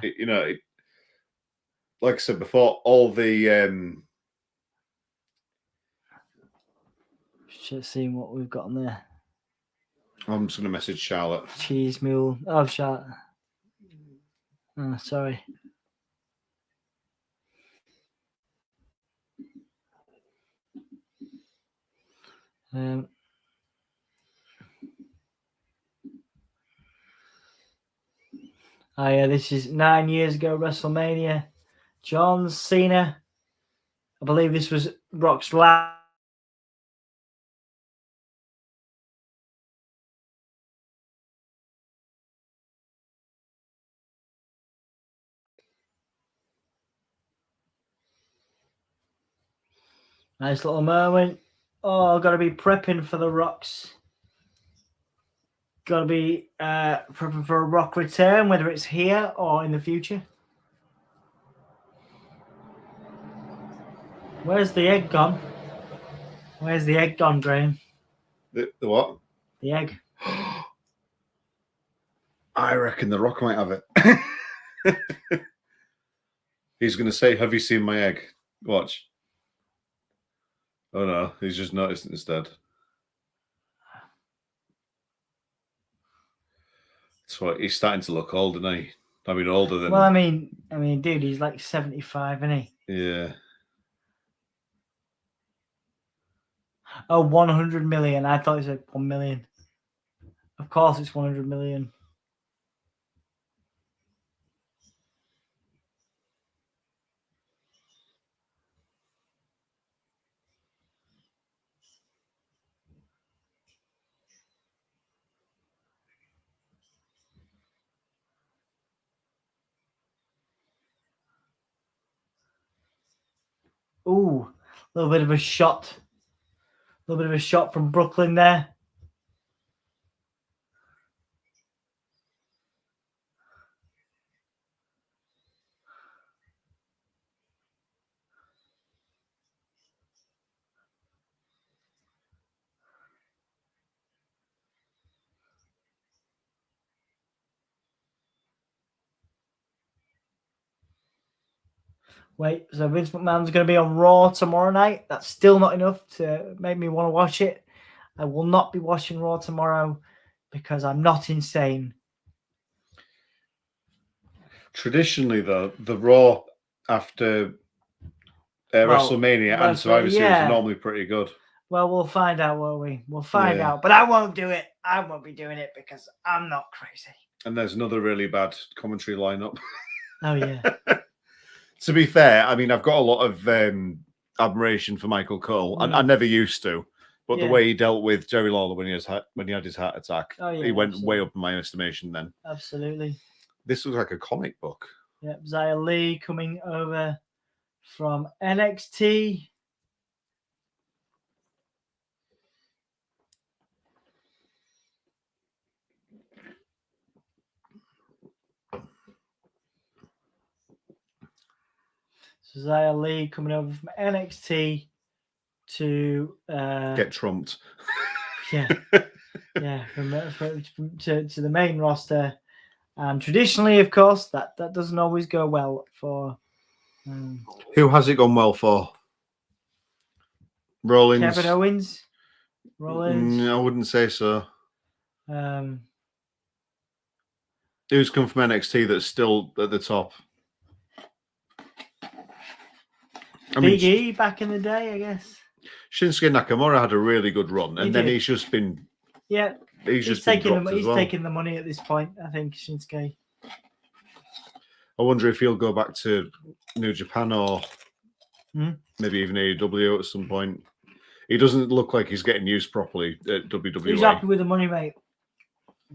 like I said before, all the just seeing what we've got on there. I'm just going to message Charlotte. Cheese mule. Oh, Charlotte. Oh, sorry. Oh yeah, this is 9 years ago, WrestleMania. John Cena. I believe this was Rock's last. Nice little moment. Oh, got to be prepping for the Rocks. Got to be prepping for a Rock return, whether it's here or in the future. Where's the egg gone? Where's the egg gone, Graham? The what? The egg. I reckon The Rock might have it. He's going to say, "Have you seen my egg?" Watch. Oh no, he's just noticed it instead. So he's starting to look old, isn't he? I mean, older than. Well, I mean, dude, he's like 75, isn't he? Yeah. Oh, 100 million. I thought he said 1 million. Of course, it's 100 million. Ooh, a little bit of a shot. A little bit of a shot from Brooklyn there. Wait, so Vince McMahon's going to be on Raw tomorrow night. That's still not enough to make me want to watch it. I will not be watching Raw tomorrow because I'm not insane. Traditionally, though, the Raw after WrestleMania and Survivor Series are normally pretty good. Well, we'll find out, won't we? We'll find out. But I won't do it. I won't be doing it because I'm not crazy. And there's another really bad commentary lineup. Oh, yeah. To be fair, I mean, I've got a lot of admiration for Michael Cole. I never used to, but the way he dealt with Jerry Lawler when he had his heart attack, he went way up in my estimation then. Absolutely. This was like a comic book. Yep, Xia Li coming over from NXT. So Xia Li coming over from NXT to get trumped. Yeah, from to the main roster, and traditionally, of course, that doesn't always go well for. Who has it gone well for? Rollins. Kevin Owens. Rollins. I wouldn't say so. Who's come from NXT that's still at the top? Big E back in the day, I guess. Shinsuke Nakamura had a really good run, and then he's just been. Yeah, he's just been dropped as well. taking the money at this point, I think, Shinsuke. I wonder if he'll go back to New Japan or maybe even AEW at some point. He doesn't look like he's getting used properly at WWE. He's happy with the money, mate.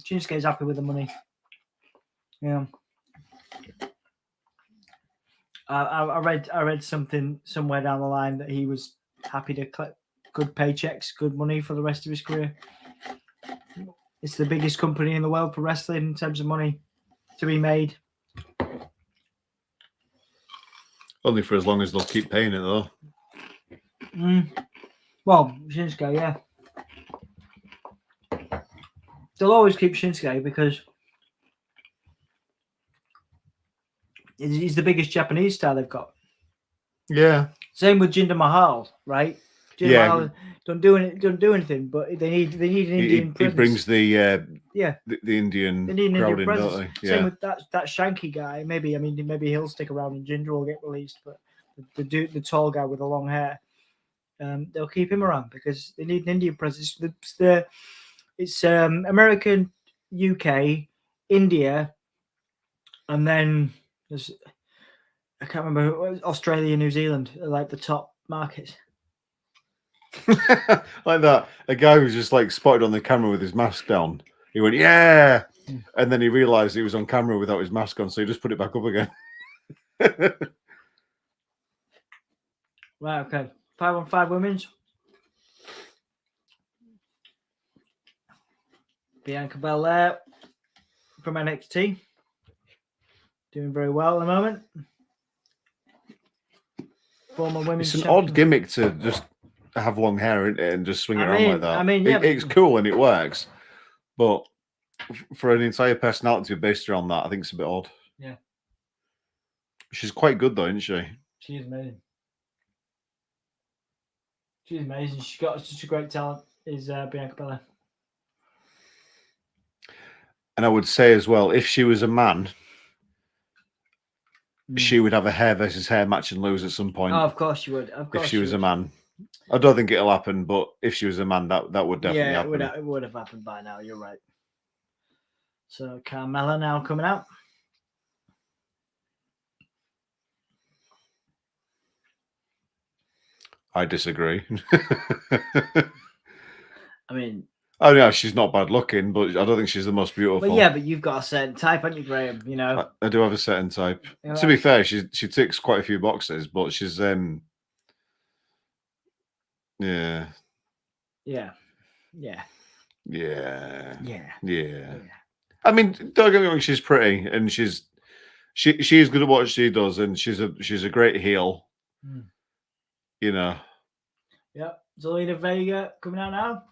Shinsuke's happy with the money. Yeah. I read something somewhere down the line that he was happy to collect good paychecks, good money for the rest of his career. It's the biggest company in the world for wrestling in terms of money to be made. Only for as long as they'll keep paying it, though. Well, Shinsuke, yeah. They'll always keep Shinsuke because he's the biggest Japanese star they've got. Yeah. Same with Jinder Mahal, right? Jinder Mahal don't do anything, but they need an Indian presence. He brings the Indian crowd in, don't they? Yeah. Same with that Shanky guy. Maybe he'll stick around and Jinder will get released, but the tall guy with the long hair, they'll keep him around because they need an Indian presence. It's American, UK, India, and then there's I can't remember, Australia, New Zealand are like the top markets. Like that. A guy who was just like spotted on the camera with his mask down. He went, yeah. And then he realized he was on camera without his mask on, so he just put it back up again. Right, okay. 5-on-5 women's. Bianca Belair from NXT. Doing very well at the moment. Former women's It's an odd gimmick to just have long hair and just swing it around like that. I mean, yeah, it's cool and it works, but for an entire personality based around that, I think it's a bit odd. Yeah. She's quite good though, isn't she? She is amazing. She's amazing. She's got such a great talent, is Bianca Belair. And I would say as well, if she was a man, she would have a hair versus hair match and lose at some point. Oh, of course she would. Of course if she was a man. I don't think it'll happen, but if she was a man, that would definitely happen. It would have happened by now. You're right. So Carmella now coming out. I disagree. I mean, oh no, she's not bad looking, but I don't think she's the most beautiful. But yeah, but you've got a certain type, haven't you, Graham? You know, I do have a certain type. To be fair, she ticks quite a few boxes, but she's yeah. I mean, don't get me wrong, she's pretty and she's good at what she does, and she's a great heel. You know. Yep. Zelina Vega coming out now.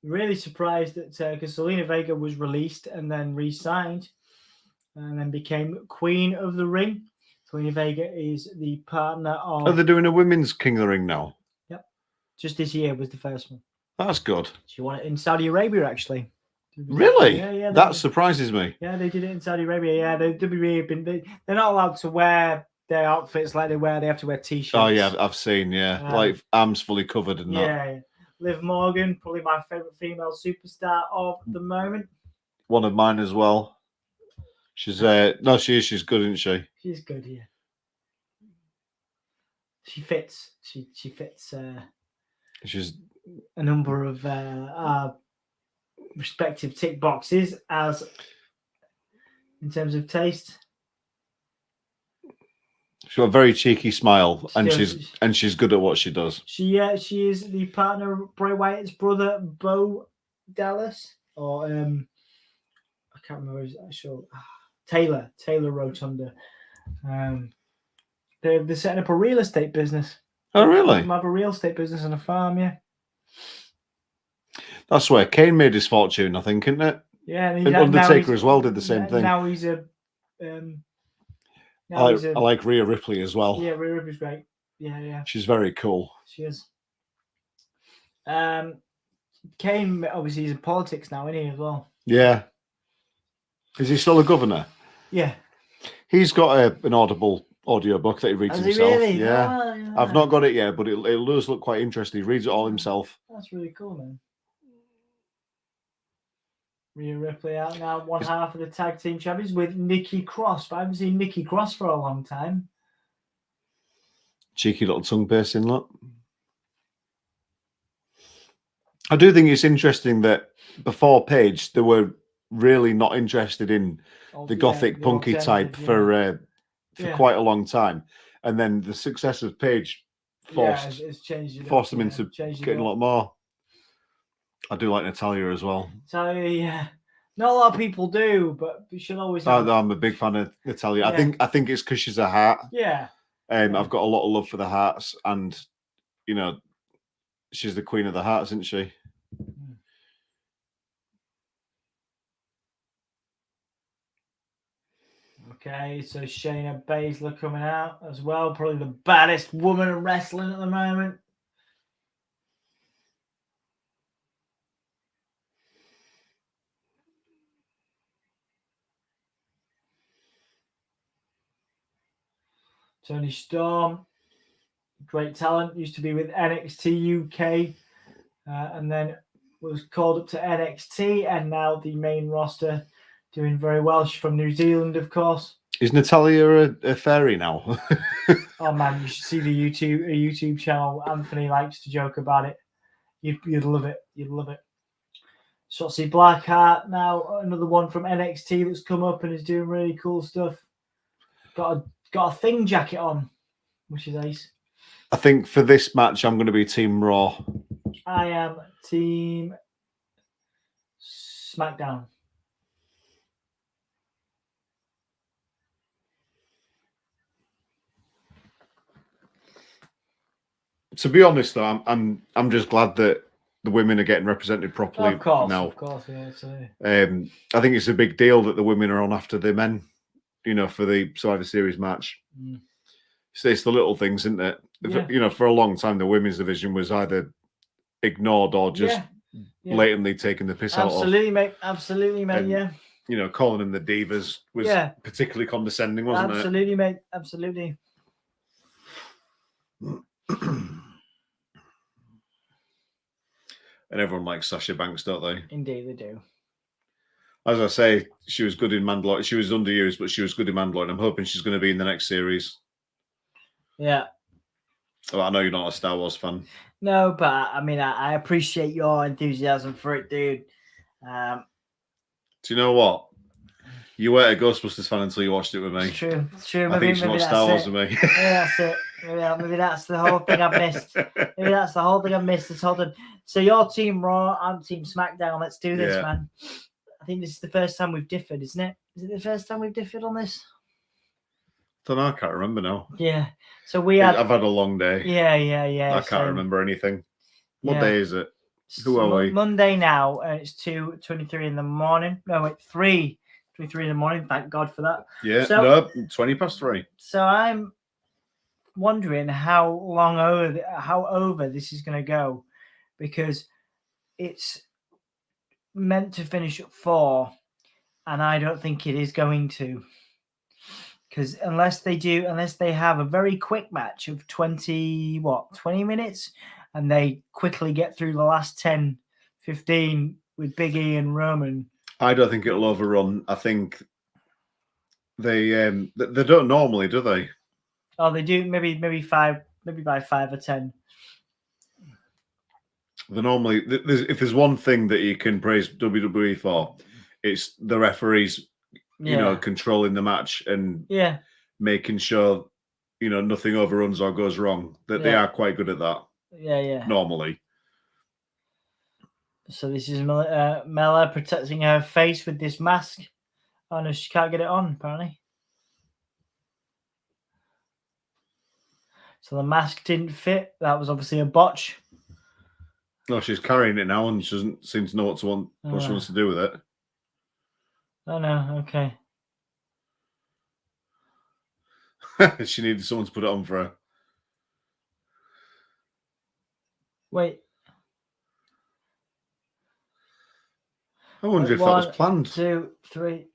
Really surprised that because Zelina Vega was released and then re-signed and then became Queen of the Ring. Zelina Vega is the partner of... Oh, they're doing a women's King of the Ring now? Yep. Just this year was the first one. That's good. She won it in Saudi Arabia, actually. Really? Yeah. That surprises me. Yeah, they did it in Saudi Arabia. Yeah, they're not allowed to wear their outfits like they wear. They have to wear t-shirts. Oh, yeah, I've seen, like arms fully covered and that. Yeah. Liv Morgan, probably my favourite female superstar of the moment. One of mine as well. She's she's good, isn't she? She's good, yeah. she fits. She fits She's a number of our respective tick boxes as in terms of taste. she's got a very cheeky smile, She and does. she's good at what she does. She is the partner of Bray Wyatt's brother, Bo Dallas, or I can't remember his actual Taylor Rotunda. They're setting up a real estate business. Oh, really? They have a real estate business and a farm, yeah. That's where Kane made his fortune, I think, isn't it? Yeah, and Undertaker as well did the same thing. Now he's a. I like Rhea Ripley as well. Yeah, Rhea Ripley's great. Yeah. She's very cool. She is. Kane, obviously, he's in politics now, isn't he, as well? Yeah. Is he still a governor? Yeah. He's got an Audible audio book that he reads himself. Really? Yeah. Oh, yeah. I've not got it yet, but it does look quite interesting. He reads it all himself. That's really cool, man. Rhea Ripley out now, one half of the tag team champions with Nikki Cross. But I haven't seen Nikki Cross for a long time. Cheeky little tongue piercing look. I do think it's interesting that before Paige, they were really not interested in the gothic punky type for quite a long time, and then the success of Paige forced them into getting a lot more. I do like Natalya as well. So yeah, not a lot of people do, but we should always. I'm a big fan of Natalya. Yeah. I think it's because she's a heart. Yeah. I've got a lot of love for the Hearts, and she's the queen of the Hearts, isn't she? Okay, so Shayna Baszler coming out as well, probably the baddest woman in wrestling at the moment. Tony Storm, great talent, used to be with NXT UK, and then was called up to NXT, and now the main roster, doing very well. She's from New Zealand, of course. Is Natalya a fairy now? Oh man, you should see the YouTube channel. Anthony likes to joke about it. You'd love it. You'd love it. Shotzi Blackheart now, another one from NXT that's come up and is doing really cool stuff. Got a thing jacket on, which is ace. I think for this match, I'm going to be Team Raw. I am Team SmackDown. To be honest, though, I'm just glad that the women are getting represented properly now. Of course, yeah. So. I think it's a big deal that the women are on after the men, for the Survivor Series match. So it's the little things, isn't it? Yeah. For a long time, the women's division was either ignored or just blatantly taking the piss out of. Absolutely, mate. Yeah. Calling them the divas was particularly condescending, wasn't it? Absolutely, mate. Absolutely. And everyone likes Sasha Banks, don't they? Indeed, they do. As I say, she was good in Mandalorian. She was underused, but she was good in Mandalorian. I'm hoping she's going to be in the next series. Yeah. Well, I know you're not a Star Wars fan. No, but I mean, I appreciate your enthusiasm for it, dude. Do you know what? You weren't a Ghostbusters fan until you watched it with me. It's true. It's true. I think you watched Star Wars with me. Yeah, that's it. Maybe that's the whole thing I've missed. Maybe that's the whole thing I've missed this whole time. So you're Team Raw, I'm Team SmackDown. Let's do this, man. I think this is the first time we've differed, isn't it? Is it the first time we've differed on this? I don't know. I can't remember now. Yeah. So I've had a long day. Yeah. I can't remember anything. What day is it? Who are we? Monday now, and it's 2:23 in the morning. No, wait, 3:23 in the morning. Thank God for that. Yeah. 3:20. So I'm wondering how over this is going to go, because it's meant to finish at 4, and I don't think it is going to. Because unless they have a very quick match of 20 minutes, and they quickly get through the last 10, 15 with Big E and Roman. I don't think it'll overrun. I think they don't normally, do they? Oh, they do. Maybe 5 maybe by 5 or 10. Normally, if there's one thing that you can praise WWE for, it's the referees, controlling the match and making sure, nothing overruns or goes wrong. That they are quite good at that. Yeah. Normally. So this is Mella protecting her face with this mask. Oh no, she can't get it on, apparently. So the mask didn't fit. That was obviously a botch. No, she's carrying it now and she doesn't seem to know what she wants to do with it. Oh no, okay. She needed someone to put it on for her. Wait. I wonder if that was planned. 1, 2, 3.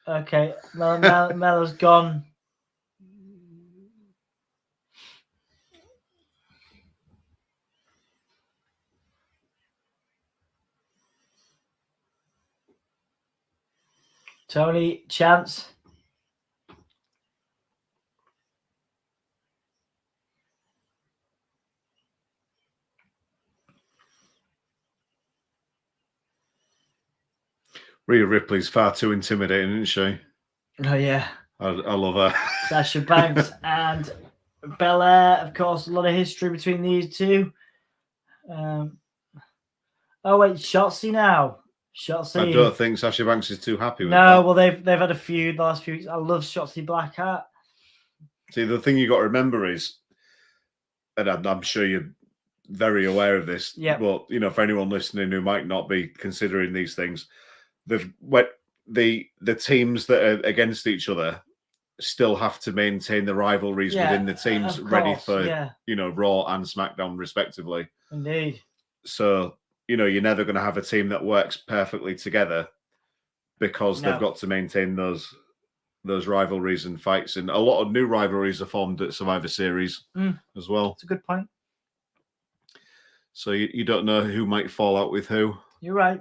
Okay, Mella's gone. Tony, chance. Rhea Ripley's far too intimidating, isn't she? Oh, yeah. I love her. Sasha Banks and Belair, of course, a lot of history between these two. Oh, wait, Shotzi now. Shotzi. I don't think Sasha Banks is too happy with that. No, well, they've had a feud the last few weeks. I love Shotzi Blackheart. See, the thing you got to remember is, and I'm sure you're very aware of this, but, for anyone listening who might not be considering these things, the teams that are against each other still have to maintain the rivalries within the teams ready for, Raw and SmackDown, respectively. Indeed. So, you're never going to have a team that works perfectly together because they've got to maintain those rivalries and fights. And a lot of new rivalries are formed at Survivor Series as well. That's a good point. So you don't know who might fall out with who. You're right.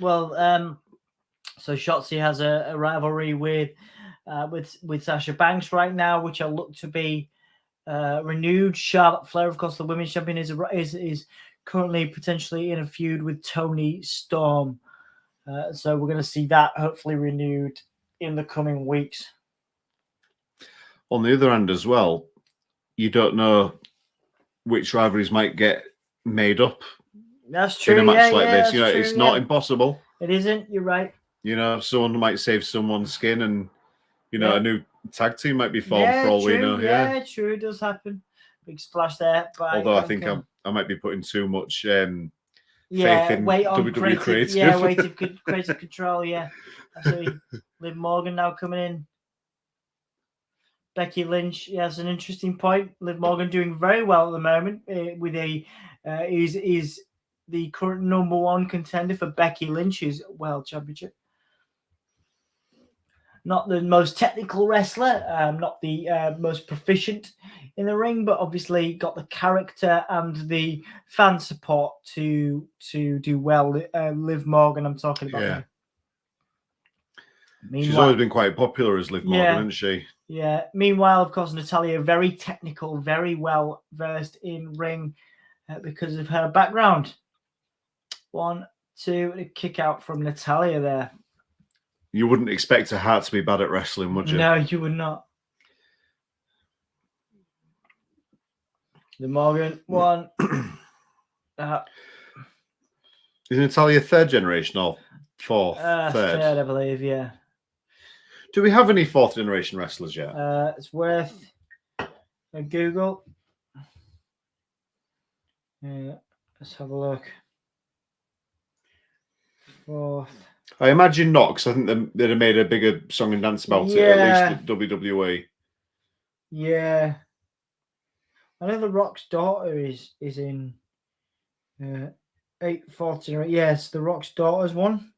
So Shotzi has a rivalry with Sasha Banks right now, which will look to be renewed. Charlotte Flair, of course, the women's champion, is currently potentially in a feud with Toni Storm. So we're going to see that hopefully renewed in the coming weeks. On the other hand as well, you don't know which rivalries might get made up. That's true. In a match like this, it's not impossible. It isn't. You're right. Someone might save someone's skin, and a new tag team might be formed for all we know. Yeah, true. It does happen. Big splash there. Although I think I might be putting too much faith in WWE creative. Yeah, creative control. Yeah, absolutely. Liv Morgan now coming in. Becky Lynch. Yeah, that's an interesting point. Liv Morgan doing very well at the moment. With is the current number one contender for Becky Lynch's World Championship. Not the most technical wrestler, not the most proficient in the ring, but obviously got the character and the fan support to do well. Liv Morgan, I'm talking about. Yeah. She's always been quite popular as Liv Morgan, hasn't she? Yeah. Meanwhile, of course, Natalya, very technical, very well versed in ring because of her background. 1, 2, a kick out from Natalya there. You wouldn't expect a heart to be bad at wrestling, would you? No, you would not. The Morgan one. Is Natalya third generation or fourth? Third, I believe, yeah. Do we have any fourth generation wrestlers yet? It's worth a Google. Let's have a look. Fourth. I imagine not, because I think they'd have made a bigger song and dance about it, at least at WWE. Yeah. I know The Rock's daughter is in 8-14. Yes, The Rock's daughter's one.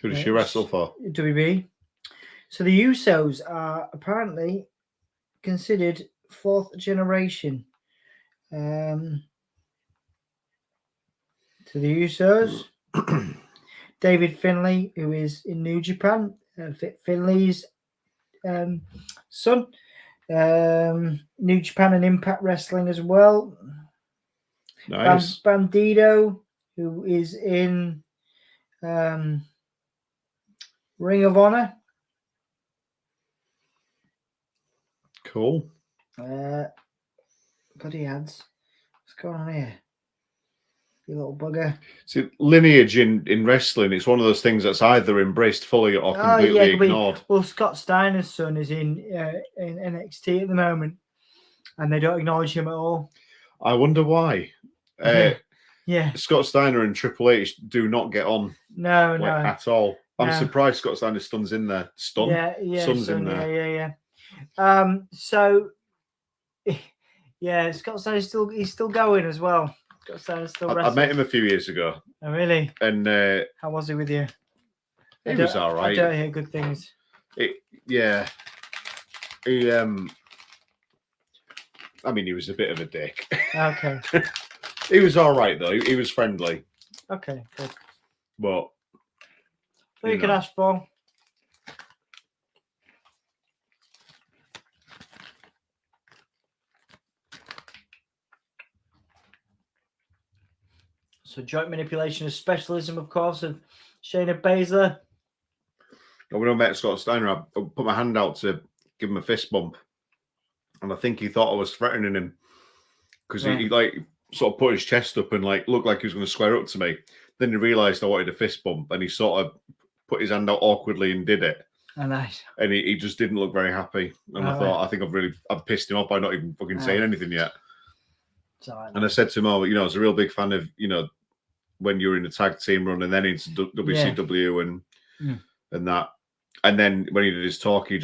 Who does she wrestle for? WB. So the Usos are apparently considered fourth generation. To the Usos. David Finlay, who is in New Japan, Finlay's son. New Japan and Impact Wrestling as well. Nice. Bandito, who is in Ring of Honor. Cool. Bloody ads. What's going on here? You little bugger. See, lineage in wrestling, it's one of those things that's either embraced fully or completely ignored. Well, Scott Steiner's son is in NXT at the moment, and they don't acknowledge him at all. I wonder why. Yeah. Scott Steiner and Triple H do not get on. No, at all. I'm surprised Scott Steiner's son's in there. Son's in there. Yeah. So, yeah, Scott Steiner's he's still going as well. Scott Steiner's still wrestling. I met him a few years ago. Oh, really? And how was he with you? He was all right. I don't hear good things. Yeah. He I mean, he was a bit of a dick. Okay. He was all right though. He was friendly. Okay, good. But you can ask for. So joint manipulation is specialism, of course, of Shayna Baszler. When I met Scott Steiner, I put my hand out to give him a fist bump, and I think he thought I was threatening him because he like sort of put his chest up and like looked like he was going to square up to me. Then he realised I wanted a fist bump, and he sort of put his hand out awkwardly and did it. Oh, nice. And he just didn't look very happy. And I thought, I think I've pissed him off by not even fucking saying anything yet. And I said to him, I was a real big fan of, when you were in the tag team run and then into WCW and that. And then when he did his talk, he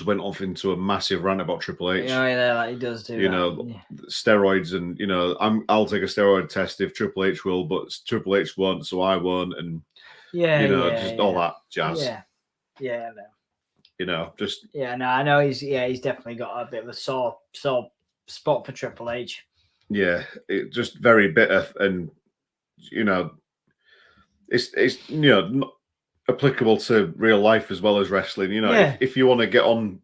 went off into a massive rant about Triple H. Yeah, like he does do. Steroids and I'll take a steroid test if Triple H will, but Triple H won't, so I won't, and all that jazz. I know he's definitely got a bit of a sore spot for Triple H. Yeah, it's just very bitter, and it's not applicable to real life as well as wrestling. If you want to get on,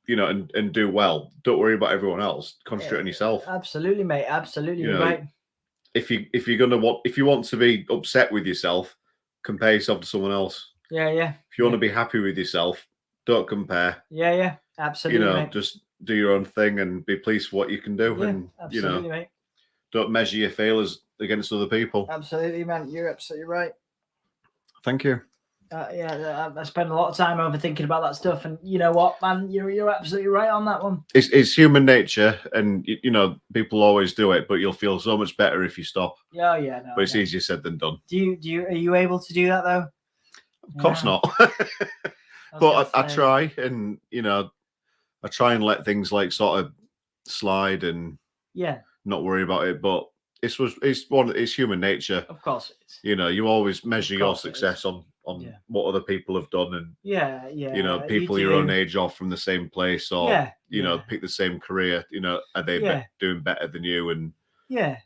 and do well, don't worry about everyone else. Concentrate on yourself. Absolutely, mate. Absolutely, right. If you want to be upset with yourself, compare yourself to someone else. Yeah. If you want to be happy with yourself, don't compare. Yeah. Absolutely. Mate. Just do your own thing and be pleased with what you can do. Yeah, and absolutely, mate. Don't measure your failures against other people. Absolutely, man. You're absolutely right. Thank you. I spend a lot of time overthinking about that stuff, and you know what, man, you're absolutely right on that one. It's human nature, and people always do it, but you'll feel so much better if you stop. No, but it's easier said than done. Are you able to do that though? Of course not. But I try, and I try and let things like sort of slide and not worry about it. But it's human nature. Of course it is. You always measure your success on what other people have done, and people your own age off from the same place, or pick the same career. Are they doing better than you? And but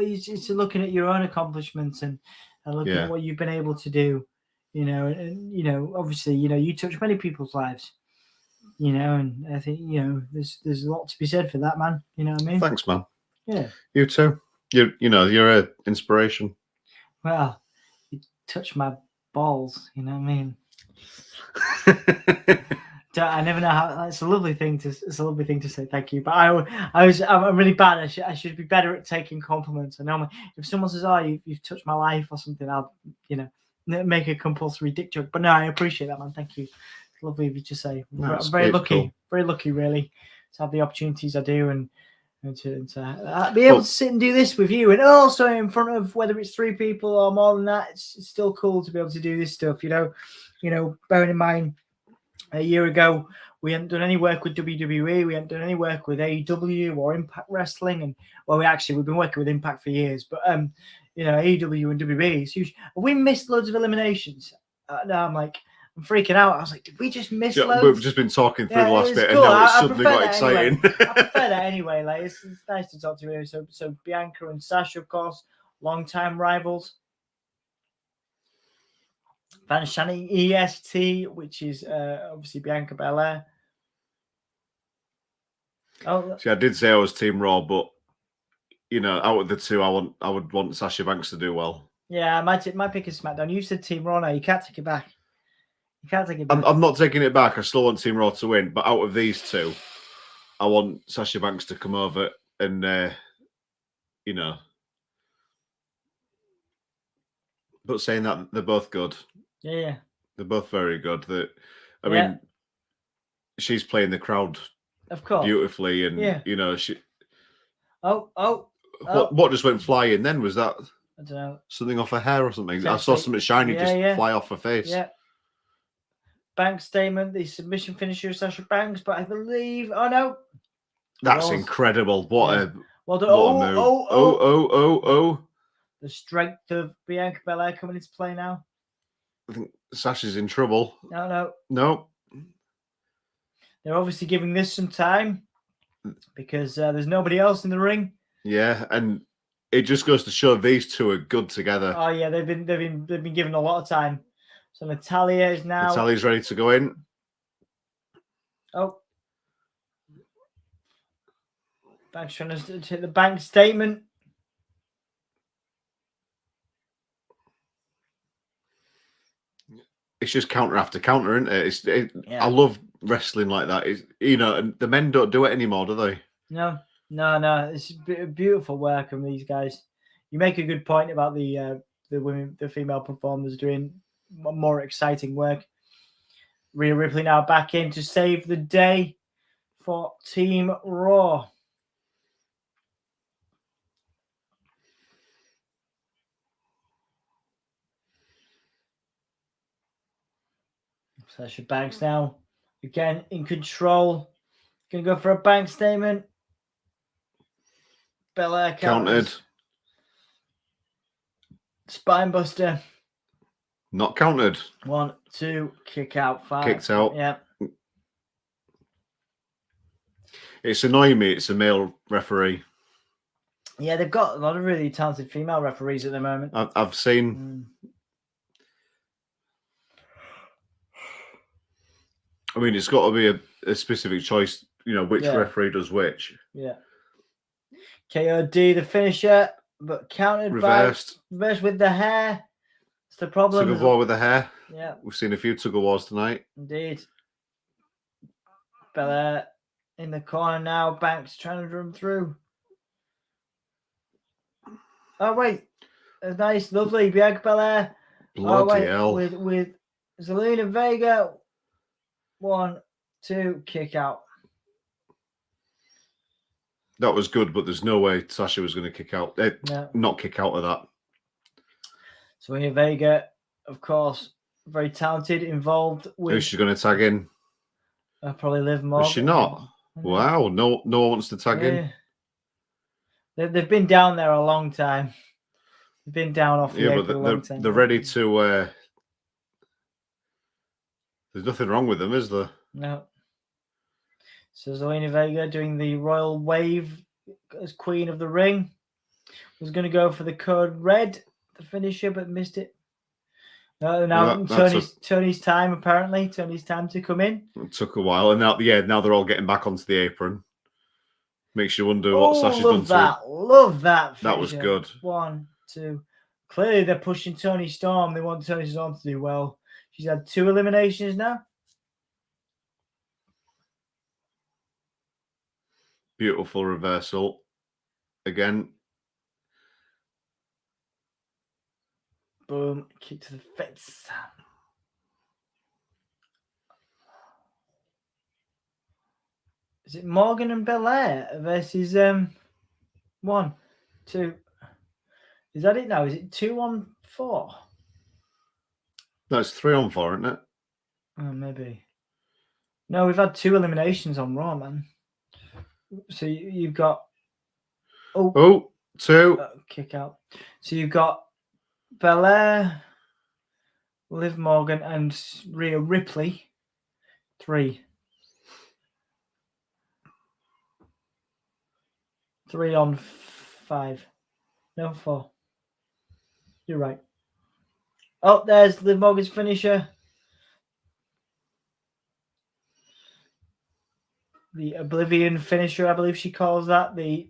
it's looking at your own accomplishments and looking at what you've been able to do. Obviously, you touch many people's lives. And I think there's a lot to be said for that, man. You know what I mean? Thanks, man. Yeah. You too. You're an inspiration. Well, you touch my balls. You know what I mean? I never know how. It's a lovely thing to say. Thank you, but I'm really bad. I should be better at taking compliments. I know if someone says, "Oh, you've touched my life" or something, I'll make a compulsory dick joke. But no, I appreciate that, man. Thank you. It's lovely of you to say. I'm very lucky, very lucky, really, to have the opportunities I do, and to be able to sit and do this with you, and also in front of whether it's 3 people or more than that. It's still cool to be able to do this stuff. Bearing in mind, a year ago we hadn't done any work with WWE, we hadn't done any work with AEW or Impact Wrestling, and we've been working with Impact for years, but AEW and WWE is huge. We missed loads of eliminations. Now I'm freaking out. I was like, did we just miss loads? We've just been talking through the last bit, cool. And now it's suddenly got exciting. Anyway. I prefer that anyway. It's nice to talk to you. So Bianca and Sasha, of course, long-time rivals. Van Shannon EST, which is obviously Bianca Belair. Oh, See, I did say I was Team Raw, but out of the two, I would want Sasha Banks to do well. yeah, my pick is SmackDown. You said Team Raw now. You can't take it back. You can't take it back. I'm not taking it back. I still want Team Raw to win, but out of these two, I want Sasha Banks to come over and, But saying that, they're both good. Yeah. They're both very good. I mean, she's playing the crowd, of course, beautifully, and she. What just went flying? Then was that? I don't know. Something off her hair or something. I saw something shiny fly off her face. Yeah. Banks statement, the submission finisher, Sasha Banks, but I believe. Oh no. That's incredible! What a move! Oh! The strength of Bianca Belair coming into play now. I think Sasha's in trouble. No. They're obviously giving this some time because there's nobody else in the ring. Yeah, and it just goes to show these two are good together. Oh yeah, they've been given a lot of time. So Natalya is now. Natalya's ready to go in. Oh. Banks trying to hit the bank statement. It's just counter after counter, isn't it? I love wrestling like that. And the men don't do it anymore, do they? No. It's beautiful work from these guys. You make a good point about the women, the female performers doing more exciting work. Rhea Ripley now back in to save the day for Team Raw. Sasha Banks now again in control. Gonna go for a bank statement. Belair counted. Spinebuster. Not counted. 1, 2, kick out. 5. Kicked out. Yeah. It's annoying me. It's a male referee. Yeah, they've got a lot of really talented female referees at the moment. I've seen. I mean, it's got to be a specific choice, which referee does which. Yeah. KOD, the finisher, but counted reversed with the hair. It's the problem. Tug of war with the hair. Yeah. We've seen a few tug of wars tonight. Indeed. Belair in the corner now. Banks trying to run through. Oh, wait. A nice, lovely Bianca Belair. Bloody hell. With Zelina Vega. 1, 2, kick out. That was good, but there's no way Sasha was going to kick out. Not kick out of that. Zelina Vega, of course, very talented, involved with. Who's she going to tag in? Probably Liv Morgan. Is she not? Wow, no one wants to tag in. They've been down there a long time. They've been down off the but for a long time. They're ready to. There's nothing wrong with them, is there? No. So Zelina Vega doing the Royal Wave as Queen of the Ring. Was going to go for the code red, the finisher, but missed it. Now Tony's time, apparently. Tony's time to come in. It took a while. And now they're all getting back onto the apron. Makes you wonder what Sasha's done to her. Love that finisher. That was good. 1, 2. Clearly, they're pushing Tony Storm. They want Tony Storm to do well. She's had 2 eliminations now. Beautiful reversal. Again. Boom. Kick to the face. Is it Morgan and Belair versus 1, 2? Is that it now? Is it 2 on 4? No, it's 3 on 4, isn't it? Oh, maybe. No, we've had 2 eliminations on Raw, man. So you've got 2 kick out. So you've got Belair, Liv Morgan, and Rhea Ripley. 3. 3 on 5. No, 4. You're right. Oh, there's Liv Morgan's finisher. The Oblivion finisher, I believe she calls that. The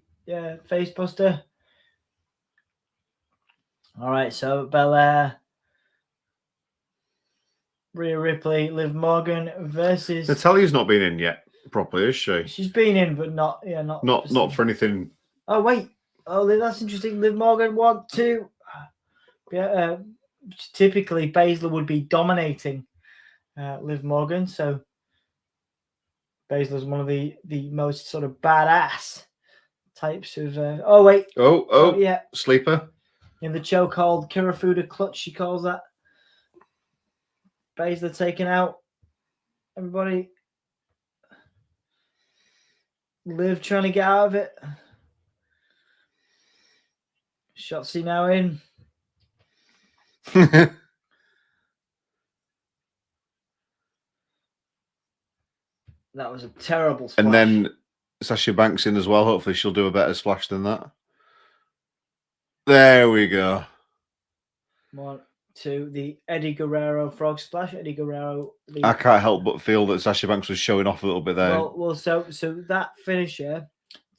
face buster. All right, so Belair, Rhea Ripley, Liv Morgan versus. Natalia's not been in yet properly, is she? She's been in, but not Not for anything. Oh wait, that's interesting. Liv Morgan 1, 2. Yeah, typically Baszler would be dominating Liv Morgan, so Baszler's one of the most sort of badass types of. Oh wait. Oh yeah. Sleeper. In the chokehold, Kirifuda clutch, she calls that. Baszler taken out. Everybody. Liv trying to get out of it. Shotzi now in. That was a terrible splash. And then Sasha Banks in as well. Hopefully she'll do a better splash than that. There we go. 1, 2, the Eddie Guerrero frog splash. Eddie Guerrero. I can't help but feel that Sasha Banks was showing off a little bit there. Well, so that finisher,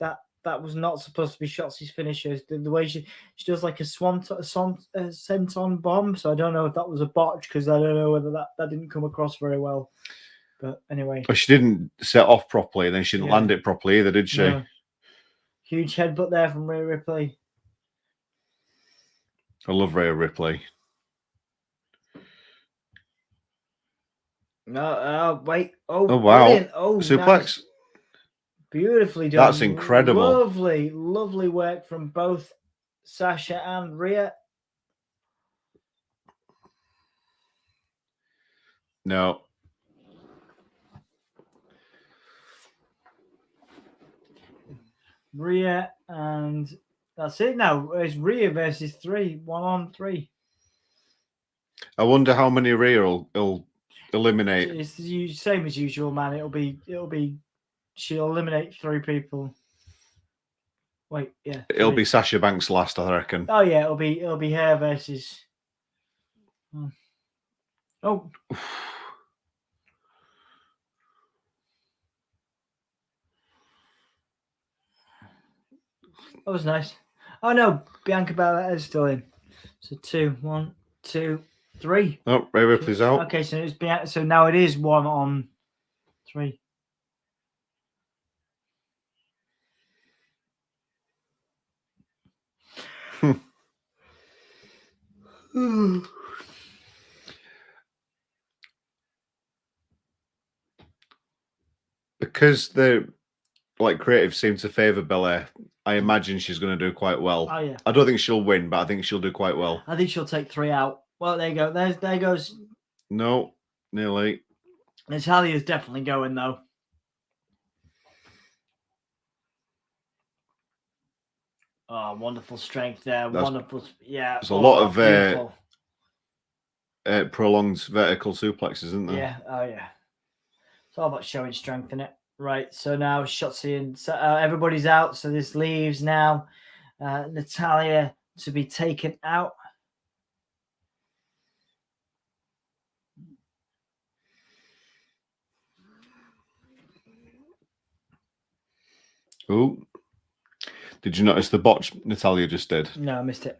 that was not supposed to be Shotzi's finisher. The way she does like a senton bomb. So I don't know if that was a botch because I don't know whether that didn't come across very well. But anyway, but she didn't set off properly, and then she didn't land it properly either, did she? No. Huge headbutt there from Rhea Ripley. I love Rhea Ripley. No, wait. Oh wow. Brilliant. Oh, suplex. Nice. Beautifully done. That's incredible. Lovely work from both Sasha and Rhea. No. Rhea, and that's it now. It's Rhea versus 3, 1-on-3. I wonder how many Rhea will eliminate. It's the same as usual, man. It'll be she'll eliminate 3 people. Wait, yeah. 3. It'll be Sasha Banks last, I reckon. Oh yeah, it'll be her versus. Oh. That was nice. Oh no, Bianca Belair is still in. So 2, 1, 2, 3. Oh, Rhea Ripley's out. Okay, so it's Bianca. So now it is 1-on-3. Because the creative seem to favour Belair, I imagine she's going to do quite well. Oh yeah. I don't think she'll win, but I think she'll do quite well. I think she'll take 3 out. Well, there you go. There goes. No, nearly. Natalia's definitely going though. Oh, wonderful strength there. Wonderful. Yeah. There's a lot of prolonged vertical suplexes, isn't there? Yeah. Oh yeah. It's all about showing strength in it. Right. So now Shotzi and everybody's out. So this leaves now Natalya to be taken out. Oh, did you notice the botch Natalya just did? No, I missed it.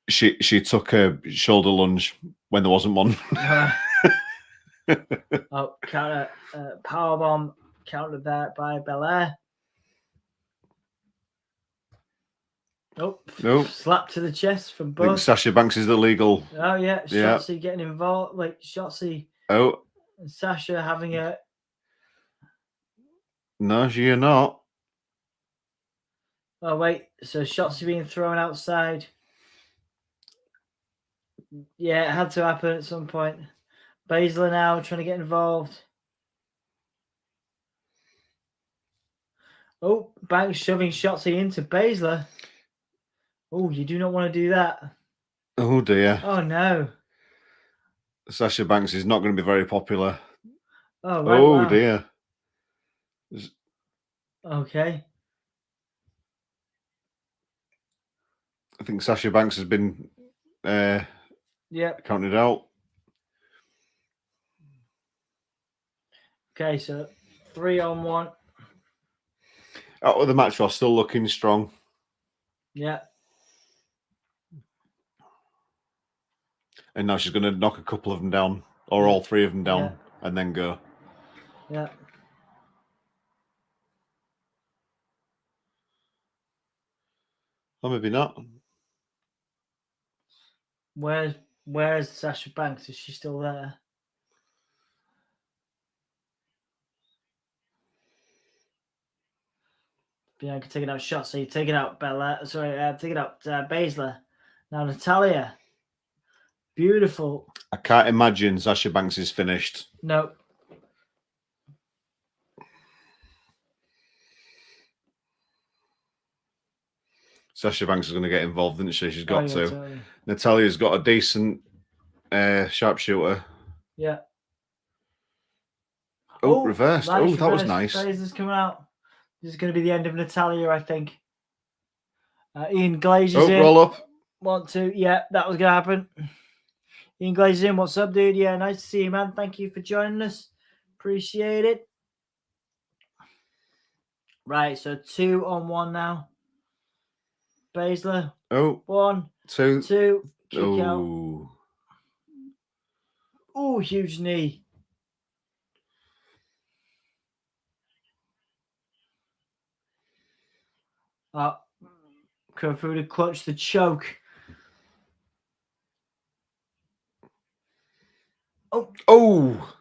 She took a shoulder lunge when there wasn't one. Oh, counter powerbomb countered there by Belair. Oh, no. Slap to the chest from both. I think Sasha Banks is the legal. Oh yeah, Shotzi getting involved. Like Shotzi. Oh. And Sasha having a. No, you're not. Oh wait, so Shotzi being thrown outside. Yeah, it had to happen at some point. Baszler now trying to get involved. Oh, Banks shoving Shotzi into Baszler. Oh, you do not want to do that. Oh dear. Oh no. Sasha Banks is not going to be very popular. Oh, right, wow. Dear. Okay. I think Sasha Banks has been Yep. Counted out. Okay, so 3-on-1. Out of the match was still looking strong. Yeah. And now she's going to knock a couple of them down, or all three of them down, and then go. Yeah. Or maybe not. Where's Sasha Banks? Is she still there? Bianca taking out shots. So you're taking out Bella. Sorry, taking out Baszler. Now Natalia. Beautiful. I can't imagine Sasha Banks is finished. No. Sasha Banks is going to get involved, isn't she? She's got to. Totally. Natalia's got a decent sharpshooter. Yeah. Oh, reversed. Oh, that was reversed. nice. Baszler's coming out. This is going to be the end of Natalia, I think. Ian Glazer's in. Roll up. 1, 2. Yeah, that was going to happen. Ian Glazer's in. What's up, dude? Yeah, nice to see you, man. Thank you for joining us. Appreciate it. Right, so 2-on-1 now. Baszler. Oh. 1, 2. 2. Kick out. Oh, huge knee. Kufuda clutch the choke. Oh.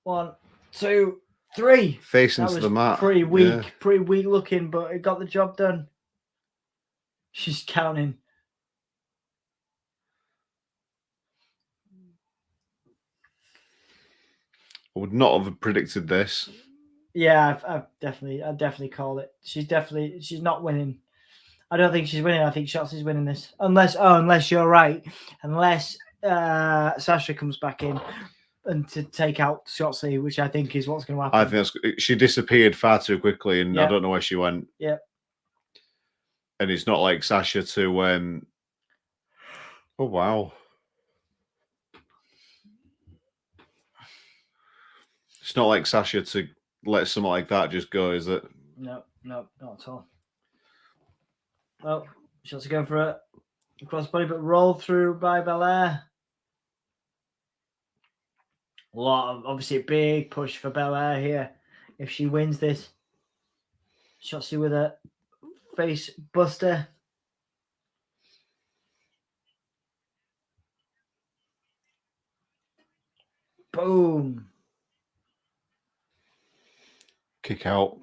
1, 2, 3. Face into the mat. Pretty weak looking, but it got the job done. She's counting. I would not have predicted this. Yeah, I definitely called it. She's not winning. I don't think she's winning. I think Shotzi's winning this. Unless you're right. Unless Sasha comes back in and to take out Shotzi, which I think is what's going to happen. I think she disappeared far too quickly, and I don't know where she went. Yeah. And it's not like Sasha to. Oh wow. It's not like Sasha to let something like that just go, is it? No, not at all. Well, Shotzi going for a crossbody, but rolled through by Belair. Obviously a big push for Belair here. If she wins this, Shotzi with a face buster. Boom. Kick out.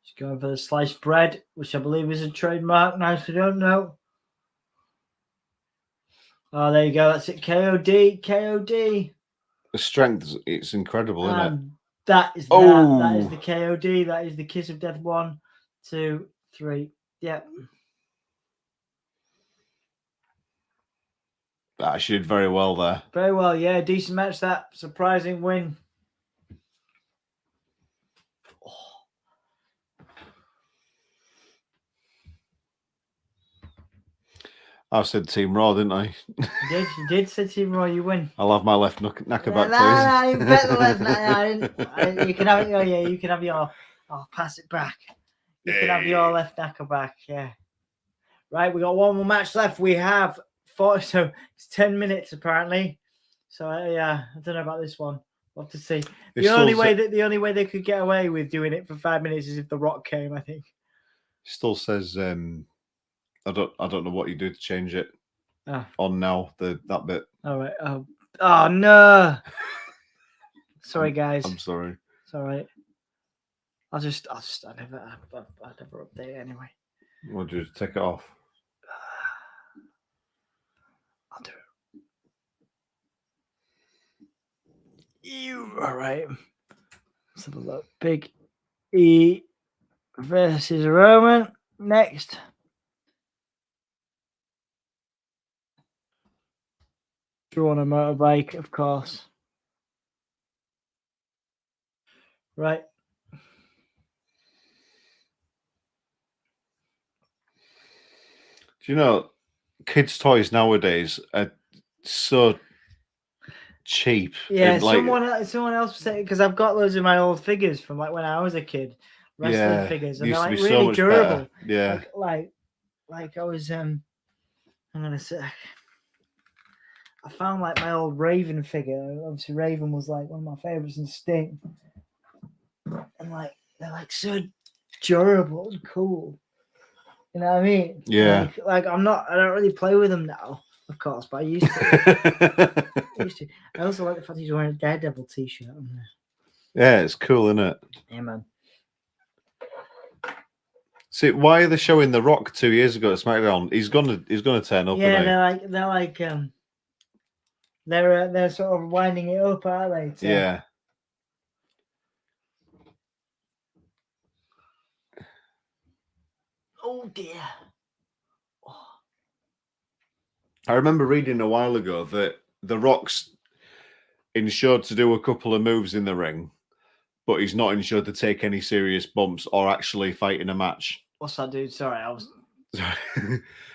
She's going for the sliced bread, which I believe is a trademark. Nice, I don't know. Oh, there you go. That's it. KOD. KOD. The strength, it's incredible, isn't it? That is that is the KOD. That is the kiss of death. 1, 2, 3. Yeah. She did very well there. Very well, yeah. Decent match. That surprising win. I said Team Raw, didn't I? You did say Team Raw, you win. I'll have my left knacker back, please. No, you bet the left. You can have it. Oh yeah, you can have your. I'll pass it back. You can have your left knacker back. Yeah. Right, we got one more match left. We have 4, so it's 10 minutes apparently. So yeah, I don't know about this one. We'll have to see. The only way they could get away with doing it for 5 minutes is if The Rock came, I think. Still says I don't know what you do to change it. On now, that bit. All right. Oh no. Sorry guys. I'm sorry. It's all right. I never update it anyway. We'll just take it off. I'll do it. All right. Let's have a look. Big E versus Roman next. Drew on a motorbike, of course. Right. Do you know, kids' toys nowadays are so cheap. Yeah, and, like, someone else said, because I've got loads of my old figures from like when I was a kid, wrestling figures, and they're used to like be so really much durable. better. Yeah. Like I was I'm gonna say, I found like my old Raven figure. Obviously, Raven was like one of my favorites in Sting, and like they're like so durable and cool. You know what I mean? Yeah. Like I don't really play with them now, of course, but I used to. I also like the fact he's wearing a Daredevil t-shirt on there. Yeah, it's cool, isn't it? Yeah, man. See, why are they showing The Rock 2 years ago at SmackDown? He's gonna turn up. Yeah, isn't they're sort of winding it up, aren't they? Yeah. Oh dear. I remember reading a while ago that The Rock's insured to do a couple of moves in the ring, but he's not insured to take any serious bumps or actually fight in a match. What's that, dude? Sorry, I was.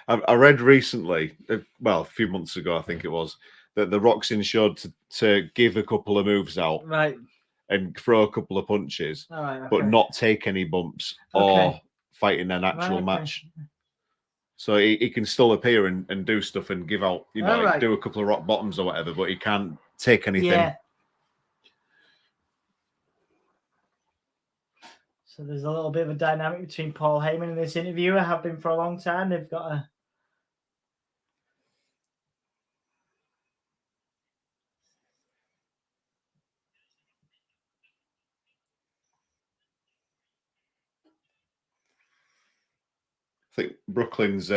I read recently, well, a few months ago, I think it was, that The Rock's insured to give a couple of moves out, Right, and throw a couple of punches, all right, okay. but not take any bumps or fight in an actual match. So he can still appear and do stuff and give out, do a couple of rock bottoms or whatever, but he can't take anything. Yeah. So there's a little bit of a dynamic between Paul Heyman and this interviewer. Have been for a long time. They've got a. I think Brooklyn's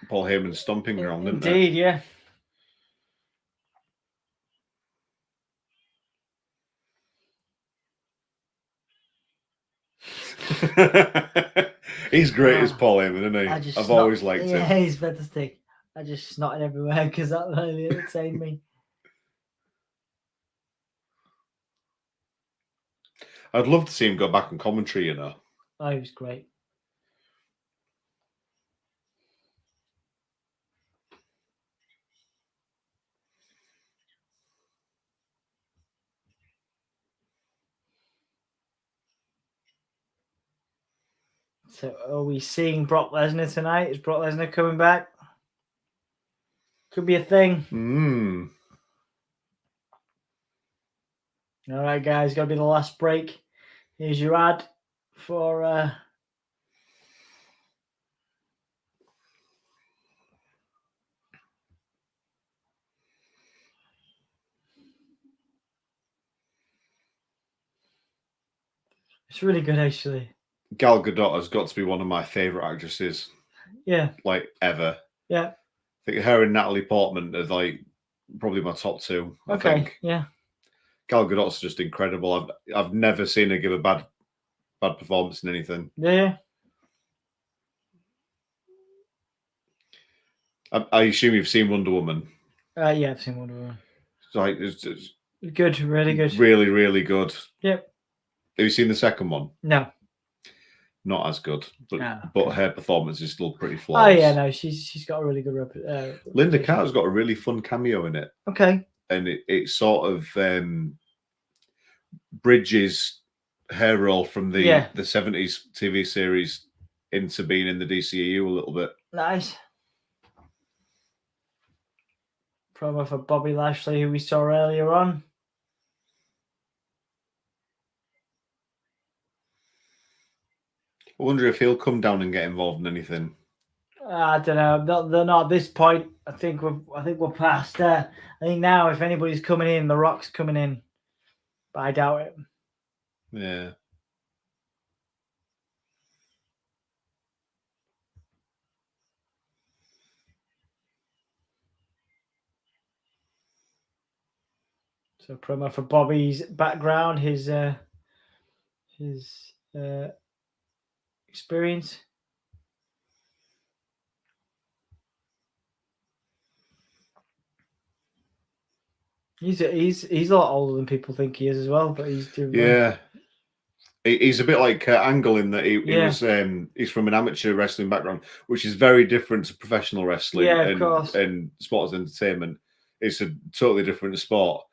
Paul Heyman's stomping ground, isn't it? Indeed, yeah. He's great as Paul Heyman, isn't he? I've always liked him. Yeah, he's fantastic. I just snotted everywhere because that really entertained me. I'd love to see him go back on commentary, Oh, he was great. So are we seeing Brock Lesnar tonight? Is Brock Lesnar coming back? Could be a thing. All right, guys, got to be the last break. Here's your ad for it's really good, actually. Gal Gadot has got to be one of my favourite actresses. Yeah. Like, ever. Yeah. I think her and Natalie Portman are like probably my top two. I think. Yeah. Gal Gadot's just incredible. I've never seen her give a bad performance in anything. Yeah. I assume you've seen Wonder Woman. Yeah, I've seen Wonder Woman. It's good, really good. Really, really good. Yep. Have you seen the second one? No. Not as good, but her performance is still pretty flawless. Oh yeah, no, she's got a really good Linda Carter's got a really fun cameo in it. Okay. And it sort of bridges her role from the 70s TV series into being in the DCEU a little bit. Nice. Promo for Bobby Lashley, who we saw earlier on. I wonder if he'll come down and get involved in anything. I don't know. They're not at this point. I think we're past. I think now, if anybody's coming in, The Rock's coming in, but I doubt it. Yeah. So promo for Bobby's background, his experience. He's a lot older than people think he is as well, but he's doing well. He's a bit like Angle in that he was he's from an amateur wrestling background, which is very different to professional wrestling and sports entertainment. It's a totally different sport.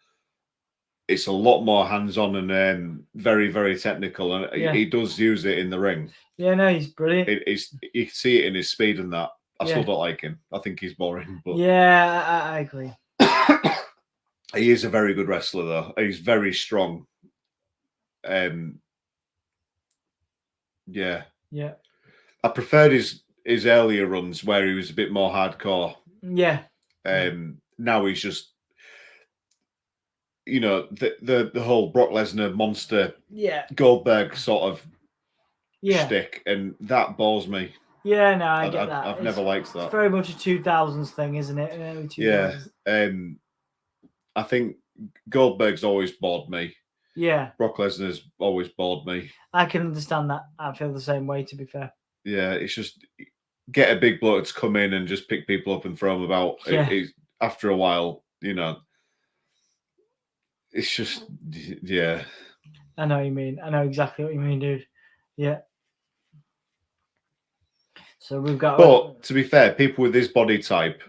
It's a lot more hands-on and very, very technical, and he does use it in the ring. Yeah, no, he's brilliant. You can see it in his speed and that. I still don't like him. I think he's boring. But yeah, I agree. He is a very good wrestler, though. He's very strong. Yeah. I preferred his earlier runs where he was a bit more hardcore. Yeah. Now he's just, the whole Brock Lesnar monster, Goldberg sort of shtick, and that bores me. Yeah, no, I get that. I've never liked that. It's very much a 2000s thing, isn't it? Early 2000s. Yeah. I think Goldberg's always bored me. Yeah. Brock Lesnar's always bored me. I can understand that. I feel the same way, to be fair. Yeah, it's just get a big bloke to come in and just pick people up and throw them about. Yeah. After a while, it's just, yeah. I know what you mean. I know exactly what you mean, dude. Yeah. So we've got... But, to be fair, people with this body type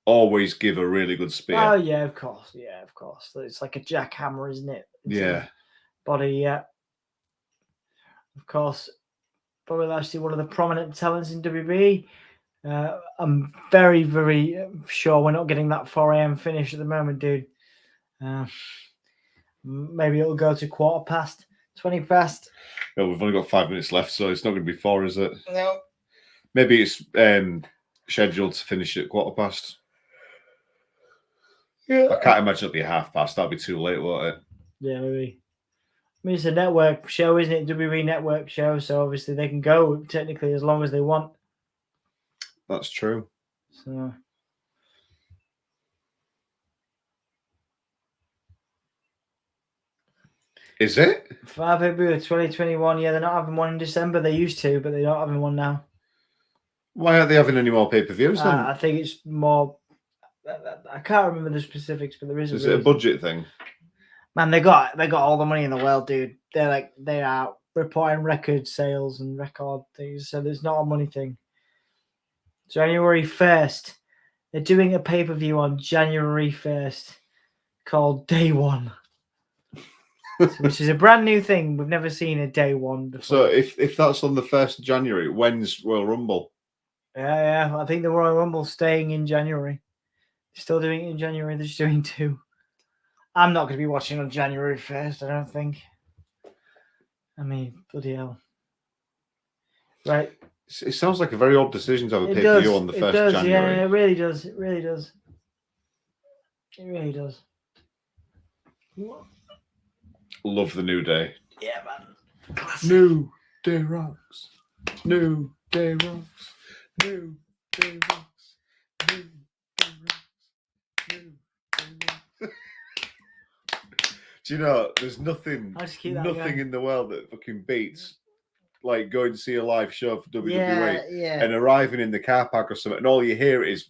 always give a really good spear. Oh, yeah, of course. Yeah, of course. It's like a jackhammer, isn't it? It's body, yeah. Of course. Bobby Lashley, one of the prominent talents in WWE. I'm very, very sure we're not getting that 4 a.m. finish at the moment, dude. Maybe it'll go to 20 past. Well, we've only got 5 minutes left, so it's not going to be 4, is it? No. Maybe it's scheduled to finish at 15:15. Yeah. I can't imagine it'll be 30:30. That'll be too late, won't it? Yeah, maybe. I mean, it's a network show, isn't it? WWE network show, so obviously they can go technically as long as they want. That's true. So. Is it? February 2021. Yeah, they're not having one in December. They used to, but they're not having one now. Why aren't they having any more pay-per-views then? I think it's more. I can't remember the specifics, but there is. Is it a budget thing? Man, they got all the money in the world, dude. They are reporting record sales and record things, so there's not a money thing. January 1st, they're doing a pay-per-view on January 1st called Day One, which is a brand new thing. We've never seen a Day One before. So if that's on the 1st of January, when's Royal Rumble? Yeah. I think the Royal Rumble's staying in January. They're still doing it in January. They're just doing 2. I'm not going to be watching on January 1st, I don't think. I mean, bloody hell. Right. It sounds like a very odd decision to have a pay-per-view on the 1st of January. Yeah, it really does. It really does. It really does. Love the New Day. Yeah, man. Classic. New Day rocks. New Day rocks. New Day rocks. New Day rocks. New Day rocks. Do you know, there's nothing in the world that fucking beats like going to see a live show for WWE and arriving in the car park or something, and all you hear is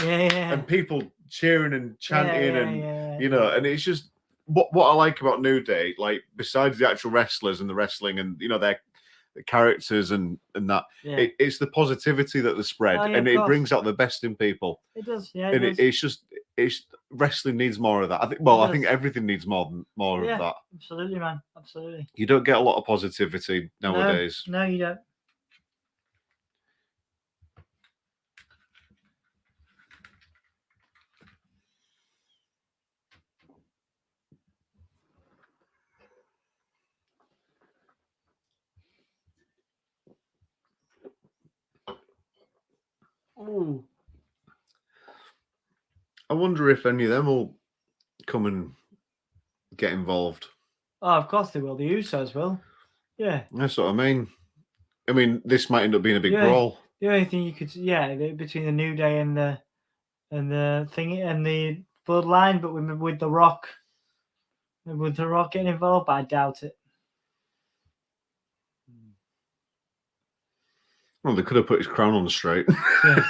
and people cheering and chanting and it's just what I like about New Day, like besides the actual wrestlers and the wrestling and their characters and that it's the positivity that they spread and it brings out the best in people. It does, and it's wrestling needs more of that. I think everything needs more of that. Absolutely, man. Absolutely. You don't get a lot of positivity nowadays. No, you don't. Ooh. I wonder if any of them will come and get involved. Oh, of course they will. The Usos will. Yeah. That's what I mean. I mean, this might end up being a big brawl. The only thing you could, between the New Day and the thingy and the Bloodline, but with the Rock, getting involved, but I doubt it. Well, they could have put his crown on straight. Yeah.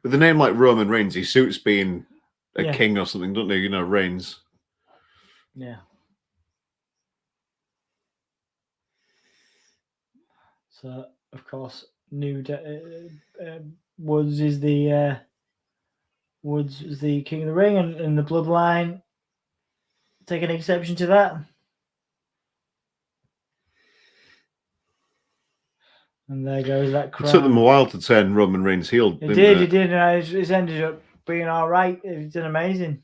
With a name like Roman Reigns, he suits being Yeah. king or something, don't they? You know, Reigns. Yeah. So, of course, Woods is the king of the ring, and the bloodline take an exception to that. And there goes that crown. It took them a while to turn Roman Reigns heel. It did. It's ended up being all right. It's done amazing.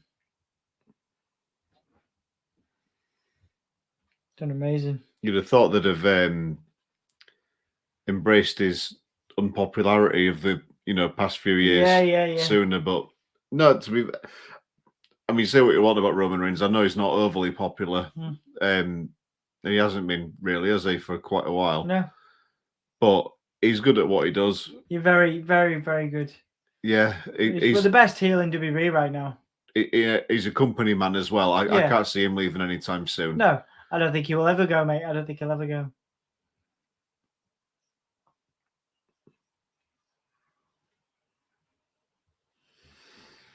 Done amazing. You'd have thought they'd have embraced his unpopularity of the past few years sooner, but no. To be, I mean, say what you want about Roman Reigns. I know he's not overly popular, and he hasn't been really, has he, for quite a while? No, but he's good at what he does. You're very, very, very good. Yeah, he's the best heel in WWE right now. He's a company man as well. I can't see him leaving anytime soon. No, I don't think he will ever go, mate. I don't think he'll ever go.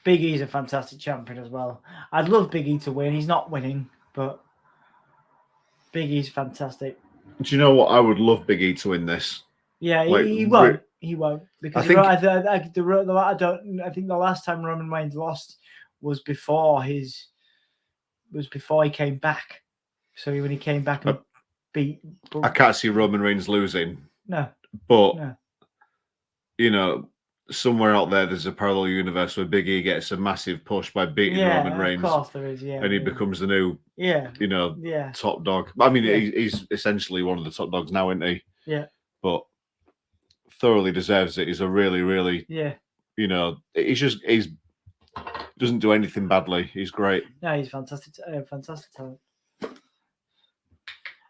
Big E's a fantastic champion as well. I'd love Big E to win. He's not winning, but Big E's fantastic. Do you know what? I would love Big E to win this. Yeah, he won't. He won't, because I think the last time Roman Reigns lost was before he came back. So when he came back and beat, I can't see Roman Reigns losing. No, but somewhere out there's a parallel universe where Big E gets a massive push by beating Roman Reigns. Of course there is. Yeah, and he becomes the new, top dog. I mean, he's essentially one of the top dogs now, isn't he? Yeah, but thoroughly deserves it. He's a really, really, he's doesn't do anything badly. He's great. No, he's fantastic. Fantastic talent.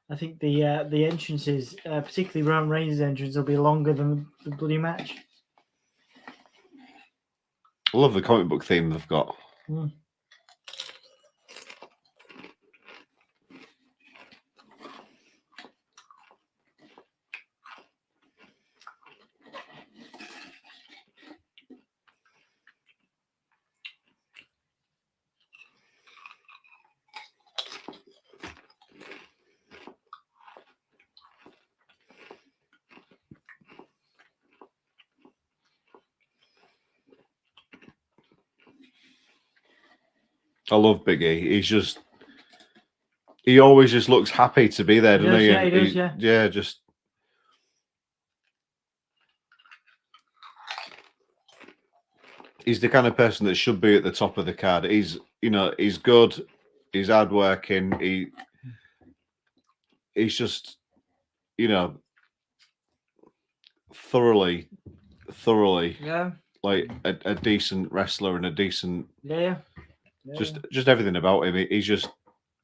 I think the entrances, particularly Roman Reigns' entrance, will be longer than the bloody match. I love the comic book theme they've got. I love Big E. He always just looks happy to be there, doesn't he? Yeah, he does, yeah. Yeah, just. He's the kind of person that should be at the top of the card. He's good. He's hardworking. He's just, thoroughly, like a decent wrestler and a decent. Yeah. Just everything about him. He's just,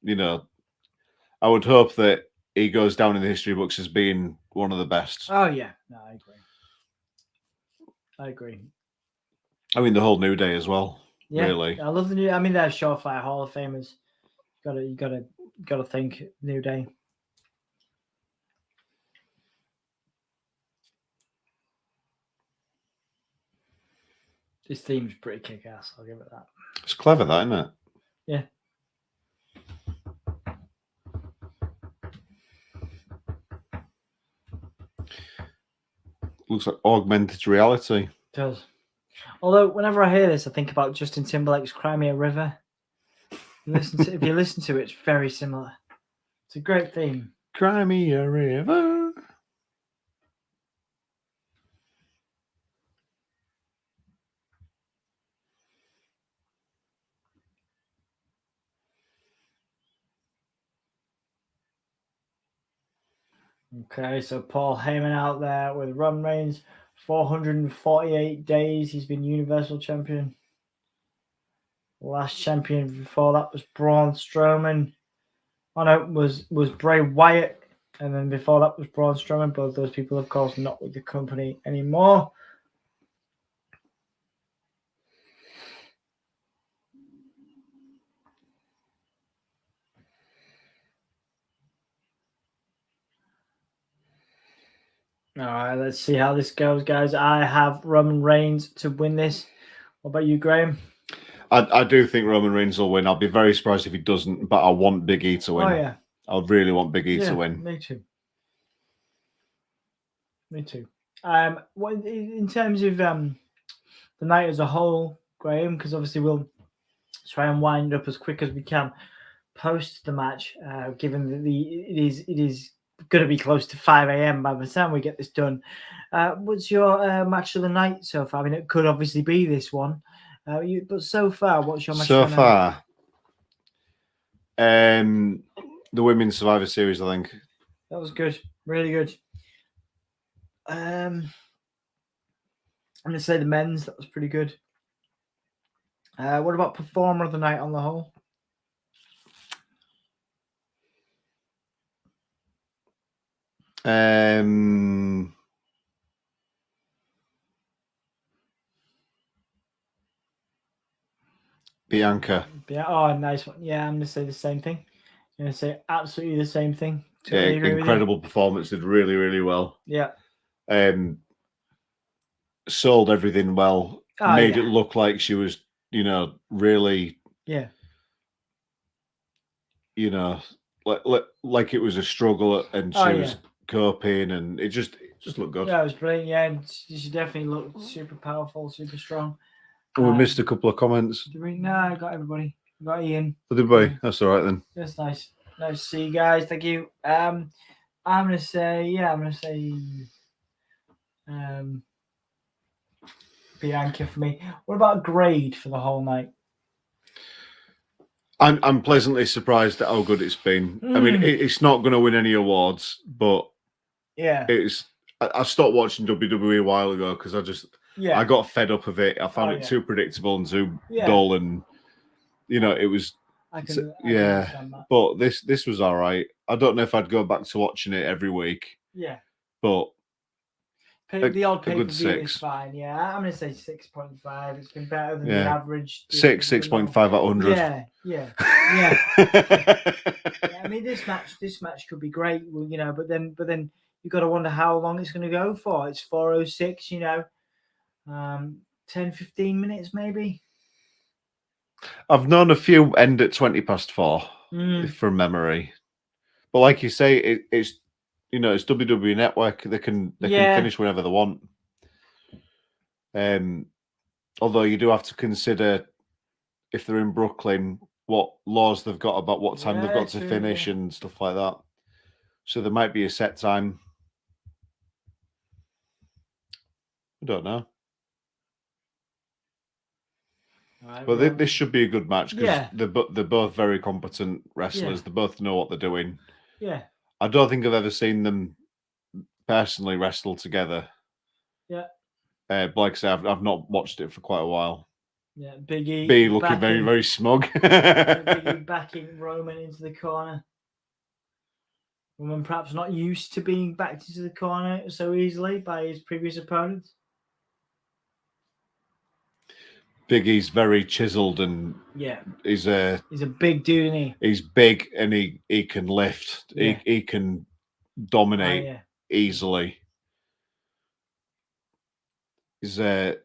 I would hope that he goes down in the history books as being one of the best. Oh yeah, no, I agree. I mean, the whole New Day as well. Yeah, really. I love the New. I mean, they're surefire Hall of Famers. You gotta think New Day. This theme's pretty kick-ass. I'll give it that. It's clever, that, isn't it? Yeah. Looks like augmented reality. It does. Although, whenever I hear this, I think about Justin Timberlake's Cry Me a River. If you listen to it, it's very similar. It's a great theme. Cry me a river. Okay, so Paul Heyman out there with Roman Reigns. 448 days he's been Universal Champion. Last champion before that was Braun Strowman. Oh no, was Bray Wyatt. And then before that was Braun Strowman. Both those people, of course, not with the company anymore. All right, let's see how this goes, guys. I have Roman Reigns to win this. What about you, Graham? I do think Roman Reigns will win. I'll be very surprised if he doesn't, but I want Big E to win. Oh yeah, I really want Big E to win. Me too. Me too. What in terms of the night as a whole, Graham? Because obviously we'll try and wind up as quick as we can post the match, given that it is going to be close to 5 a.m. by the time we get this done. What's your match of the night so far? I mean, it could obviously be this one, but so far, what's your match so of the far? The Women's Survivor Series, I think. That was good, really good. I'm going to say the men's. That was pretty good. What about performer of the night on the whole? Bianca. Oh, nice one. Yeah, I'm going to say the same thing. I'm going to say absolutely the same thing. Totally incredible performance. Did really, really well. Yeah. Sold everything well. Made it look like she was, really. Yeah. Like it was a struggle, and she was coping, and it just looked good. Yeah, it was brilliant. Yeah, and she definitely looked super powerful, super strong. We missed a couple of comments. No, I got everybody. I got Ian. Oh, did we? That's all right then. That's nice. Nice to see you guys. Thank you. I'm gonna say Bianca for me. What about grade for the whole night? I'm pleasantly surprised at how good it's been. I mean, it's not going to win any awards, but it's. I stopped watching WWE a while ago because I got fed up of it. I found it too predictable and too dull, and it was. I can but this was all right. I don't know if I'd go back to watching it every week. Yeah, but the odd pay-per-view is fine. Yeah, I'm gonna say 6.5. It's been better than the average. 6.5 out of 100. Yeah. I mean, this match could be great, but then you got to wonder how long it's going to go for. It's 4:06. 10-15 minutes maybe. I've known a few end at 4:20 from memory, but like you say, it's it's WWE Network. They can finish whenever they want. Although you do have to consider if they're in Brooklyn, what laws they've got about what time they've got to finish and stuff like that. So there might be a set time. I don't know. Right, but this should be a good match because they're both very competent wrestlers. They both know what they're doing. Yeah. I don't think I've ever seen them personally wrestle together. Yeah. But like I say, I've not watched it for quite a while. Yeah, Big E. B looking very, very smug. Big E backing Roman into the corner. Roman perhaps not used to being backed into the corner so easily by his previous opponents. Big E's very chiseled and he's a big dude, isn't he? He's big and he can lift. Yeah. He can dominate easily. He's very,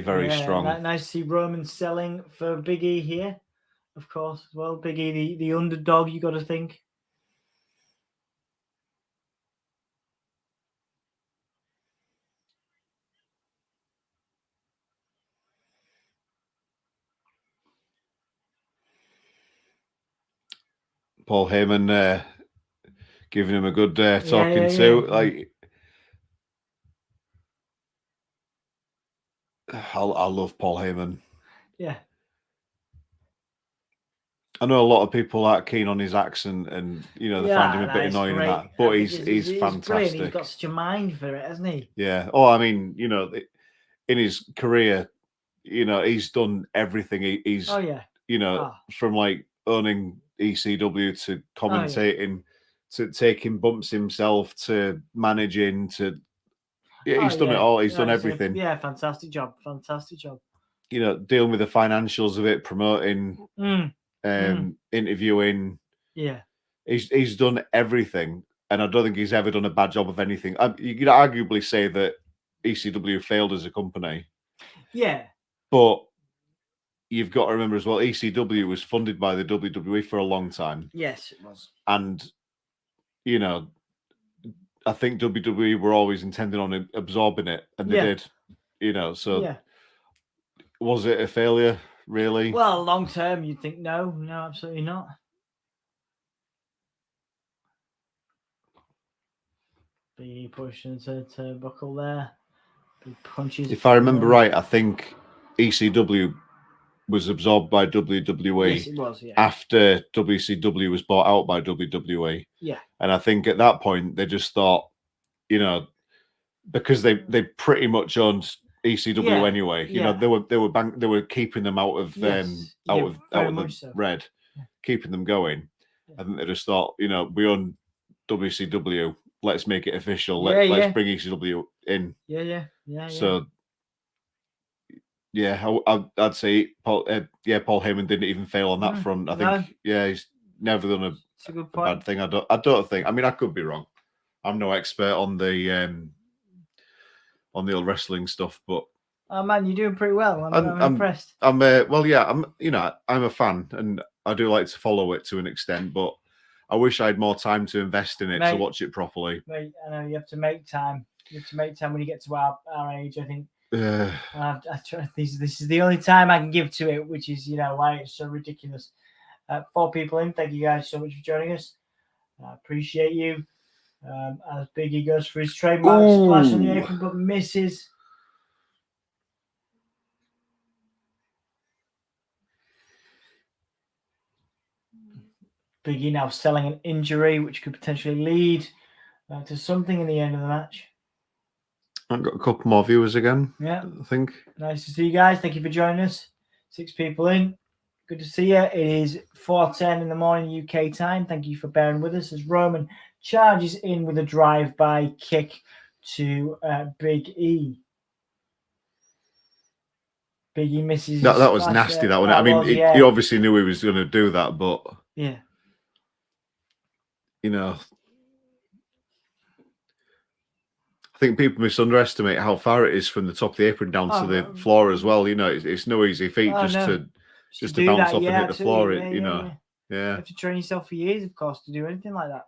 very strong. Nice to see Roman selling for Big E here, of course, as well. Big E, the underdog, you got to think. Paul Heyman giving him a good talking to. Like, I love Paul Heyman. Yeah. I know a lot of people aren't keen on his accent, and they find him a bit annoying and that. But he's fantastic. Brilliant. He's got such a mind for it, hasn't he? Yeah. Oh, I mean, in his career, he's done everything. He's from like owning ECW to commentating to taking bumps himself to managing to. Yeah, he's done it all. He's done everything. Yeah, fantastic job. Fantastic job. Dealing with the financials of it, promoting, interviewing. Yeah. He's done everything. And I don't think he's ever done a bad job of anything. You could arguably say that ECW failed as a company. Yeah. But you've got to remember as well, ECW was funded by the WWE for a long time. Yes, it was. And, you know, I think WWE were always intending on absorbing it, and they did, you know. So, was it a failure, really? Well, long term, you'd think no, absolutely not. Big push into turnbuckle there. Big punches. If I remember right, I think ECW was absorbed by WWE. Yes, it was, yeah. After WCW was bought out by WWE. Yeah. And I think at that point they just thought, you know, because they pretty much owned ECW anyway. You know, they were keeping them out of the red, keeping them going. I think they just thought, you know, we own WCW. Let's make it official. Let's bring ECW in. Yeah. So, I'd say Paul Heyman didn't even fail on that front. I think, he's never done a good bad thing. I don't think. I mean, I could be wrong. I'm no expert on the old wrestling stuff, but oh man, you're doing pretty well. I'm impressed. I'm a fan, and I do like to follow it to an extent, but I wish I had more time to invest in it to watch it properly. Mate, I know you have to make time. You have to make time when you get to our age, I think. This is the only time I can give to it, which is, you know, why it's so ridiculous. 4 people in. Thank you guys so much for joining us. I appreciate you. As Biggie goes for his trademark splash on the apron, but misses. Biggie now selling an injury, which could potentially lead to something in the end of the match. I've got a couple more viewers again. Yeah, I think. Nice to see you guys. Thank you for joining us. 6 people in. Good to see you. It is 4:10 in the morning UK time. Thank you for bearing with us as Roman charges in with a drive-by kick to Big E. Big E misses. That was nasty. That one. I mean, he obviously knew he was going to do that, but you know, I think people misunderestimate how far it is from the top of the apron down to the floor as well. You know, it's no easy feat just to bounce off and hit the floor. You have to train yourself for years, of course, to do anything like that.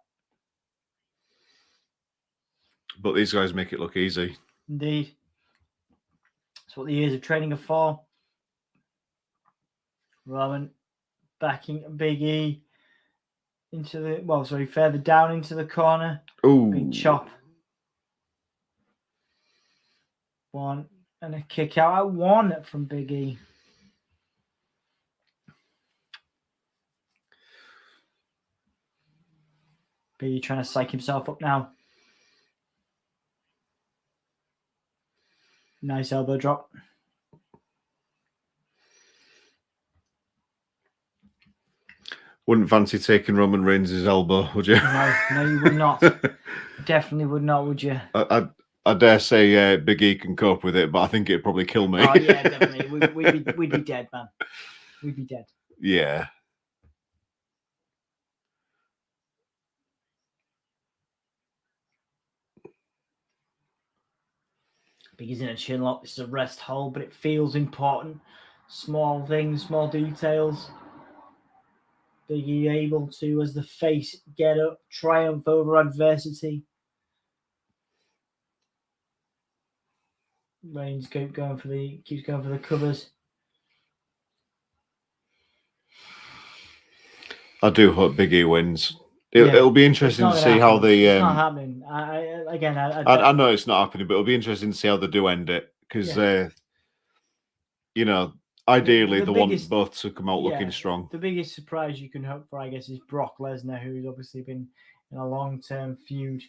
But these guys make it look easy. Indeed. That's what the years of training are for. Roman backing Big E further down into the corner. Ooh. Big chop. 1 and a kick out at 1 from Big E. Big E trying to psych himself up now. Nice elbow drop. Wouldn't fancy taking Roman Reigns' elbow, would you? No, you would not. Definitely would not, would you? I dare say Big E can cope with it, but I think it'd probably kill me. Oh yeah, definitely. We'd be dead, man. We'd be dead. Yeah. Big E's in a chin lock. This is a rest hold, but it feels important. Small things, small details. Big E able to, as the face, get up, triumph over adversity. Reigns keeps going for the covers. I do hope Big E wins. It'll be interesting to see how they. It's not happening. I know it's not happening, but it'll be interesting to see how they do end it because, you know, ideally they want both to come out looking strong. The biggest surprise you can hope for, I guess, is Brock Lesnar, who's obviously been in a long-term feud.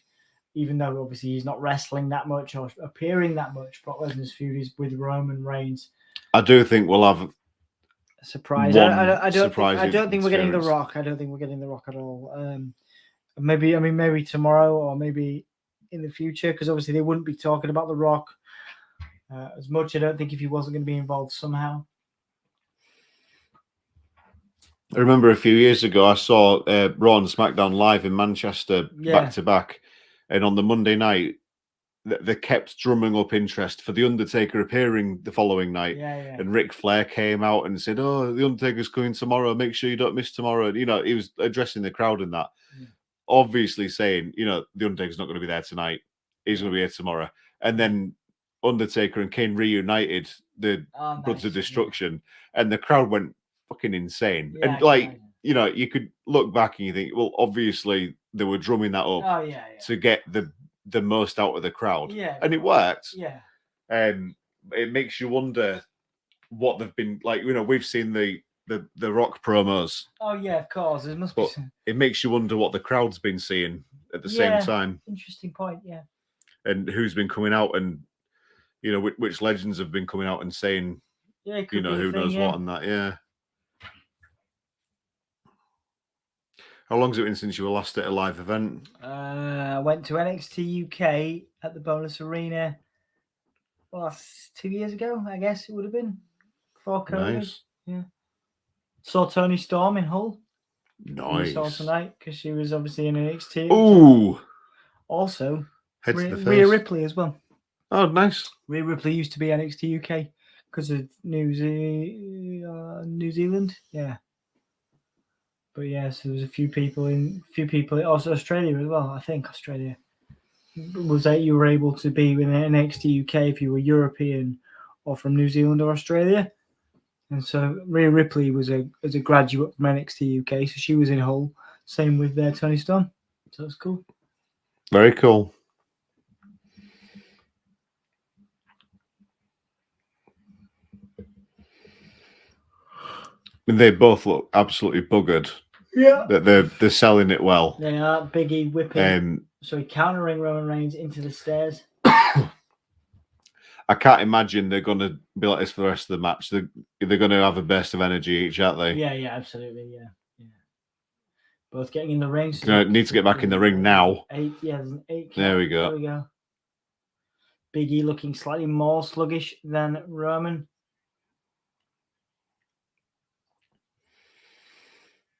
Even though obviously he's not wrestling that much or appearing that much, Brock Lesnar's feud is with Roman Reigns. I do think we'll have a surprise. I don't think we're getting The Rock. I don't think we're getting The Rock at all. Maybe tomorrow or maybe in the future, because obviously they wouldn't be talking about The Rock as much. I don't think if he wasn't going to be involved somehow. I remember a few years ago I saw Raw and SmackDown live in Manchester back to back. And on the Monday night, they kept drumming up interest for the Undertaker appearing the following night. Yeah. And Ric Flair came out and said, "Oh, the Undertaker's coming tomorrow. Make sure you don't miss tomorrow." And, he was addressing the crowd in that, obviously saying, the Undertaker's not going to be there tonight. He's going to be here tomorrow. And then Undertaker and Kane reunited the Gods of Destruction, and the crowd went fucking insane. Yeah, And you could look back and you think, well, obviously they were drumming that up to get the most out of the crowd. And it worked. It makes you wonder what they've been like. We've seen the Rock promos. Oh yeah, of course. It must be. It makes you wonder what the crowd's been seeing at the same time. Interesting point. Yeah. And who's been coming out, and which legends have been coming out and saying, who knows what and that. Yeah. How long's it been since you were last at a live event? I went to NXT UK at the Bonus Arena last 2 years ago, I guess it would have been. Before COVID. Nice. Yeah. Saw Toni Storm in Hull. Nice. Saw tonight because she was obviously in NXT. Ooh. Also, Rhea Ripley as well. Oh, nice. Rhea Ripley used to be NXT UK because of New Zealand. Yeah. But yes, there was a few people also Australia as well. I think Australia was that you were able to be in NXT UK if you were European or from New Zealand or Australia. And so Rhea Ripley was a graduate from NXT UK, so she was in Hull. Same with Toni Storm. So it's cool. Very cool. I mean, they both look absolutely buggered. Yeah. They're selling it well. They are. Biggie whipping. Countering Roman Reigns into the stairs. I can't imagine they're going to be like this for the rest of the match. They're going to have a burst of energy each, aren't they? Yeah, absolutely. Yeah. Both getting in the ring. Need to get back in the ring now. There's an 8 count. There we go. There we go. Big E looking slightly more sluggish than Roman.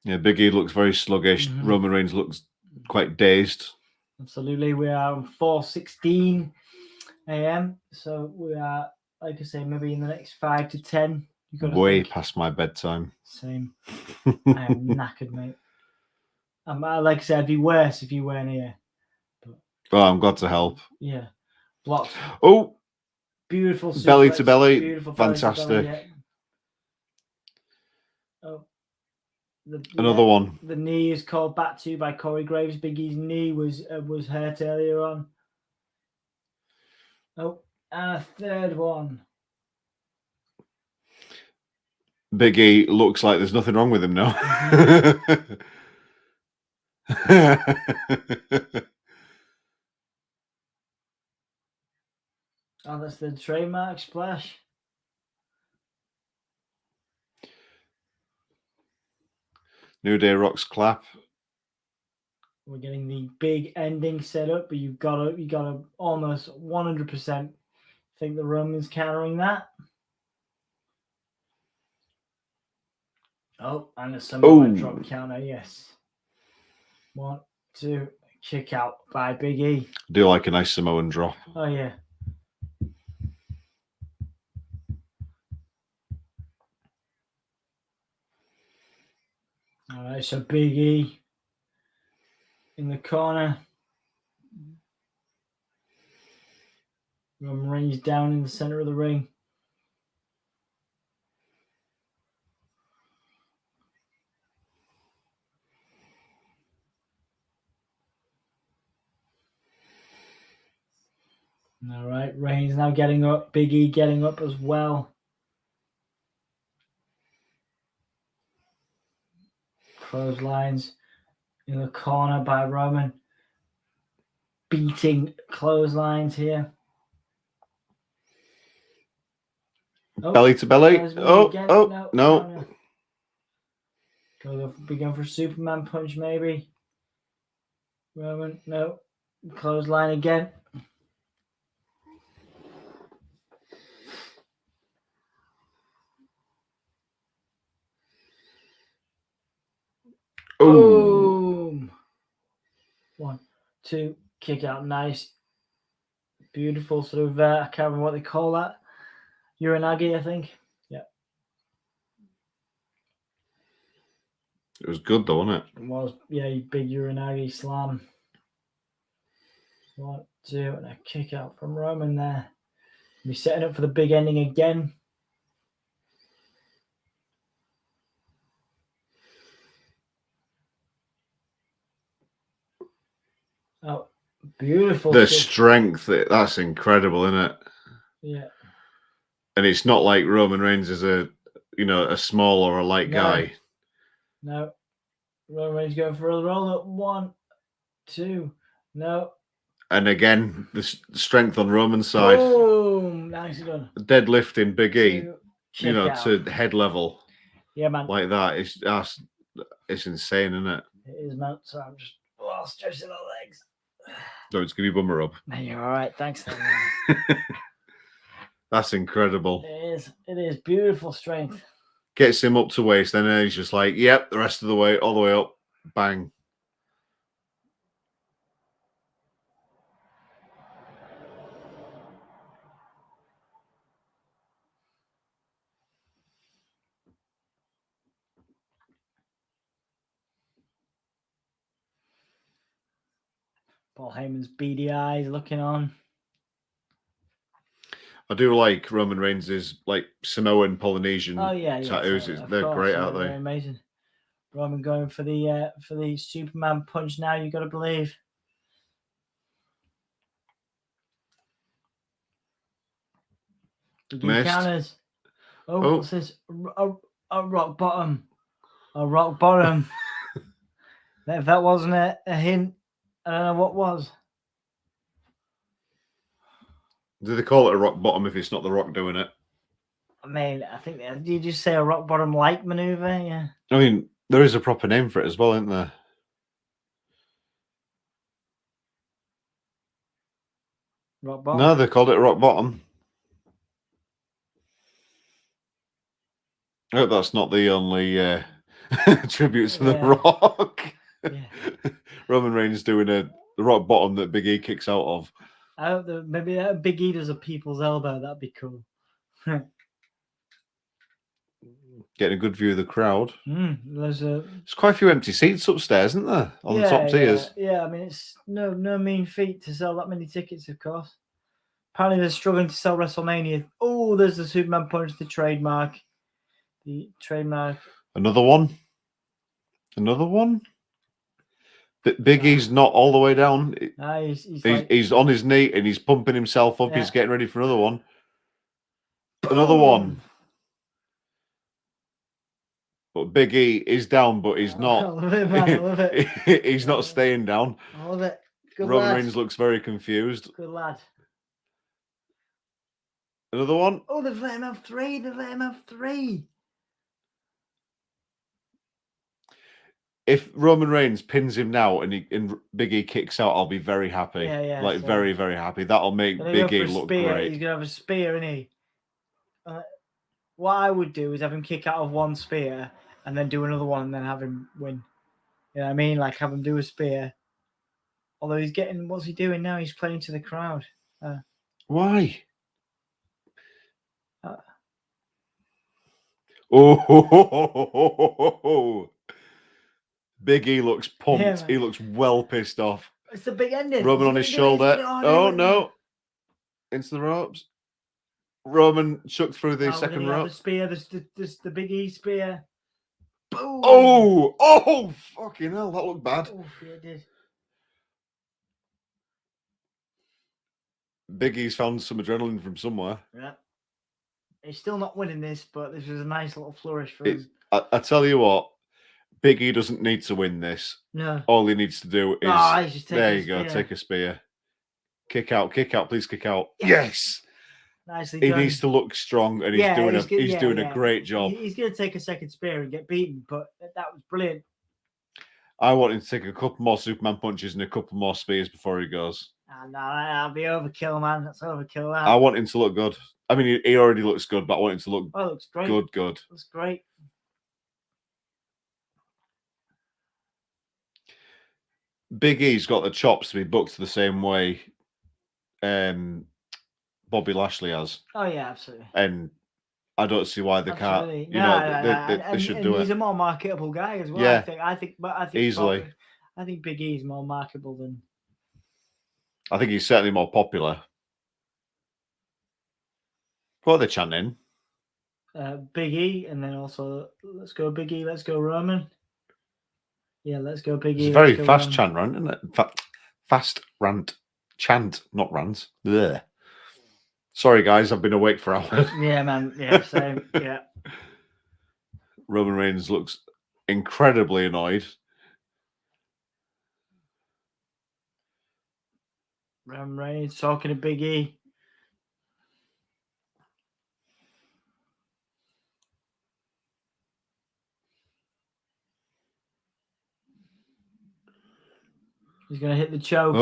Yeah, Big E looks very sluggish. Mm-hmm. Roman Reigns looks quite dazed. Absolutely. We are on 4:16 a.m. So we are, like I say, maybe in the next 5 to 10. Way past my bedtime. Same. I am knackered, mate. Like I said, it'd be worse if you weren't here. But, I'm glad to help. Yeah. Blocks. Oh. Beautiful. Belly to belly. Beautiful. Fantastic. Belly to belly, yeah. Oh. Another one. The knee is called back to by Corey Graves. Big E's knee was hurt earlier on. Oh, and a third one. Big E looks like there's nothing wrong with him now. Mm-hmm. Oh, that's the trademark splash. New Day rocks clap. We're getting the big ending set up, but you gotta almost 100% think the Roman's countering that. Oh, and a Samoa drop counter, yes. 1, 2, kick out by Big E. I do like a nice Samoan drop. Oh yeah. All right, so Big E in the corner. Roman Reigns down in the center of the ring. All right, Reigns now getting up. Big E getting up as well. Clotheslines in the corner by Roman. Beating clotheslines here. Belly to belly. No. Be going for Superman punch maybe. Roman, no. Clothesline again. Boom. 1, 2, kick out, nice. Beautiful sort of, I can't remember what they call that. Uranagi, I think. Yeah. It was good though, wasn't it? It was, yeah, big Uranagi slam. 1, 2, and a kick out from Roman there. He's setting up for the big ending again. Oh, beautiful. The strength, that's incredible, isn't it? Yeah. And it's not like Roman Reigns is a small or a light guy. No. Roman Reigns going for a roll up. 1, 2. No. And again, the strength on Roman's side. Boom! Nicely done. Deadlifting Big E, out. to head level. Yeah, man. Like that. It's insane, isn't it? It is, man. So I'm just stretching the legs. Don't just give you bummer up. No, you're all right. Thanks. That's incredible. It is beautiful strength. Gets him up to waist, then he's just like, yep, the rest of the way, all the way up. Bang. Paul Heyman's beady eyes looking on. I do like Roman Reigns' like Samoan Polynesian tattoos. They're great, aren't they? They're amazing. Roman going for the Superman punch now, you gotta believe. Counters. What's this? A rock bottom. A rock bottom. If that wasn't a hint, I don't know what was. Do they call it a rock bottom if it's not the Rock doing it? I mean, I think you just say a rock bottom like maneuver, yeah. I mean, there is a proper name for it as well, isn't there? Rock bottom. No, they called it rock bottom. I hope that's not the only tribute to the Rock. Yeah. Roman Reigns doing the rock bottom that Big E kicks out of. I hope that maybe Big E does a people's elbow. That'd be cool. Getting a good view of the crowd. There's quite a few empty seats upstairs, isn't there? On the top tiers. Yeah, I mean, it's no mean feat to sell that many tickets, of course. Apparently, they're struggling to sell WrestleMania. Oh, there's the Superman punch, the trademark. The trademark. Another one. Big E's not all the way down. He's on his knee and he's pumping himself up. Yeah. He's getting ready for another one. Another one. But Big E is down, but he's not. I love it, man. I love it. He's not staying down. I love it. Good Roman lad. Reigns looks very confused. Good lad. Another one. Oh, they've let him have 3. If Roman Reigns pins him now and Big E kicks out, I'll be very happy. Yeah. Very, very happy. That'll make Big E look great. He's gonna have a spear, isn't he? What I would do is have him kick out of one spear and then do another one and then have him win. You know what I mean? Like have him do a spear. Although he's getting, what's he doing now? He's playing to the crowd. Why? Big E looks pumped. Yeah, he looks well pissed off. It's the big ending. Roman on his shoulder. Oh no. Into the ropes. Roman shook through the second rope. The spear, the Big E spear. Boom. Oh, fucking hell, that looked bad. Oh, yeah, it did. Big E's found some adrenaline from somewhere. Yeah. He's still not winning this, but this was a nice little flourish for him. I tell you what, Big E doesn't need to win this. No. All he needs to do is there you go, take a spear. Kick out, please kick out. Yes. Nicely he done. Needs to look strong, and he's doing a great job. He's going to take a second spear and get beaten, but that was brilliant. I want him to take a couple more Superman punches and a couple more spears before he goes. No, that'll be overkill, man. That's overkill. That. I want him to look good. I mean, he already looks good, but I want him to look looks great. Good. Looks great. Big E's got the chops to be booked the same way Bobby Lashley has, Oh yeah, absolutely. and I don't see why they Absolutely. can't. You know, they should do he's it. a more marketable guy as well. Yeah. I think Easily. I think Big E is more marketable than. I think he's certainly more popular. What are they chanting? Big E, and then also let's go Big E, let's go Roman. Yeah, let's go Big E. It's a very let's go fast Roman. chant, rant, isn't it? Fast rant. Chant, not rant. Blech. Sorry, guys, I've been awake for hours. Yeah, man. Yeah, same. Yeah. Roman Reigns looks incredibly annoyed. Roman Reigns talking to Big E. He's going to hit the choke.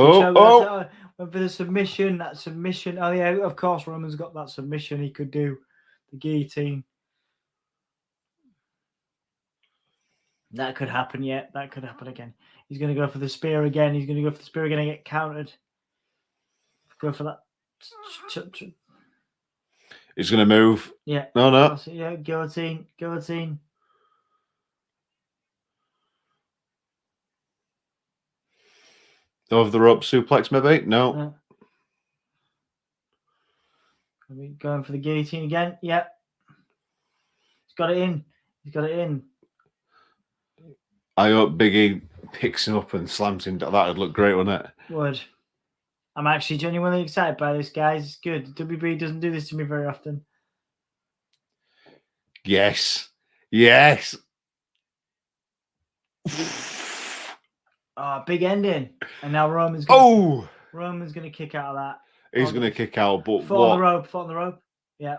Went for the submission. That submission. Oh, yeah, of course, Roman's got that submission he could do. The guillotine. That could happen, yeah. That could happen again. He's going to go for the spear again. He's going to go for the spear again and get countered. Go for that. He's going to move. Yeah. No. Yeah, guillotine. Over the rope suplex, maybe? No. Going for the guillotine again. Yeah. He's got it in. I hope Big E picks him up and slams him down. That would look great, wouldn't it? Would. I'm actually genuinely excited by this, guys. It's good. WB doesn't do this to me very often. Yes. Oh, big ending. And now Roman's going to kick out of that. He's going to kick out, but foot on the rope. Yeah.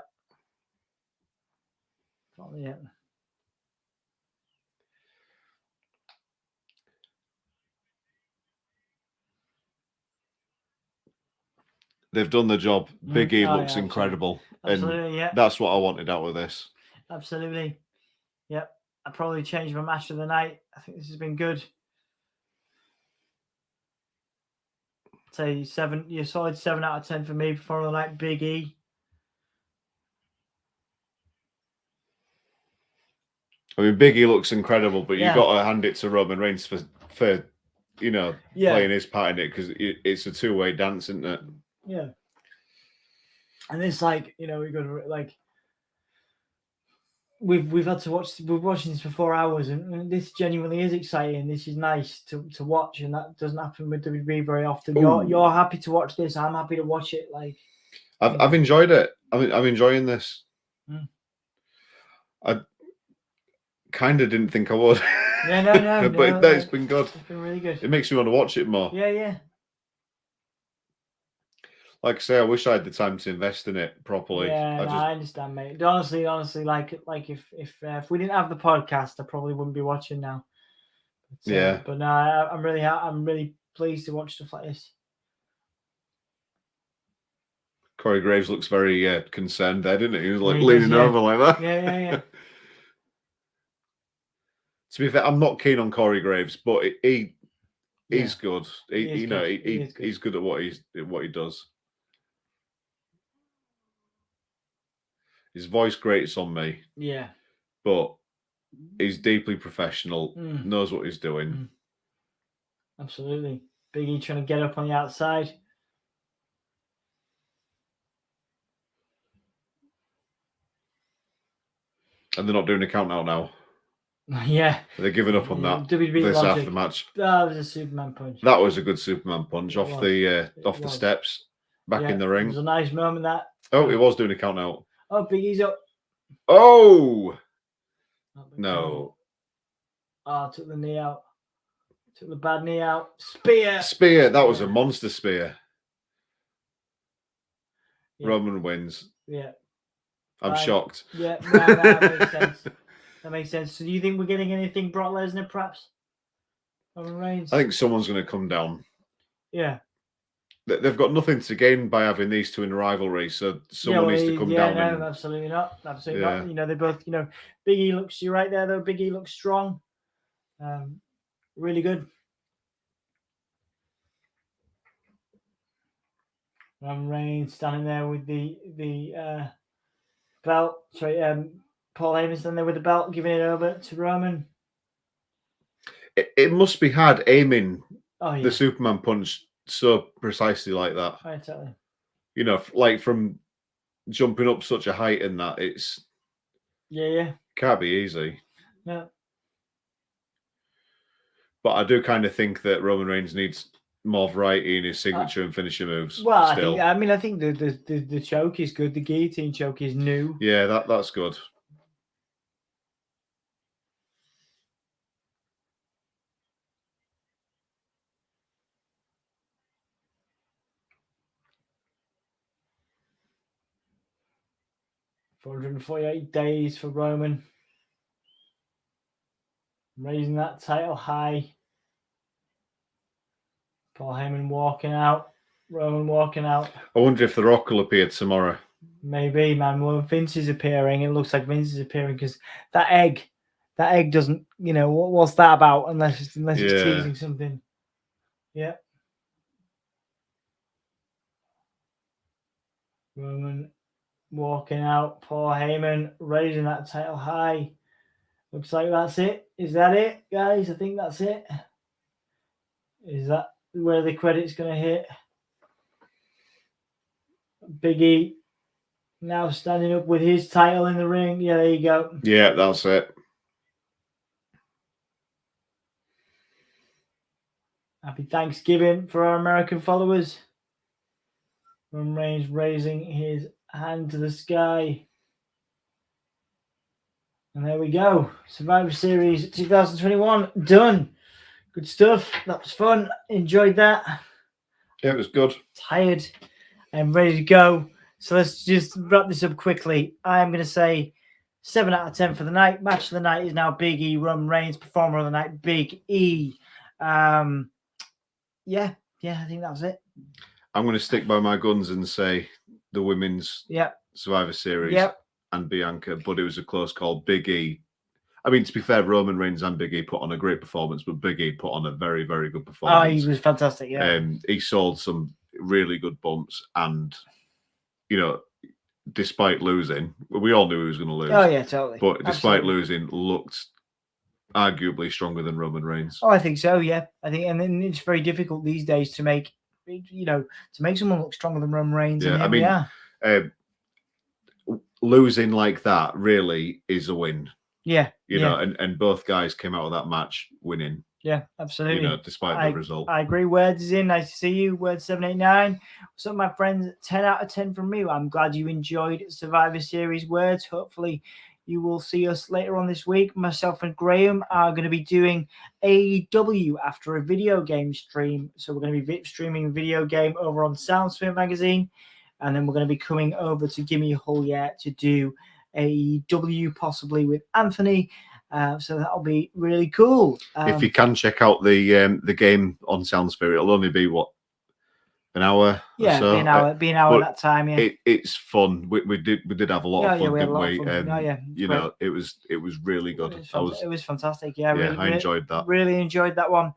Yeah. They've done the job. Big E looks incredible. Absolutely, and that's what I wanted out of this. Absolutely. Yep. I probably changed my match of the night. I think this has been good. Say 7. You're solid 7 out of 10 for me for the night. Big E. I mean, Big E looks incredible, but you've got to hand it to Roman Reigns for playing his part in it, because it's a two-way dance, isn't it? Yeah. And it's like, we've got to like. We've had to watch. We're watching this for 4 hours, and this genuinely is exciting. This is nice to watch, and that doesn't happen with WWE very often. You're happy to watch this. I'm happy to watch it. Like, I've enjoyed it. I'm enjoying this. I kind of didn't think I would. Yeah, no. But it's been good. It's been really good. It makes me want to watch it more. Yeah. Like I say, I wish I had the time to invest in it properly. Yeah, I understand, mate. Honestly, like if we didn't have the podcast, I probably wouldn't be watching now. But no, I'm really pleased to watch stuff like this. Corey Graves looks very concerned there, didn't he? He was like leaning over like that. Yeah. To be fair, I'm not keen on Corey Graves, but he's good. He's good at what he does. His voice grates on me. Yeah. But he's deeply professional, knows what he's doing. Absolutely. Big E trying to get up on the outside. And they're not doing a count out now. Yeah. They're giving up on that. this after the match. That was a Superman punch. That was a good Superman punch off the steps, back in the ring. It was a nice moment, that. Oh, he was doing a count out. Oh, Big E's up. Oh! No. Oh, took the knee out. Took the bad knee out. Spear. That was a monster spear. Yeah. Roman wins. Yeah. I'm shocked. Yeah, that makes sense. That makes sense. So do you think we're getting anything Brock Lesnar, perhaps? Roman Reigns? I think someone's going to come down. Yeah. They've got nothing to gain by having these two in a rivalry, so someone needs to come down. No, absolutely not. Absolutely not. They both, Big E looks, you're right there, though. Big E looks strong. Really good. Roman Reigns standing there with the belt. Sorry, Paul Heyman standing there with the belt, giving it over to Roman. It must be hard aiming the Superman punch so precisely like that. Oh, totally. You know, like from jumping up such a height and that, it's can't be easy. No. But I do kind of think that Roman Reigns needs more variety in his signature and finisher moves. Well, still. I think the choke is good. The guillotine choke is new. Yeah, that's good. $448 days for Roman. Raising that title high. Paul Heyman walking out. Roman walking out. I wonder if The Rock will appear tomorrow. Maybe, man. Well, Vince is appearing. It looks like Vince is appearing because that egg doesn't, what's that about unless it's teasing something. Yeah. Roman walking out. Paul Heyman raising that title high. Looks like that's it. Is that it, guys? I think that's it. Is that where the credit's going to hit? Big E now standing up with his title in the ring. Yeah, there you go. Yeah, that's it. Happy Thanksgiving for our American followers. Roman Reigns raising his hand to the sky. And there we go. Survivor Series 2021 done. Good stuff. That was fun. Enjoyed that. Yeah, it was good. Tired and ready to go. So let's just wrap this up quickly. I'm going to say 7 out of 10 for the night. Match of the night is now Big E, Roman Reigns. Performer of the night, Big E. I think that's it. I'm going to stick by my guns and say the women's Survivor Series and Bianca, but it was a close call. Big E. I mean, to be fair, Roman Reigns and Big E put on a great performance, but Big E put on a very, very good performance. Oh, he was fantastic, yeah. He sold some really good bumps and, despite losing, we all knew he was going to lose. Oh, yeah, totally. But despite losing, looked arguably stronger than Roman Reigns. Oh, I think so, yeah. I think, and then it's very difficult these days to make someone look stronger than Roman Reigns. Yeah, and losing like that really is a win. Yeah. And both guys came out of that match winning. Yeah, absolutely. Despite the result. I agree. Words is in. Nice to see you. Word 789. What's up, my friends? 10 out of 10 from me. I'm glad you enjoyed Survivor Series Words. Hopefully, you will see us later on this week. Myself and Graham are going to be doing AEW after a video game stream. So we're going to be streaming a video game over on Soundsphere Magazine. And then we're going to be coming over to Gimme a Hull Yet to do AEW, possibly with Anthony. So that'll be really cool. If you can check out the game on Soundsphere, it'll only be an hour. Yeah, or so. Be an hour that time. Yeah, it's fun. We did have a lot of fun, didn't we? It was really good. It was fantastic. Yeah, I enjoyed that. Really enjoyed that one.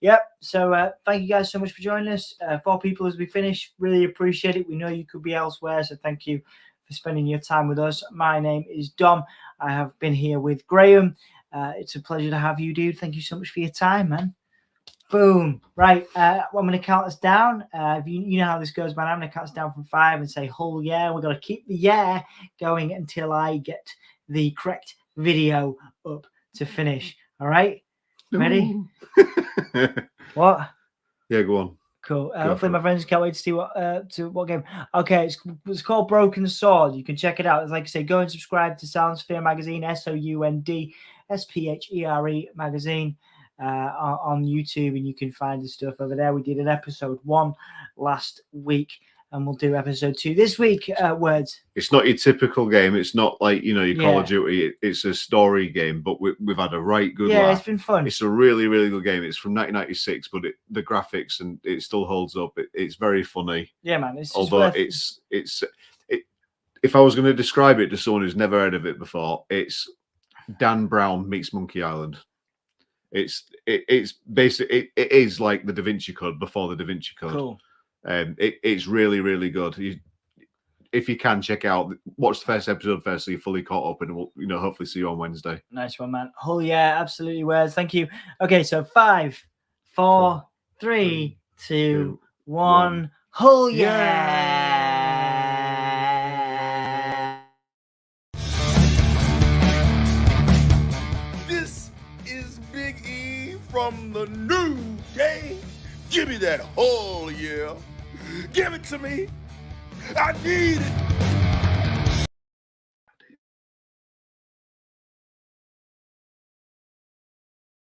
Yep. So thank you guys so much for joining us. 4 people as we finish. Really appreciate it. We know you could be elsewhere, so thank you for spending your time with us. My name is Dom. I have been here with Graham. It's a pleasure to have you, dude. Thank you so much for your time, man. Boom. Right. I'm going to count us down. If you know how this goes, man. I'm going to count us down from 5 and say, "Hull, yeah." We're going to keep the going until I get the correct video up to finish. All right. Ready? What? Yeah, go on. Cool. Hopefully my friends can't wait to see what game. Okay, it's called Broken Sword. You can check it out. It's like I say, go and subscribe to Soundsphere Magazine, SOUNDSPHERE Magazine on YouTube, and you can find the stuff over there. We did an episode 1 last week, and we'll do episode 2 this week. Words. It's not your typical game. It's not like your Call of Duty. It's a story game, but we've had a right good laugh. It's been fun. It's a really, really good game. It's from 1996, but the graphics and it still holds up. It's very funny. Yeah, man. Although if I was going to describe it to someone who's never heard of it before, it's Dan Brown meets Monkey Island. It's basically it is like the Da Vinci Code before the Da Vinci Code. Cool. It's really, really good. If you can, watch the first episode first, so you're fully caught up, and we'll hopefully see you on Wednesday. Nice one, man. Oh yeah, absolutely. Words. Thank you. Okay, so 5, 4, 3, 2, 1. Oh yeah. This is Big E from the New Day. Give me that whole yeah. Give it to me. I need it.